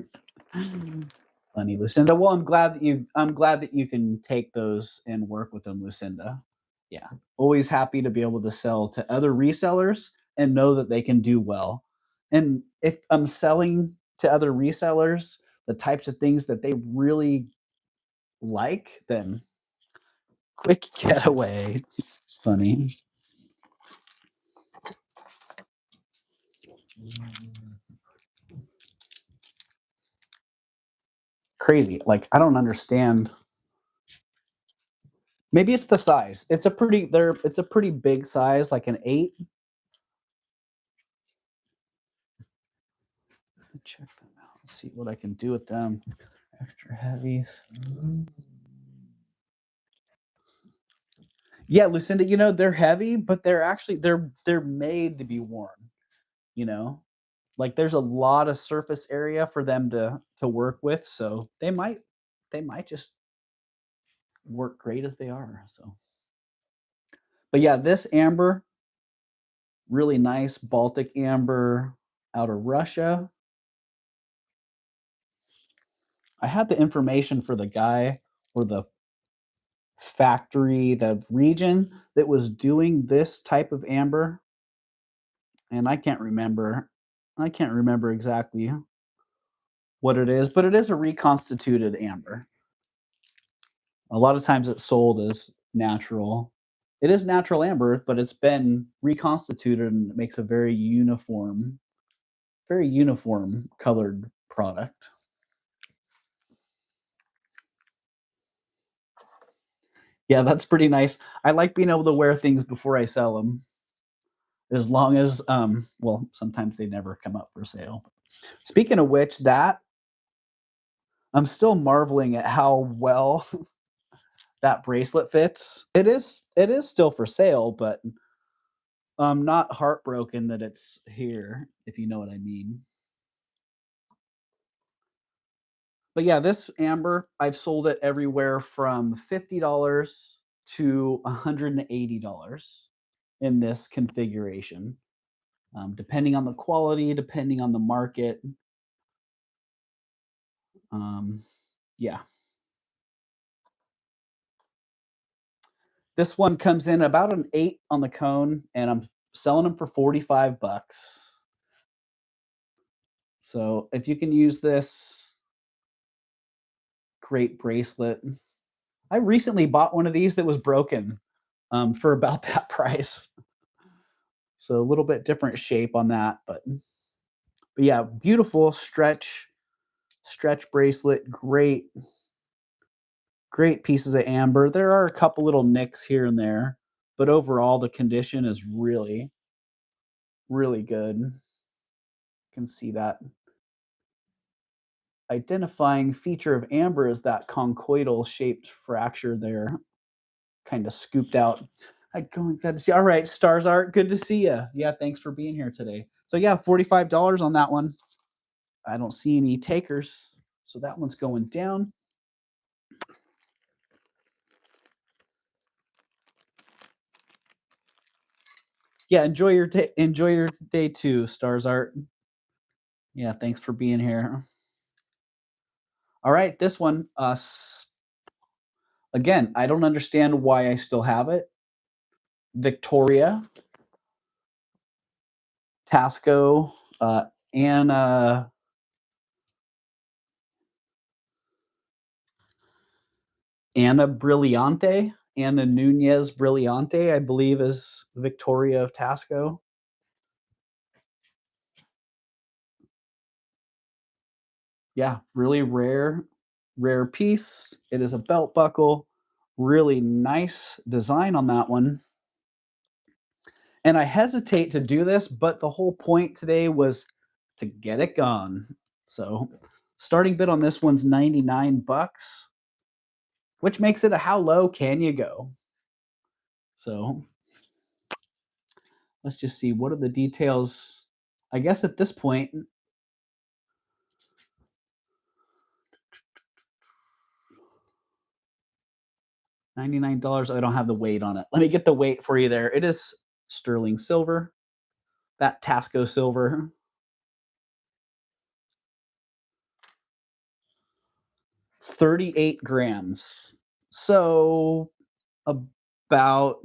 Funny, Lucinda. Well, I'm glad that you can take those and work with them, Lucinda. Yeah, always happy to be able to sell to other resellers and know that they can do well. And if I'm selling to other resellers the types of things that they really like, then Quick getaway. Funny. Crazy. Like, I don't understand. Maybe it's the size. It's a pretty big size, like an 8. Check them out. Let's see what I can do with them. Extra heavies. Yeah, Lucinda, you know, they're heavy, but they're actually they're made to be worn, you know? Like there's a lot of surface area for them to work with, so they might just work great as they are. So but yeah, this amber, really nice Baltic amber out of Russia. I had the information for the guy or the factory, the region that was doing this type of amber, and I can't remember exactly what it is, but it is a reconstituted amber. A lot of times it's sold as natural. It is natural amber, but it's been reconstituted and it makes a very uniform colored product. Yeah, that's pretty nice. I like being able to wear things before I sell them. As long as, well, sometimes they never come up for sale. Speaking of which, that I'm still marveling at how well that bracelet fits. It is still for sale, but I'm not heartbroken that it's here, if you know what I mean. But yeah, this amber, I've sold it everywhere from $50 to $180 in this configuration, depending on the quality, depending on the market. Yeah. This one comes in about an 8 on the cone, and I'm selling them for 45 bucks. So if you can use this, great bracelet. I recently bought one of these that was broken for about that price. So a little bit different shape on that, but yeah, beautiful stretch bracelet. Great pieces of amber. There are a couple little nicks here and there, but overall the condition is really, really good. You can see that. Identifying feature of amber is that conchoidal shaped fracture there, kind of scooped out. I going glad to see. All right, Stars Art, good to see you. Yeah, thanks for being here today. So yeah, $45 on that one. I don't see any takers, so that one's going down. Yeah, enjoy your day too, Stars Art. Yeah, thanks for being here. All right, this one, again, I don't understand why I still have it. Victoria, Tasco, Anna Brillante, Anna Nunez Brillante, I believe is Victoria of Tasco. Yeah, really rare piece. It is a belt buckle. Really nice design on that one. And I hesitate to do this, but the whole point today was to get it gone. So starting bid on this one's 99 bucks, which makes it a how low can you go? So let's just see, what are the details? I guess at this point, $99. I don't have the weight on it. Let me get the weight for you there. It is sterling silver, that Tasco silver. 38 grams. So about,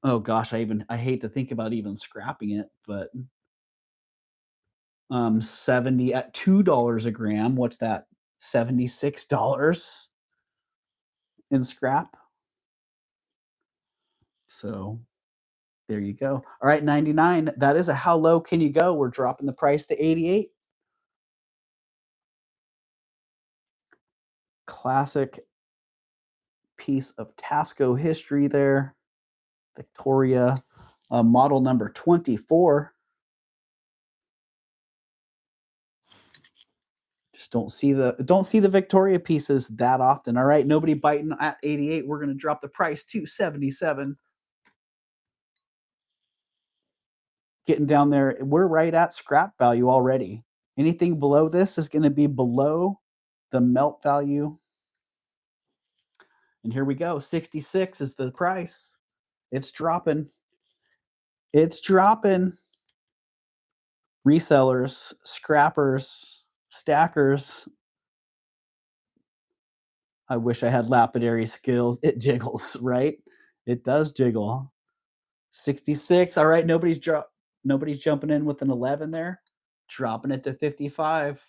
oh gosh, I hate to think about even scrapping it, but 70 at $2 a gram. What's that? $76. in scrap. So there you go. All right, 99. That is a how low can you go? We're dropping the price to 88. Classic piece of Tasco history there. Victoria, model number 24. Just don't see the Victoria pieces that often. All right, nobody biting at 88. We're going to drop the price to 77. Getting down there, we're right at scrap value already. Anything below this is going to be below the melt value. And here we go. 66 is the price. It's dropping. It's dropping. Resellers, scrappers, stackers. I wish I had lapidary skills. It jiggles, right? It does jiggle. 66. All right, nobody's jumping in with an 11 there. Dropping it to 55.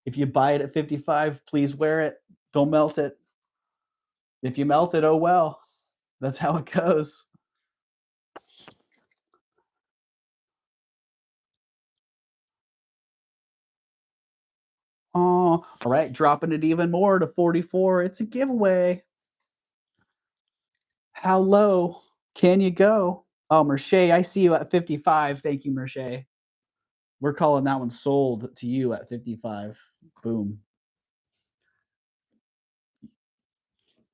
If you buy it at 55, please wear it. Don't melt it. If you melt it, oh well. That's how it goes. Oh, all right, dropping it even more to 44. It's a giveaway. How low can you go? Oh, Merche, I see you at 55. Thank you, Merche. We're calling that one sold to you at 55. Boom.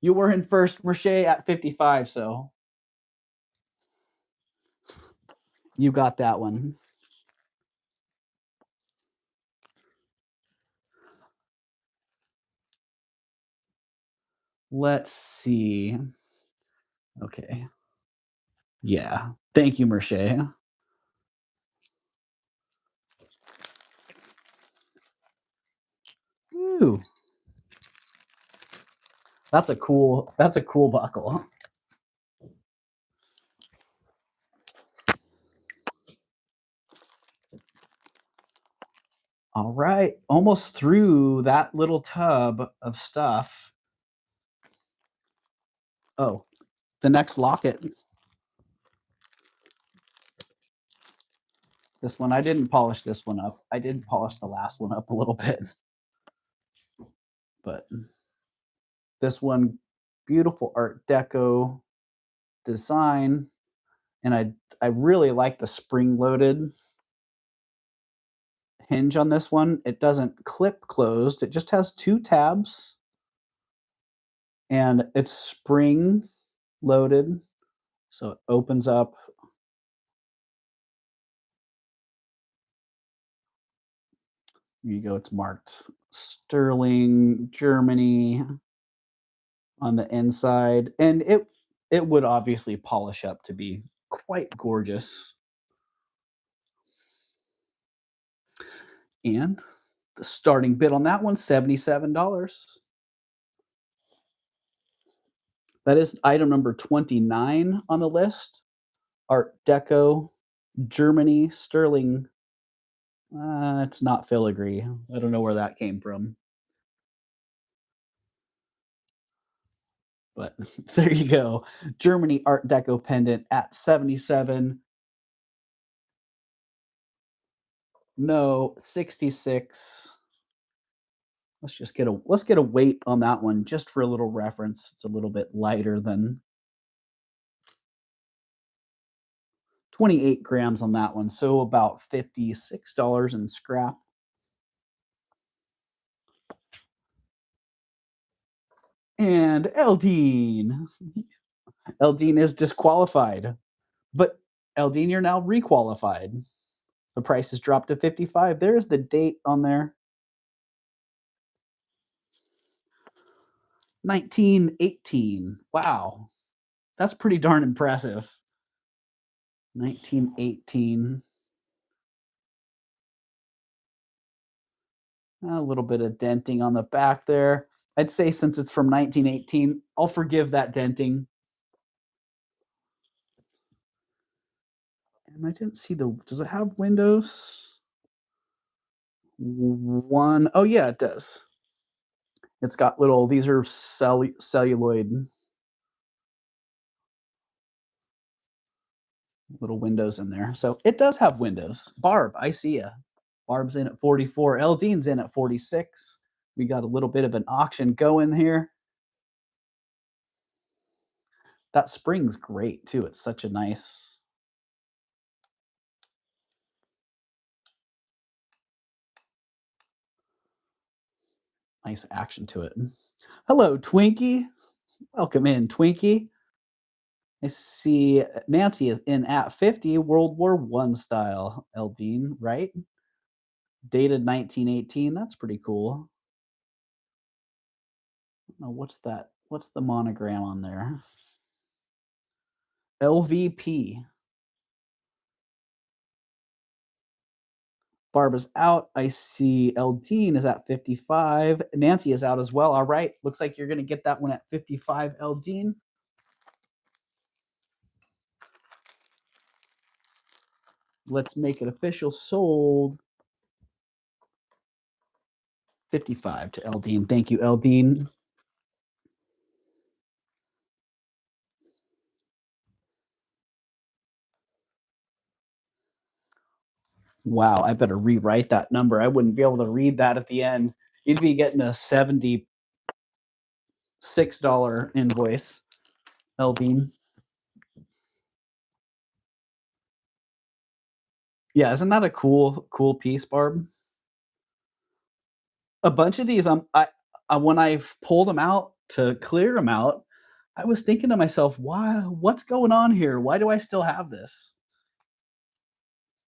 You were in first, Merche, at 55, so you got that one. Let's see. Okay. Yeah. Thank you, Merche. Ooh. That's a cool buckle. All right. Almost through that little tub of stuff. Oh, the next locket. This one, I didn't polish this one up. I did polish the last one up a little bit. But this one, beautiful Art Deco design. And I really like the spring-loaded hinge on this one. It doesn't clip closed. It just has 2 tabs. And it's spring-loaded. So it opens up. Here you go. It's marked Sterling, Germany on the inside. And it would obviously polish up to be quite gorgeous. And the starting bid on that one, $77. That is item number 29 on the list. Art Deco, Germany, Sterling. It's not filigree. I don't know where that came from. But there you go. Germany Art Deco pendant at 77. No, 66. Let's get a weight on that one just for a little reference. It's a little bit lighter than 28 grams on that one, so about $56 in scrap. And Eldine. Eldine is disqualified. But Eldine, you're now requalified. The price has dropped to 55. There's the date on there. 1918. Wow. That's pretty darn impressive. 1918. A little bit of denting on the back there. I'd say since it's from 1918, I'll forgive that denting. And I didn't see does it have windows? Oh yeah, it does. It's got little, these are celluloid little windows in there. So it does have windows. Barb, I see ya. Barb's in at 44. Eldine's in at 46. We got a little bit of an auction going here. That spring's great too. It's such a nice. Nice action to it. Hello, Twinkie. Welcome in, Twinkie. I see Nancy is in at 50, World War I style, Eldine, right? Dated 1918. That's pretty cool. Oh, what's that? What's the monogram on there? LVP. Barbara's out. I see Eldine is at 55. Nancy is out as well. All right. Looks like you're going to get that one at 55, Eldine. Let's make it official. Sold 55 to Eldine. Thank you, Eldine. Wow, I better rewrite that number. I wouldn't be able to read that at the end. You'd be getting a $76 invoice, Eldine. Yeah, isn't that a cool piece, Barb? A bunch of these, when I've pulled them out to clear them out, I was thinking to myself, "Why? What's going on here? Why do I still have this?"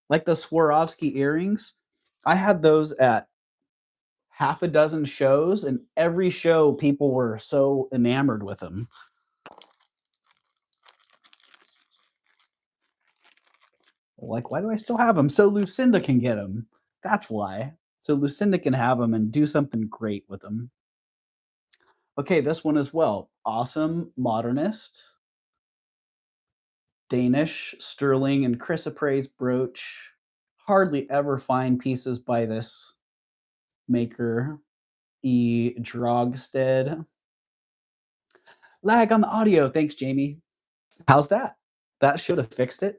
Like the Swarovski earrings, I had those at half a dozen shows, and every show people were so enamored with them. Like, why do I still have them? So Lucinda can get them. That's why. So Lucinda can have them and do something great with them. Okay, this one as well. Awesome Modernist. Danish, sterling, and chrysoprase brooch. Hardly ever find pieces by this maker. E. Drogstead. Lag on the audio. Thanks, Jamie. How's that? That should have fixed it.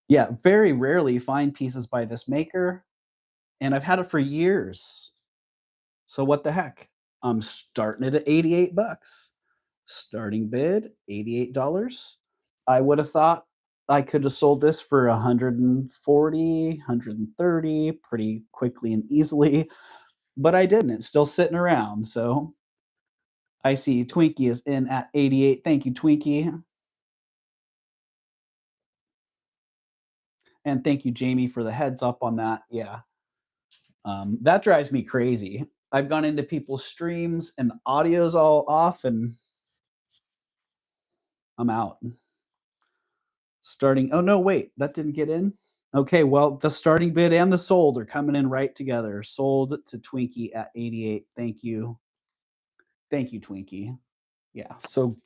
Yeah, very rarely find pieces by this maker, and I've had it for years. So what the heck? I'm starting it at 88 bucks. Starting bid, $88. I would have thought I could have sold this for 140, 130 pretty quickly and easily, but I didn't. It's still sitting around. So I see Twinkie is in at 88. Thank you, Twinkie. And thank you, Jamie, for the heads up on that. Yeah. That drives me crazy. I've gone into people's streams and the audio's all off and I'm out. Starting. Oh, no, wait, that didn't get in. Okay, well, the starting bid and the sold are coming in right together. Sold to Twinkie at 88. Thank you. Thank you, Twinkie. Yeah, so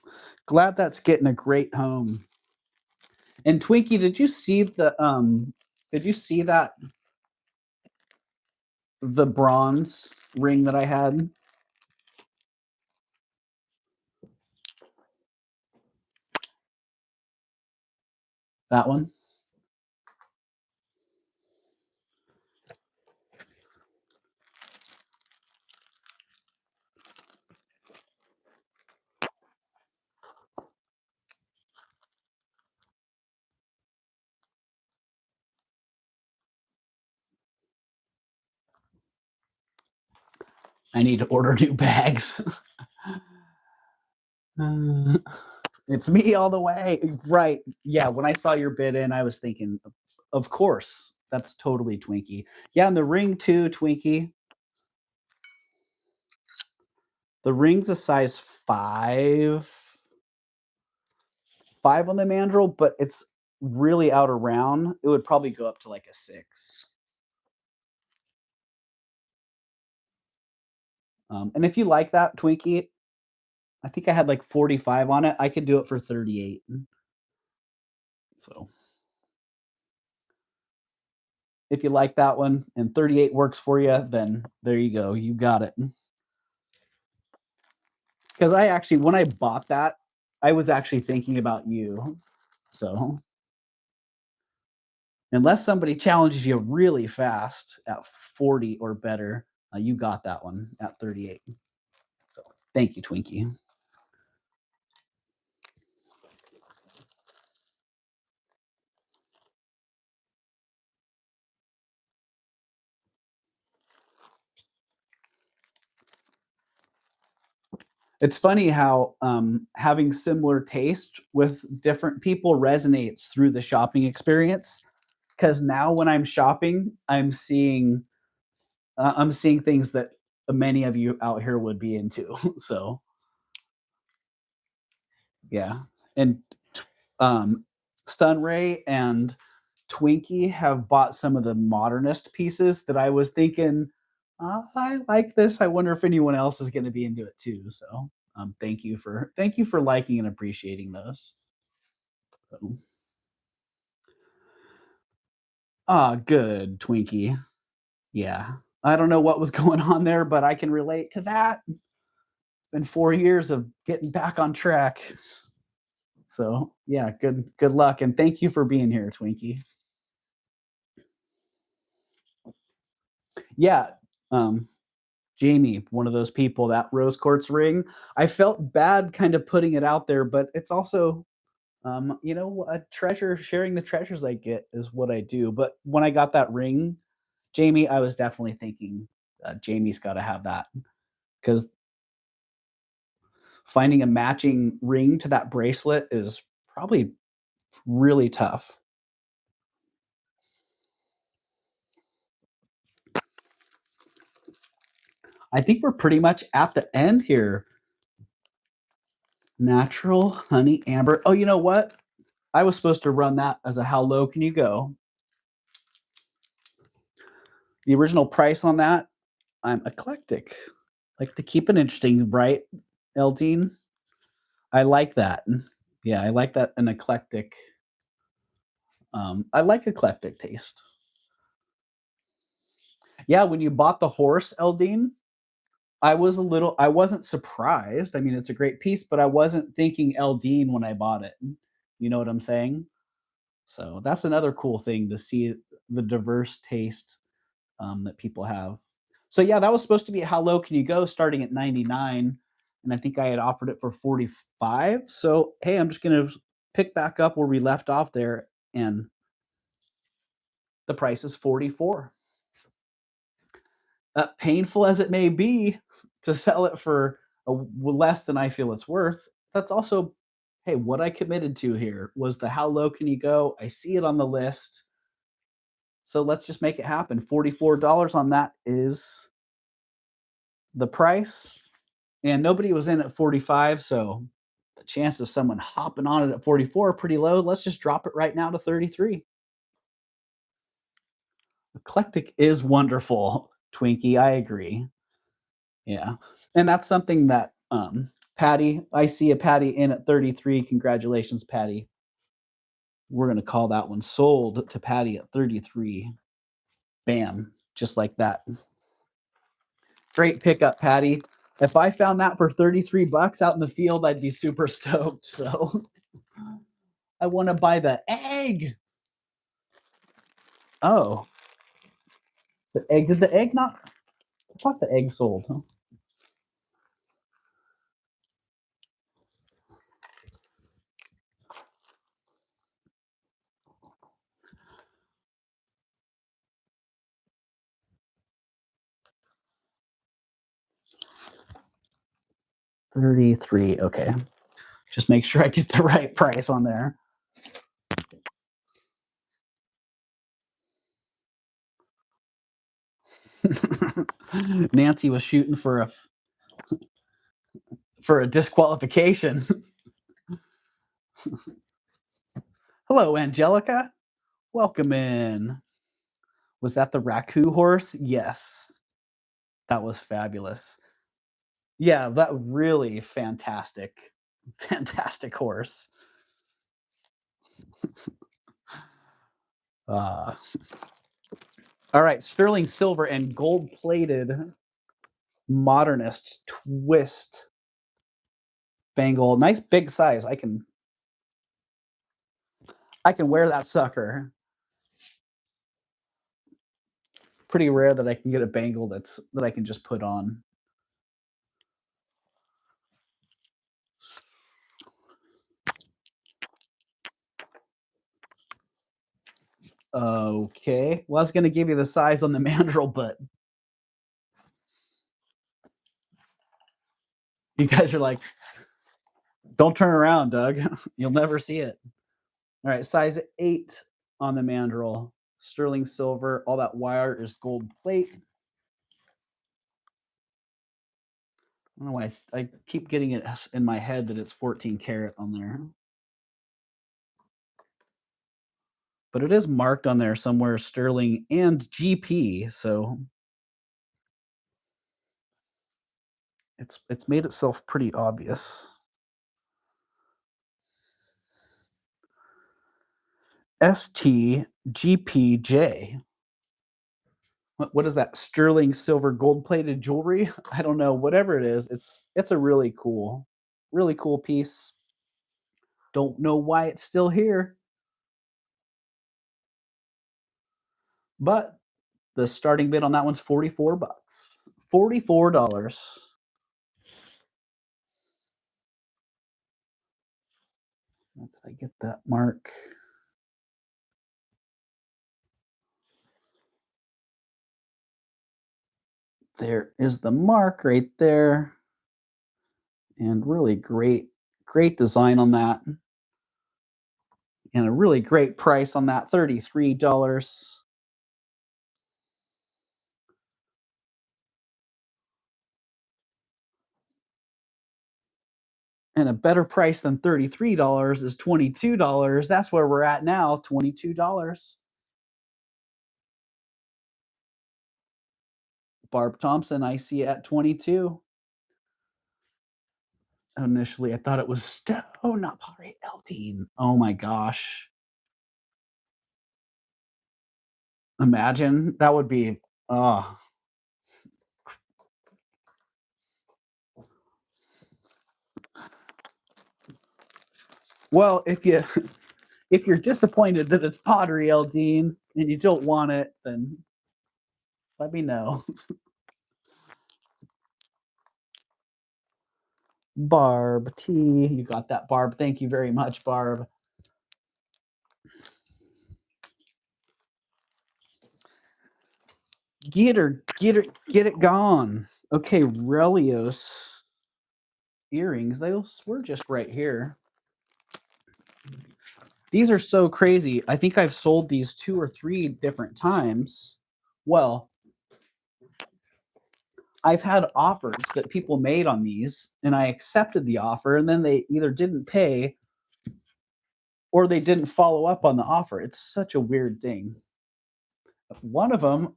glad that's getting a great home. And Twinkie, did you see that the bronze ring that I had? That one? I need to order new bags. It's me all the way. Right. Yeah, when I saw your bid in, I was thinking, of course, that's totally Twinkie. Yeah, and the ring too, Twinkie. The ring's a size 5 on the mandrel, but it's really out around. It would probably go up to like a 6. And if you like that, Twinkie, I think I had like 45 on it. I could do it for 38. So if you like that one and 38 works for you, then there you go. You got it. Because I actually, when I bought that, I was actually thinking about you. So unless somebody challenges you really fast at 40 or better, you got that one at 38. So thank you, Twinkie. It's funny how having similar taste with different people resonates through the shopping experience. Because now when I'm shopping, I'm seeing things that many of you out here would be into. So yeah, and Stunray and Twinkie have bought some of the modernist pieces that I was thinking, I like this. I wonder if anyone else is going to be into it too. So thank you for liking and appreciating those. So, good, Twinkie. Yeah. I don't know what was going on there, but I can relate to that. It's been 4 years of getting back on track. So yeah, good luck. And thank you for being here, Twinkie. Yeah. Jamie, one of those people, that rose quartz ring, I felt bad kind of putting it out there, but it's also, a treasure, sharing the treasures I get is what I do. But when I got that ring, Jamie, I was definitely thinking, Jamie's got to have that because finding a matching ring to that bracelet is probably really tough. I think we're pretty much at the end here. Natural honey amber. Oh, you know what? I was supposed to run that as a how low can you go? The original price on that, I'm eclectic. Like to keep it interesting, right, Eldine? I like that. Yeah, I like that an eclectic. I like eclectic taste. Yeah, when you bought the horse, Eldine, I wasn't surprised. I mean, it's a great piece, but I wasn't thinking Eldine when I bought it. You know what I'm saying? So that's another cool thing to see the diverse taste that people have. So yeah, that was supposed to be how low can you go, starting at 99, and I think I had offered it for 45. So hey, I'm just gonna pick back up where we left off there, and the price is 44. Painful as it may be to sell it for less than I feel it's worth, that's also, hey, what I committed to here was the how low can you go? I see it on the list. So let's just make it happen. $44 on that is the price. And nobody was in at 45, so the chance of someone hopping on it at 44 are pretty low. Let's just drop it right now to 33. Eclectic is wonderful, Twinkie. I agree. Yeah. And that's something that Patty, I see a Patty in at 33. Congratulations, Patty. We're going to call that one sold to Patty at 33. Bam. Just like that. Great pickup, Patty. If I found that for 33 bucks out in the field, I'd be super stoked. So I want to buy the egg. Oh, the egg. Did the egg not? I thought the egg sold, huh? $33. Okay. Just make sure I get the right price on there. Nancy was shooting for a disqualification. Hello, Angelica. Welcome in. Was that the Raku horse? Yes. That was fabulous. Yeah, that really fantastic horse. Uh, All right, sterling silver and gold plated modernist twist bangle. Nice big size. I can wear that sucker. Pretty rare that I can get a bangle that I can just put on. Okay. Well, I was going to give you the size on the mandrel, but you guys are like, don't turn around, Doug. You'll never see it. All right, size 8 on the mandrel. Sterling silver. All that wire is gold plate. I don't know why I keep getting it in my head that it's 14 karat on there. But it is marked on there somewhere, sterling and GP, so it's made itself pretty obvious. STGPJ. What is that? Sterling silver gold plated jewelry? I don't know. Whatever it is, it's a really cool piece. Don't know why it's still here. But the starting bid on that one's 44 bucks. $44. Did I get that mark? There is the mark right there. And really great design on that. And a really great price on that, $33. And a better price than $33 is $22. That's where we're at now, $22. Barb Thompson, I see at 22. Initially, I thought it was Stone, not Pottery Eldine. Oh my gosh. Imagine. That would be, Well, if you're disappointed that it's Pottery Eldine and you don't want it, then let me know. Barb T, you got that, Barb. Thank you very much, Barb. Get it gone. Okay, Relios earrings. Those were just right here. These are so crazy. I think I've sold these 2 or 3 different times. Well, I've had offers that people made on these, and I accepted the offer, and then they either didn't pay or they didn't follow up on the offer. It's such a weird thing. One of them,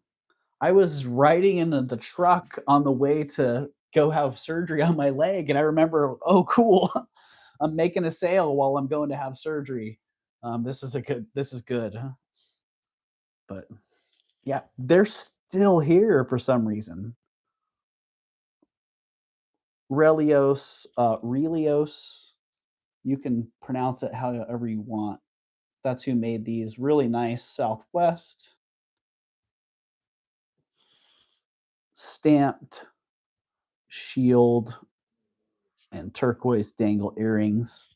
I was riding in the truck on the way to go have surgery on my leg, and I remember, oh, cool, I'm making a sale while I'm going to have surgery. This is good. But yeah, they're still here for some reason. Relios, you can pronounce it however you want. That's who made these. Really nice Southwest stamped shield and turquoise dangle earrings.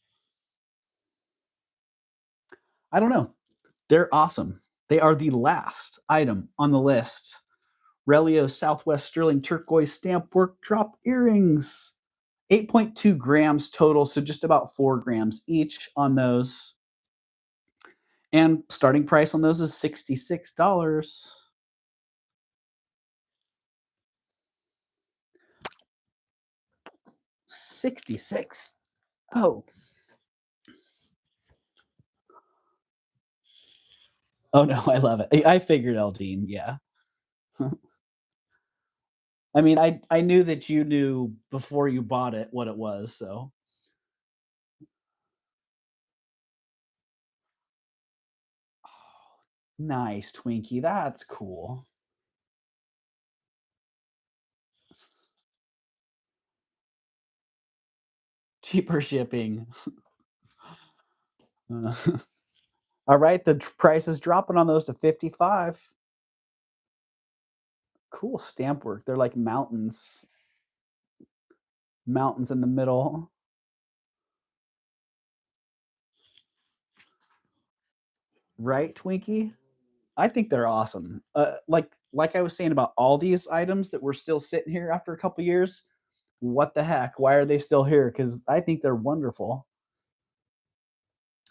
I don't know. They're awesome. They are the last item on the list. Relio Southwest Sterling Turquoise Stamp Work Drop Earrings. 8.2 grams total, so just about 4 grams each on those. And starting price on those is $66. $66. Oh. Oh no, I love it. I figured Eldine, yeah. I mean, I knew that you knew before you bought it what it was, so. Oh, nice, Twinkie. That's cool. cheaper shipping. All right, the price is dropping on those to 55. Cool stamp work. They're like mountains. Mountains in the middle. Right, Twinkie? I think they're awesome. Like I was saying about all these items that we're still sitting here after a couple years, what the heck? Why are they still here? Because I think they're wonderful.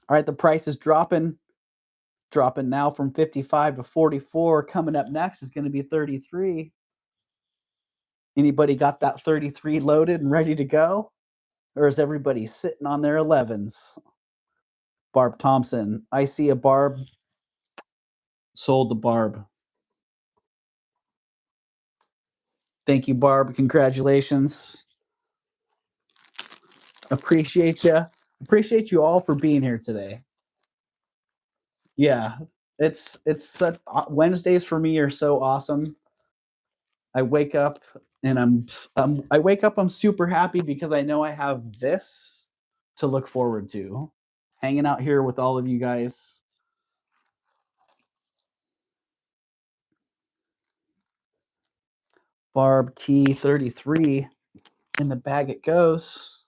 All right, the price is dropping now from 55 to 44. Coming up next is going to be 33. Anybody got that 33 loaded and ready to go? Or is everybody sitting on their 11s? Barb Thompson. I see a Barb. Sold to Barb. Thank you, Barb. Congratulations. Appreciate you. Appreciate you all for being here today. Yeah, it's such, Wednesdays for me are so awesome. I wake up and I'm super happy because I know I have this to look forward to. Hanging out here with all of you guys. Barb T33. In the bag it goes.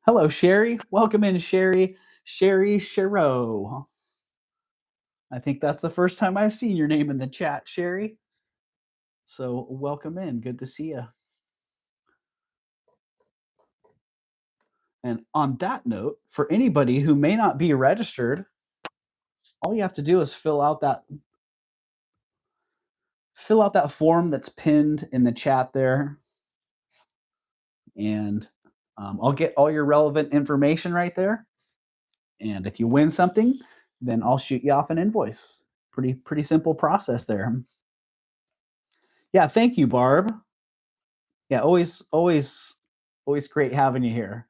Hello, Sherry. Welcome in, Sherry. Sherry Sherro. I think that's the first time I've seen your name in the chat, Sherry. So welcome in. Good to see you. And on that note, for anybody who may not be registered, all you have to do is fill out that form that's pinned in the chat there. And I'll get all your relevant information right there. And if you win something, then I'll shoot you off an invoice. Pretty simple process there. Yeah, thank you, Barb. Yeah, always great having you here.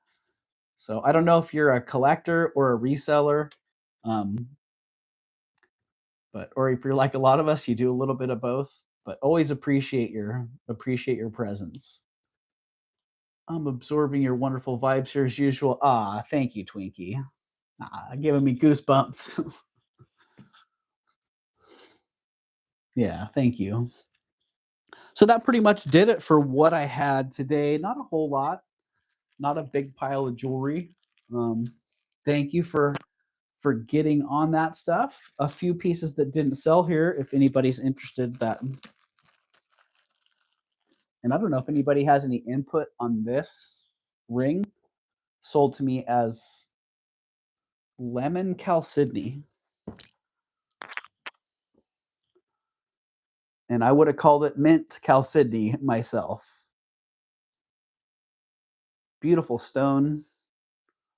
So I don't know if you're a collector or a reseller, or if you're like a lot of us, you do a little bit of both. But always appreciate your presence. I'm absorbing your wonderful vibes here as usual. Ah, thank you, Twinkie. Giving me goosebumps. Yeah, thank you. So that pretty much did it for what I had today. Not a whole lot, not a big pile of jewelry. Thank you for getting on that stuff. A few pieces that didn't sell here, if anybody's interested. That, and I don't know if anybody has any input on this ring. Sold to me as lemon chalcedony. And I would have called it mint chalcedony myself. Beautiful stone,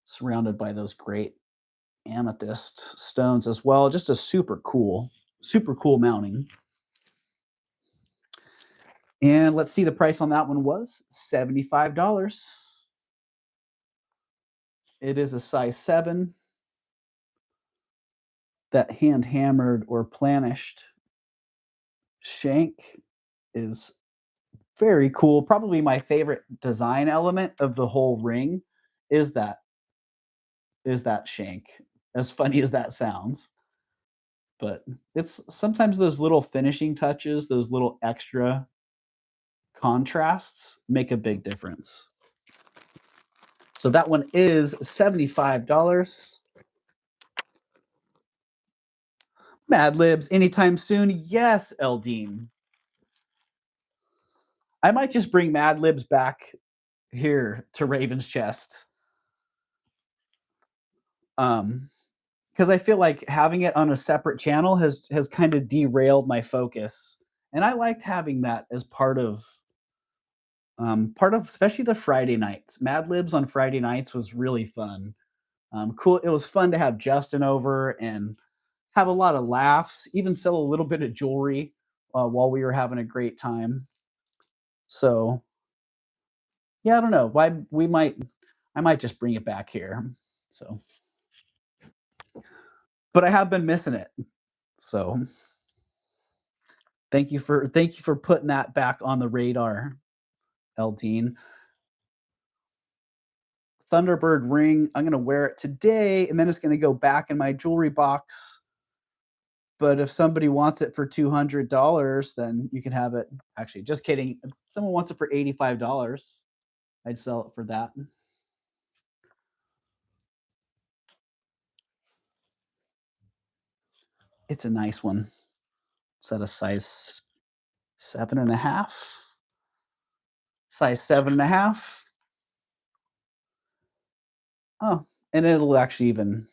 surrounded by those great amethyst stones as well. Just a super cool mounting. And let's see, the price on that one was $75. It is a size 7. That hand hammered or planished shank is very cool. Probably my favorite design element of the whole ring is that shank. As funny as that sounds. But it's sometimes those little finishing touches, those little extra contrasts make a big difference. So that one is $75. Mad Libs anytime soon? Yes, Eldine. I might just bring Mad Libs back here to Raven's Chest. Because I feel like having it on a separate channel has kind of derailed my focus. And I liked having that as part of especially the Friday nights. Mad Libs on Friday nights was really fun. Cool. It was fun to have Justin over and have a lot of laughs, even sell a little bit of jewelry while we were having a great time. So yeah, I don't know. I might just bring it back here. So, but I have been missing it. So thank you for putting that back on the radar, Eldine. Thunderbird ring. I'm going to wear it today, and then it's going to go back in my jewelry box. But if somebody wants it for $200, then you can have it. Actually, just kidding. If someone wants it for $85, I'd sell it for that. It's a nice one. It's at a size 7.5. Size 7.5. Oh, and it'll actually even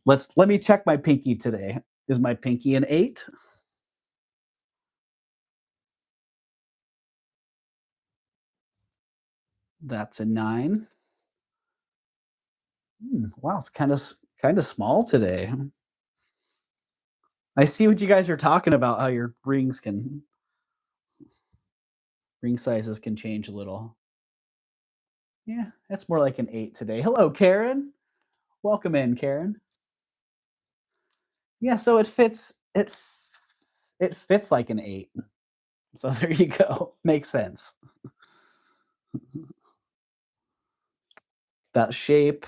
let me check my pinky today. Is my pinky an 8? That's a 9. Wow, it's kind of small today. I see what you guys are talking about, how your ring sizes can change a little. Yeah, that's more like an 8 today. Hello, Karen. Welcome in, Karen. Yeah, so it fits like an 8. So there you go. Makes sense. That shape.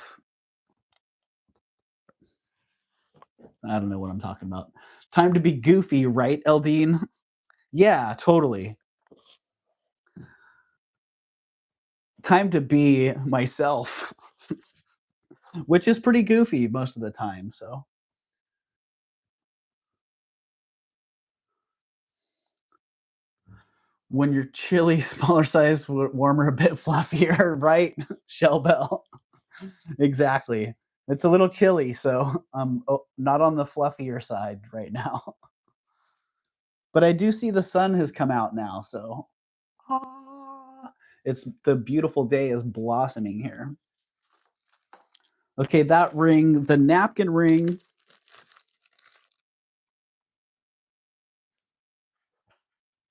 I don't know what I'm talking about. Time to be goofy, right, Eldine? Yeah, totally. Time to be myself, which is pretty goofy most of the time, so. When you're chilly, smaller size, warmer, a bit fluffier, right? Shell Bell. Exactly. It's a little chilly, so I'm not on the fluffier side right now. But I do see the sun has come out now, so it's the beautiful day is blossoming here. Okay, that ring, the napkin ring.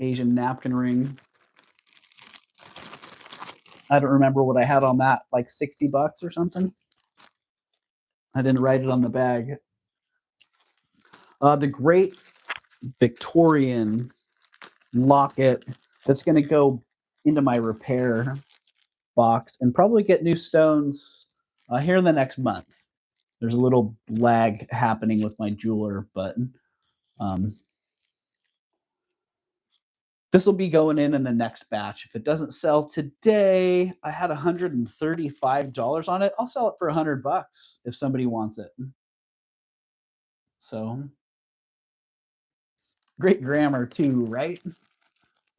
Asian napkin ring. I don't remember what I had on that, like $60 or something. I didn't write it on the bag. The Great Victorian locket that's going to go into my repair box and probably get new stones here in the next month. There's a little lag happening with my jeweler, but this will be going in the next batch. If it doesn't sell today, I had $135 on it. I'll sell it for $100 if somebody wants it. So great grammar too, right?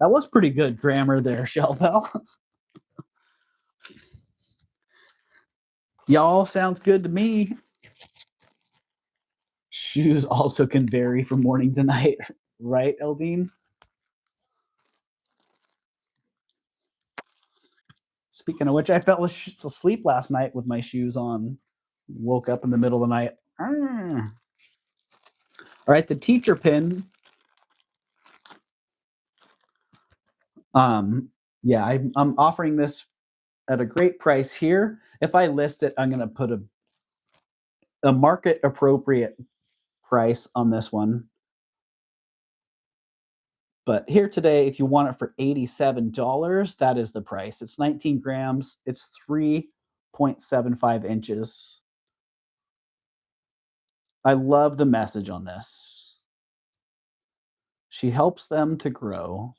That was pretty good grammar there, Shell Bell. Y'all sounds good to me. Shoes also can vary from morning to night, right, Eldine? Speaking of which, I fell asleep last night with my shoes on. Woke up in the middle of the night. All right, the teacher pin. Yeah, I'm offering this at a great price here. If I list it, I'm going to put a market appropriate price on this one. But here today, if you want it for $87, that is the price. It's 19 grams. It's 3.75 inches. I love the message on this. She helps them to grow.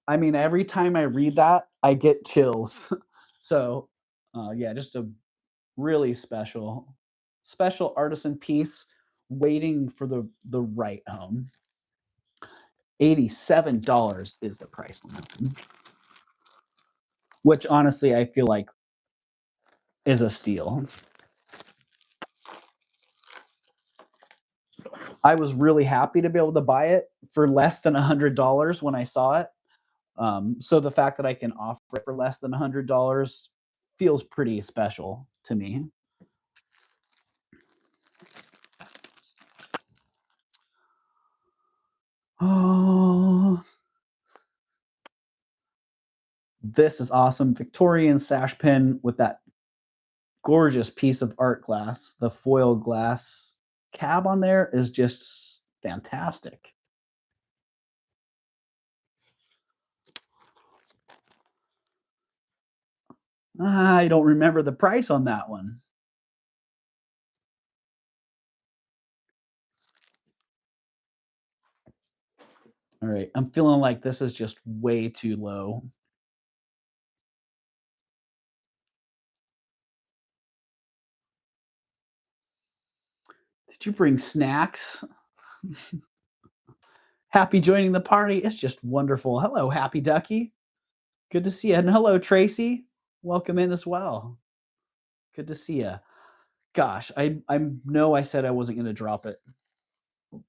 I mean, every time I read that, I get chills. So, yeah, just a really special artisan piece waiting for the right home. $87 is the price on that one, which honestly I feel like is a steal. I was really happy to be able to buy it for less than $100 when I saw it. So the fact that I can offer it for less than $100 feels pretty special to me. Oh, this is awesome. Victorian sash pin with that gorgeous piece of art glass. The foil glass cab on there is just fantastic. I don't remember the price on that one. All right, I'm feeling like this is just way too low. Did you bring snacks? Happy joining the party. It's just wonderful. Hello, Happy Ducky. Good to see you. And hello, Tracy. Welcome in as well. Good to see you. Gosh, I know I said I wasn't going to drop it,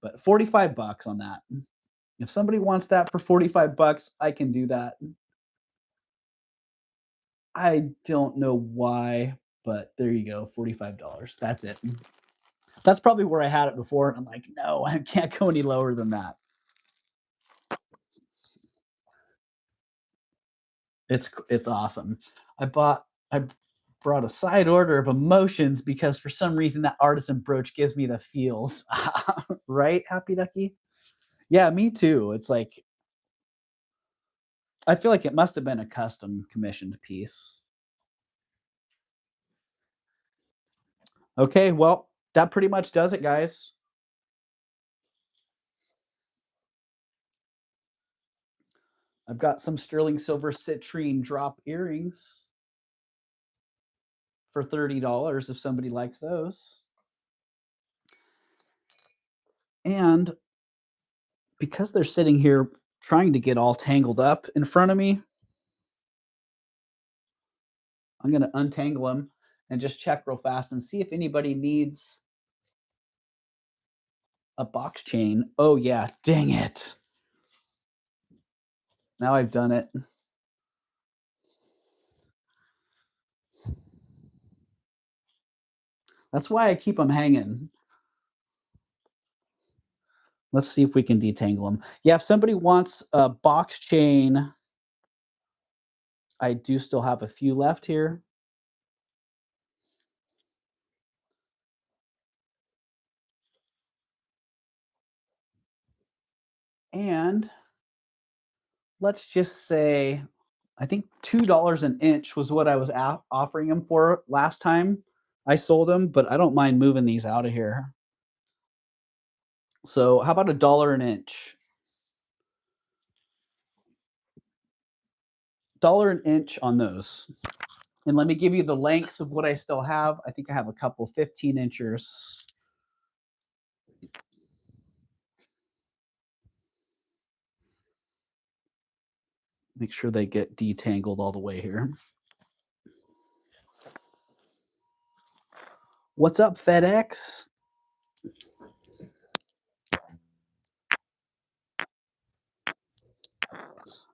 but 45 bucks on that. If somebody wants that for 45 bucks, I can do that. I don't know why, but there you go, $45. That's it. That's probably where I had it before. And I'm like, no, I can't go any lower than that. It's awesome. I brought a side order of emotions because for some reason that artisan brooch gives me the feels. Right, Happy Ducky? Yeah, me too. It's like I feel like it must have been a custom commissioned piece. Okay, well, that pretty much does it, guys. I've got some sterling silver citrine drop earrings for $30 if somebody likes those. And because they're sitting here trying to get all tangled up in front of me, I'm going to untangle them and just check real fast and see if anybody needs a box chain. Oh, yeah. Dang it. Now I've done it. That's why I keep them hanging. Let's see if we can detangle them. Yeah, if somebody wants a box chain, I do still have a few left here. And let's just say, I think $2 an inch was what I was offering them for last time I sold them, but I don't mind moving these out of here. So how about $1 an inch? $1 an inch on those. And let me give you the lengths of what I still have. I think I have a couple 15 inchers. Make sure they get detangled all the way here. What's up, FedEx?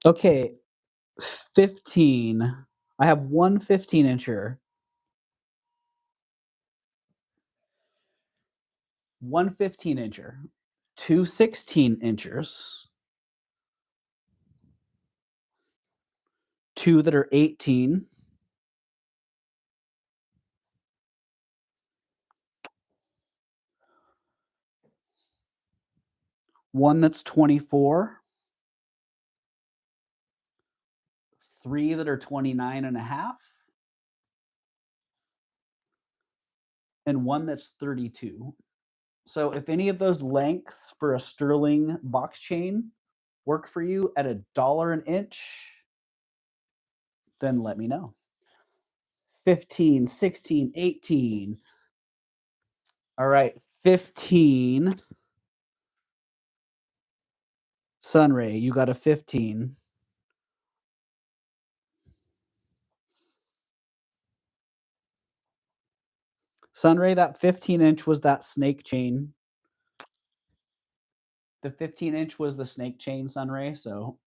Okay, 15. I have one 15 incher, one 15 incher, two 16 inchers, two that are 18, one that's 24, three that are 29 and a half, and one that's 32. So if any of those lengths for a sterling box chain work for you at $1 an inch, then let me know. 15, 16, 18. All right, 15. Sunray, you got a 15. Sunray, that 15 inch was that snake chain. The 15 inch was the snake chain, Sunray. So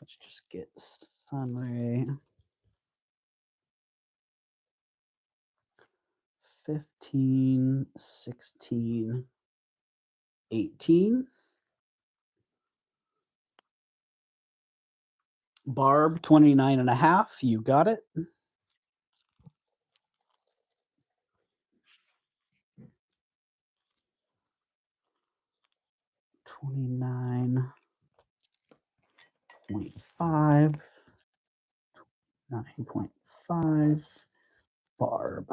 let's just get Sunray. 15, 16, 18. Barb, 29 and a half. You got it. $29. 9.5. 9.5. Barb.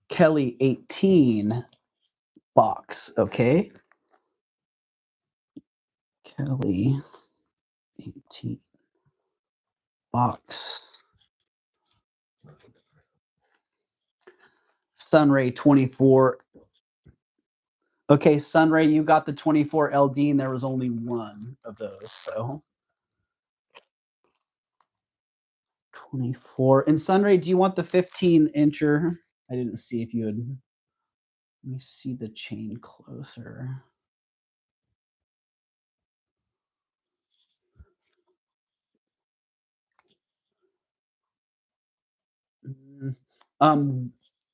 Kelly 18. Box. Okay. Kelly 18. Box. Sunray 24. Okay, Sunray, you got the 24 LD, and there was only one of those. So 24. And Sunray, do you want the 15-incher? I didn't see if you had. Let me see the chain closer.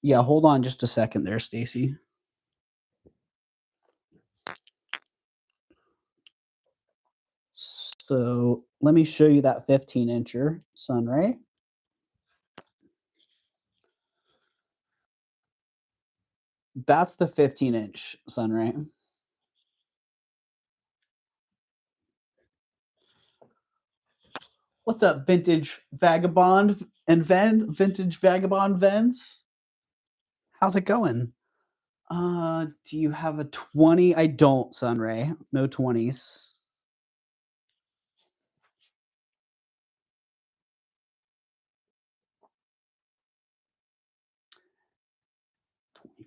Yeah, hold on just a second there, Stacy. So let me show you that 15-incher, Sunray. That's the 15-inch, Sunray. What's up, Vintage Vagabond and Vintage Vagabond Vens? How's it going? Do you have a 20? I don't, Sunray. No 20s.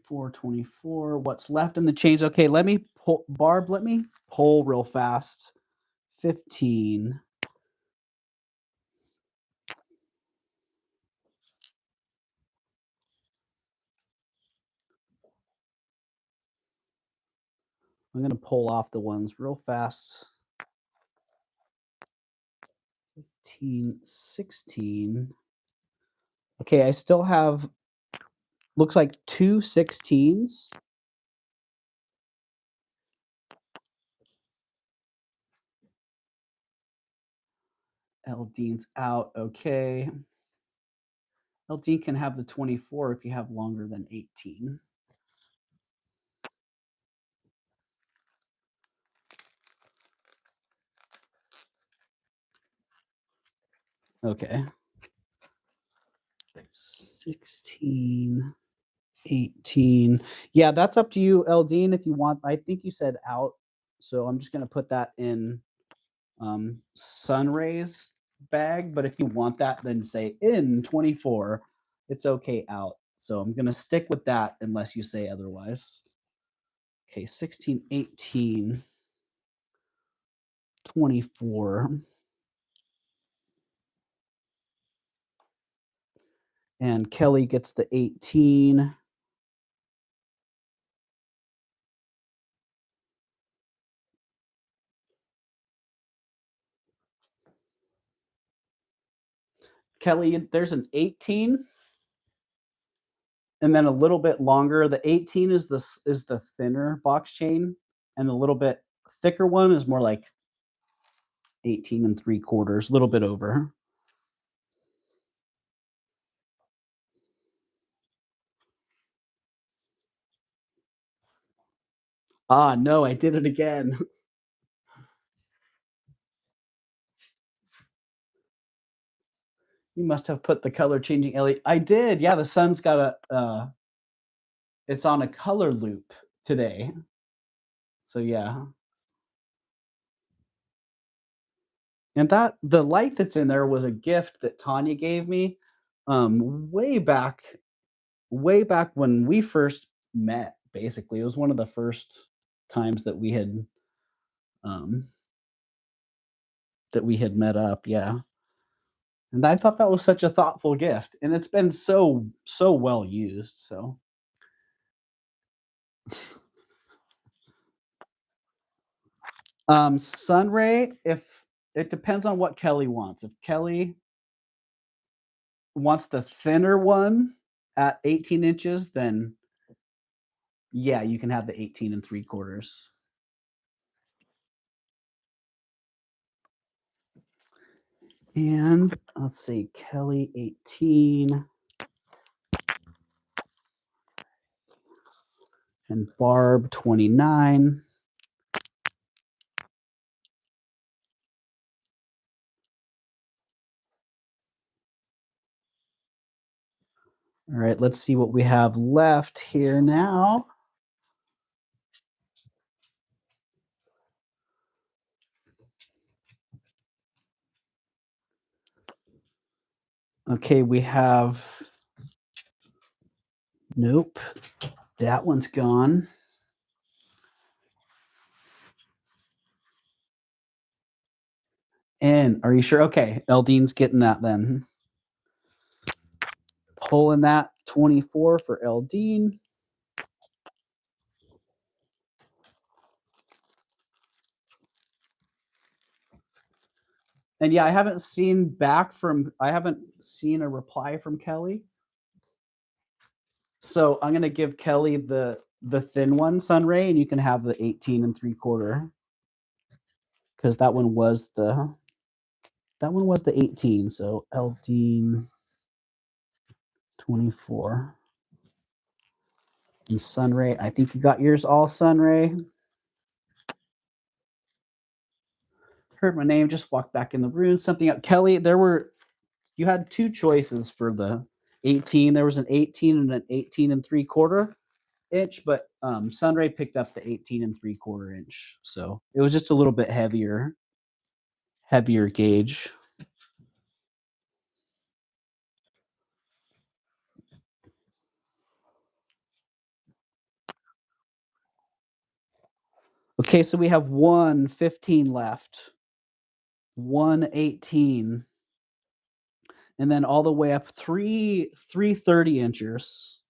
$24.24. What's left in the chains? Okay, let me pull, Barb, let me pull real fast. 15. I'm going to pull off the ones real fast. 15, 16. Okay, I still have, looks like 2 16s. Eldine's out. Okay. Eldine can have the 24 if you have longer than 18. Okay. 16, 18. Yeah, that's up to you, Eldine, if you want. I think you said out. So I'm just going to put that in Sunray's bag. But if you want that, then say in 24. It's okay out. So I'm going to stick with that unless you say otherwise. Okay, 16, 18, 24. And Kelly gets the 18. Kelly, there's an 18 and then a little bit longer. The 18 is the thinner box chain, and the little bit thicker one is more like 18 3/4, a little bit over. Ah, no, I did it again. You must have put the color changing LED. I did. Yeah, the sun's got a it's on a color loop today. So yeah. And that the light that's in there was a gift that Tanya gave me way back when we first met, basically. It was one of the first times that we had met up, yeah. And I thought that was such a thoughtful gift, and it's been so well used, so. Sunray, if it depends on what Kelly wants. If Kelly wants the thinner one at 18 inches, then yeah, you can have the 18 3/4. And let's see, Kelly 18 and Barb 29. All right, let's see what we have left here now. Okay, we have, nope, that one's gone. And are you sure? Okay, Eldine's getting that then. Pulling that 24 for Eldine. And yeah, I haven't seen a reply from Kelly. So I'm gonna give Kelly the thin one, Sunray, and you can have the 18 3/4. Because that one was the 18. So Eldine 24. And Sunray, I think you got yours all, Sunray. Heard my name, just walked back in the room. Something up. Kelly, you had two choices for the 18. There was an 18 and an 18 3/4 inch, but Sunray picked up the 18 3/4 inch. So it was just a little bit heavier gauge. Okay, so we have 115 left. 118. And then all the way up 330 inchers.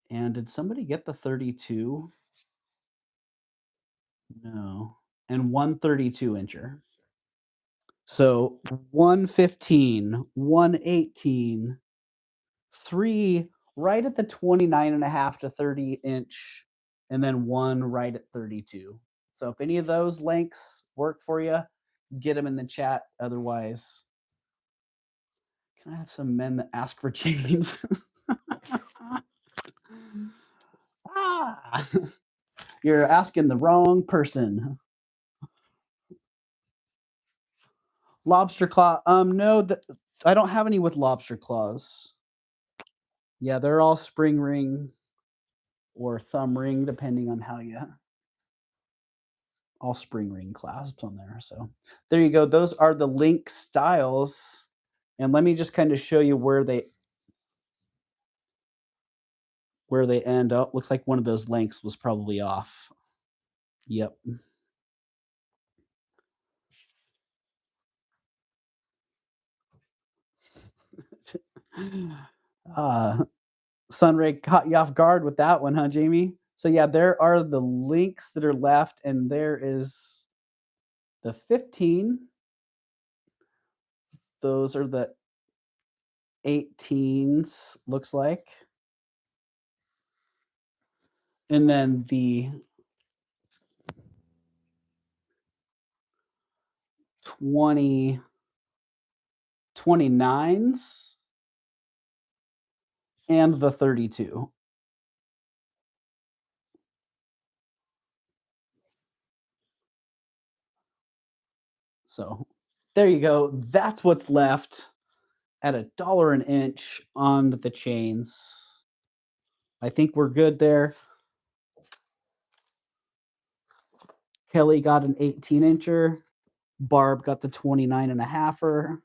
And did somebody get the 32? No. And 132 incher. So 115, 118, 3 right at the 29.5 to 30 inch, and then 1 right at 32. So if any of those lengths work for you, get them in the chat. Otherwise, can I have some men that ask for chains? You're asking the wrong person. Lobster claw. No, I don't have any with lobster claws. Yeah, they're all spring ring or thumb ring, depending on how you. All spring ring clasps on there. So there you go. Those are the link styles. And let me just kind of show you where they end up. Looks like one of those links was probably off. Yep. Sunray caught you off guard with that one, huh, Jamie? So yeah, there are the links that are left, and there is the 15. Those are the 18s, looks like. And then the 29s and the 32. So there you go. That's what's left at $1 an inch on the chains. I think we're good there. Kelly got an 18 incher. Barb got the 29.5er.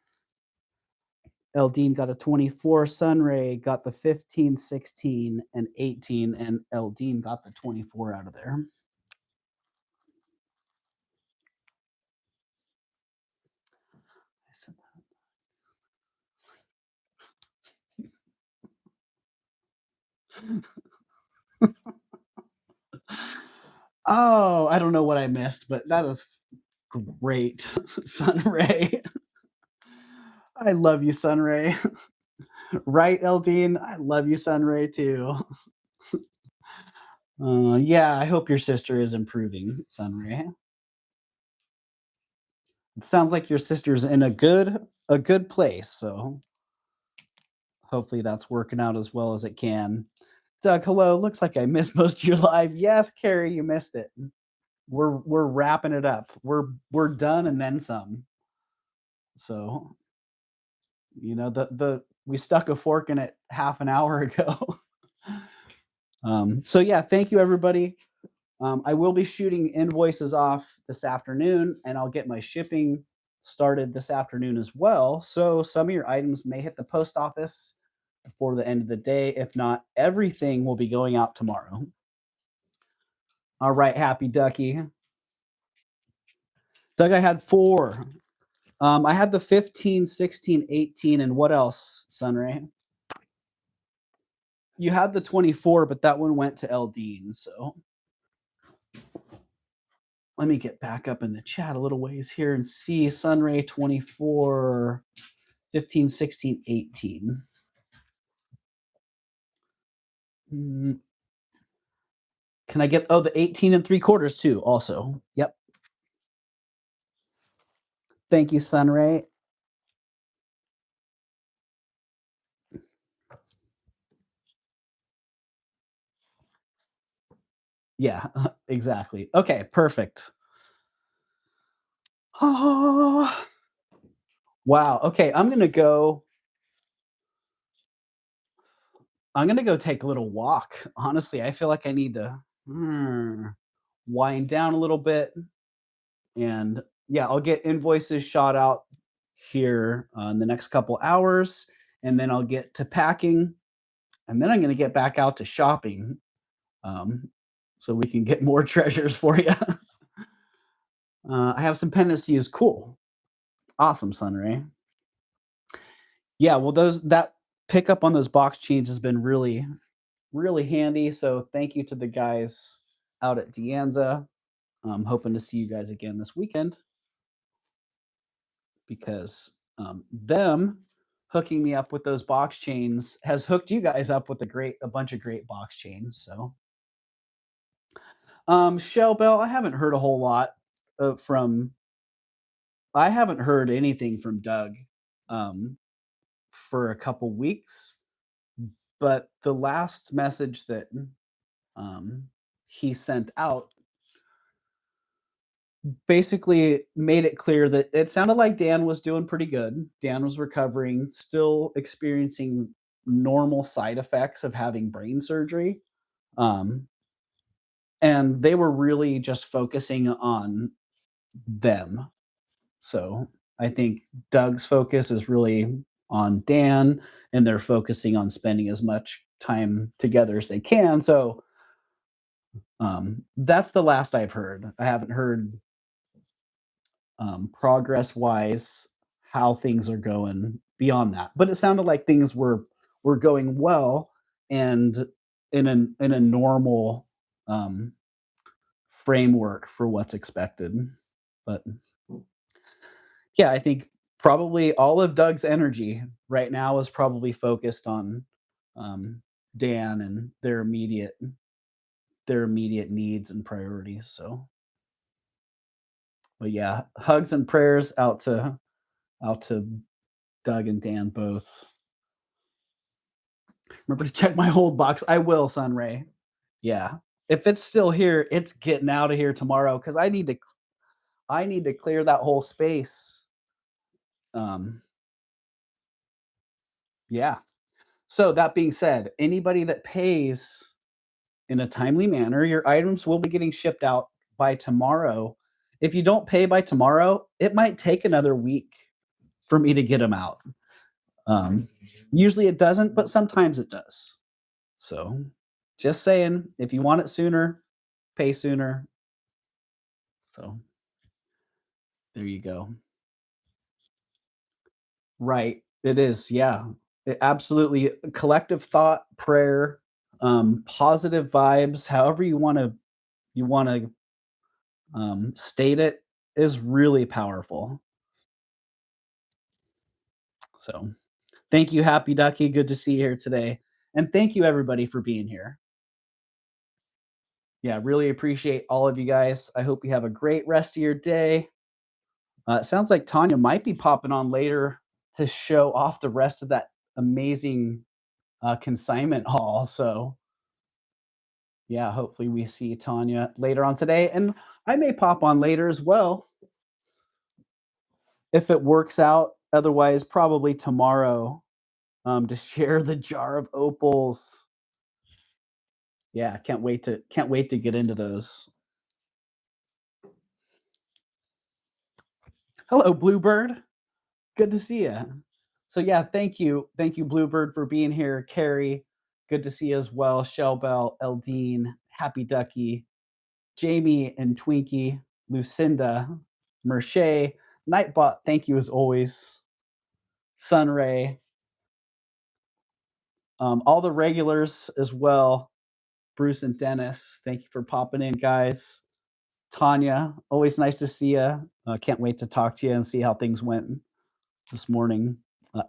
Eldine got a 24. Sunray got the 15, 16, and 18. And Eldine got the 24 out of there. I said that. Oh, I don't know what I missed, but that is great, Sunray. I love you, Sunray. Right, Eldine? I love you, Sunray, too. Yeah, I hope your sister is improving, Sunray. It sounds like your sister's in a good place, so hopefully that's working out as well as it can. Doug, hello. Looks like I missed most of your live. Yes, Carrie, you missed it. we're wrapping it up. We're done and then some. So, you know, we stuck a fork in it half an hour ago. So yeah, thank you everybody. I will be shooting invoices off this afternoon, and I'll get my shipping started this afternoon as well. So some of your items may hit the post office before the end of the day. If not, everything will be going out tomorrow. All right, Happy Ducky. Doug, I had 4. I had the 15, 16, 18, and what else, Sunray? You had the 24, but that one went to Eldine, so let me get back up in the chat a little ways here and see Sunray 24, 15, 16, 18. Can I get, oh, the 18 and 3/4 too, also. Yep. Thank you, Sunray. Yeah, exactly. Okay, perfect. Oh, wow. Okay, I'm gonna go take a little walk. Honestly, I feel like I need to wind down a little bit. And yeah, I'll get invoices shot out here in the next couple hours, and then I'll get to packing, and then I'm going to get back out to shopping, so we can get more treasures for you. I have some pendants to use. Cool, awesome, Sunray. Yeah, well, that pickup on those box chains has been really, really handy. So thank you to the guys out at Deanza. I'm hoping to see you guys again this weekend, because them hooking me up with those box chains has hooked you guys up with a bunch of great box chains. So, Shell Bell, I haven't heard a whole lot from. I haven't heard anything from Doug for a couple weeks, but the last message that he sent out basically made it clear that it sounded like Dan was doing pretty good. Dan was recovering, still experiencing normal side effects of having brain surgery. And they were really just focusing on them. So I think Doug's focus is really on Dan, and they're focusing on spending as much time together as they can. So that's the last I've heard. I haven't heard progress wise how things are going beyond that, but it sounded like things were going well and in a normal framework for what's expected. But yeah, I think probably all of Doug's energy right now is probably focused on Dan and their immediate needs and priorities. So, but yeah, hugs and prayers out to Doug and Dan both. Remember to check my old box. I will, Sunray. Yeah. If it's still here, it's getting out of here tomorrow because I need to clear that whole space. Yeah. So that being said, anybody that pays in a timely manner, your items will be getting shipped out by tomorrow. If you don't pay by tomorrow, it might take another week for me to get them out. Usually it doesn't, but sometimes it does. So just saying, if you want it sooner, pay sooner. So there you go. Right. It is. Yeah. Absolutely. Collective thought, prayer, positive vibes, however you want to state it, is really powerful. So thank you, Happy Ducky. Good to see you here today. And thank you everybody for being here. Yeah, really appreciate all of you guys. I hope you have a great rest of your day. It sounds like Tanya might be popping on later to show off the rest of that amazing consignment haul. So Yeah, hopefully we see Tanya later on today, and I may pop on later as well if it works out. Otherwise, probably tomorrow to share the jar of opals. Yeah, can't wait to get into those. Hello, Bluebird. Good to see you. So yeah, thank you, Bluebird, for being here. Carrie, good to see you as well. Shellbell, Eldine, Happy Ducky, Jamie and Twinkie, Lucinda, Merche, Nightbot, thank you as always. Sunray, all the regulars as well. Bruce and Dennis, thank you for popping in, guys. Tanya, always nice to see you. Can't wait to talk to you and see how things went this morning.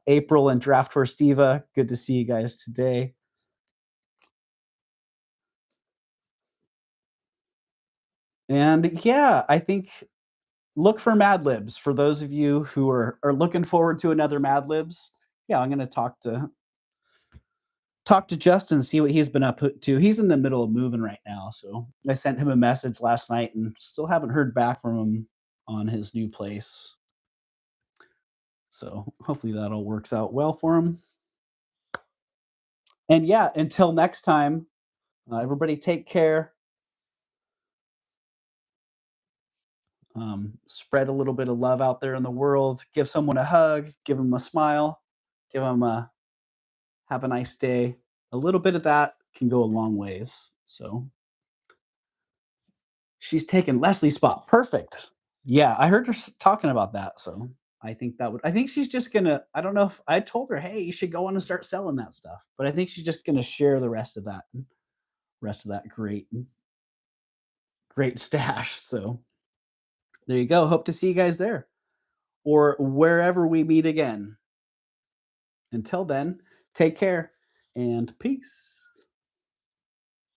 April and Draft for Steva, good to see you guys today. And yeah, I think look for Mad Libs for those of you who are looking forward to another Mad Libs. Yeah, I'm gonna talk to Justin, see what he's been up to. He's in the middle of moving right now, so I sent him a message last night and still haven't heard back from him on his new place. So hopefully that all works out well for him. And yeah, until next time, everybody take care. Spread a little bit of love out there in the world. Give someone a hug. Give them a smile. Give them a have a nice day. A little bit of that can go a long ways. So she's taken Leslie's spot. Perfect. Yeah, I heard her talking about that. So I think that would. I think she's just gonna. I don't know if I told her, hey, you should go on and start selling that stuff. But I think she's just gonna share the rest of that. Rest of that great stash. So there you go. Hope to see you guys there or wherever we meet again. Until then, take care and peace.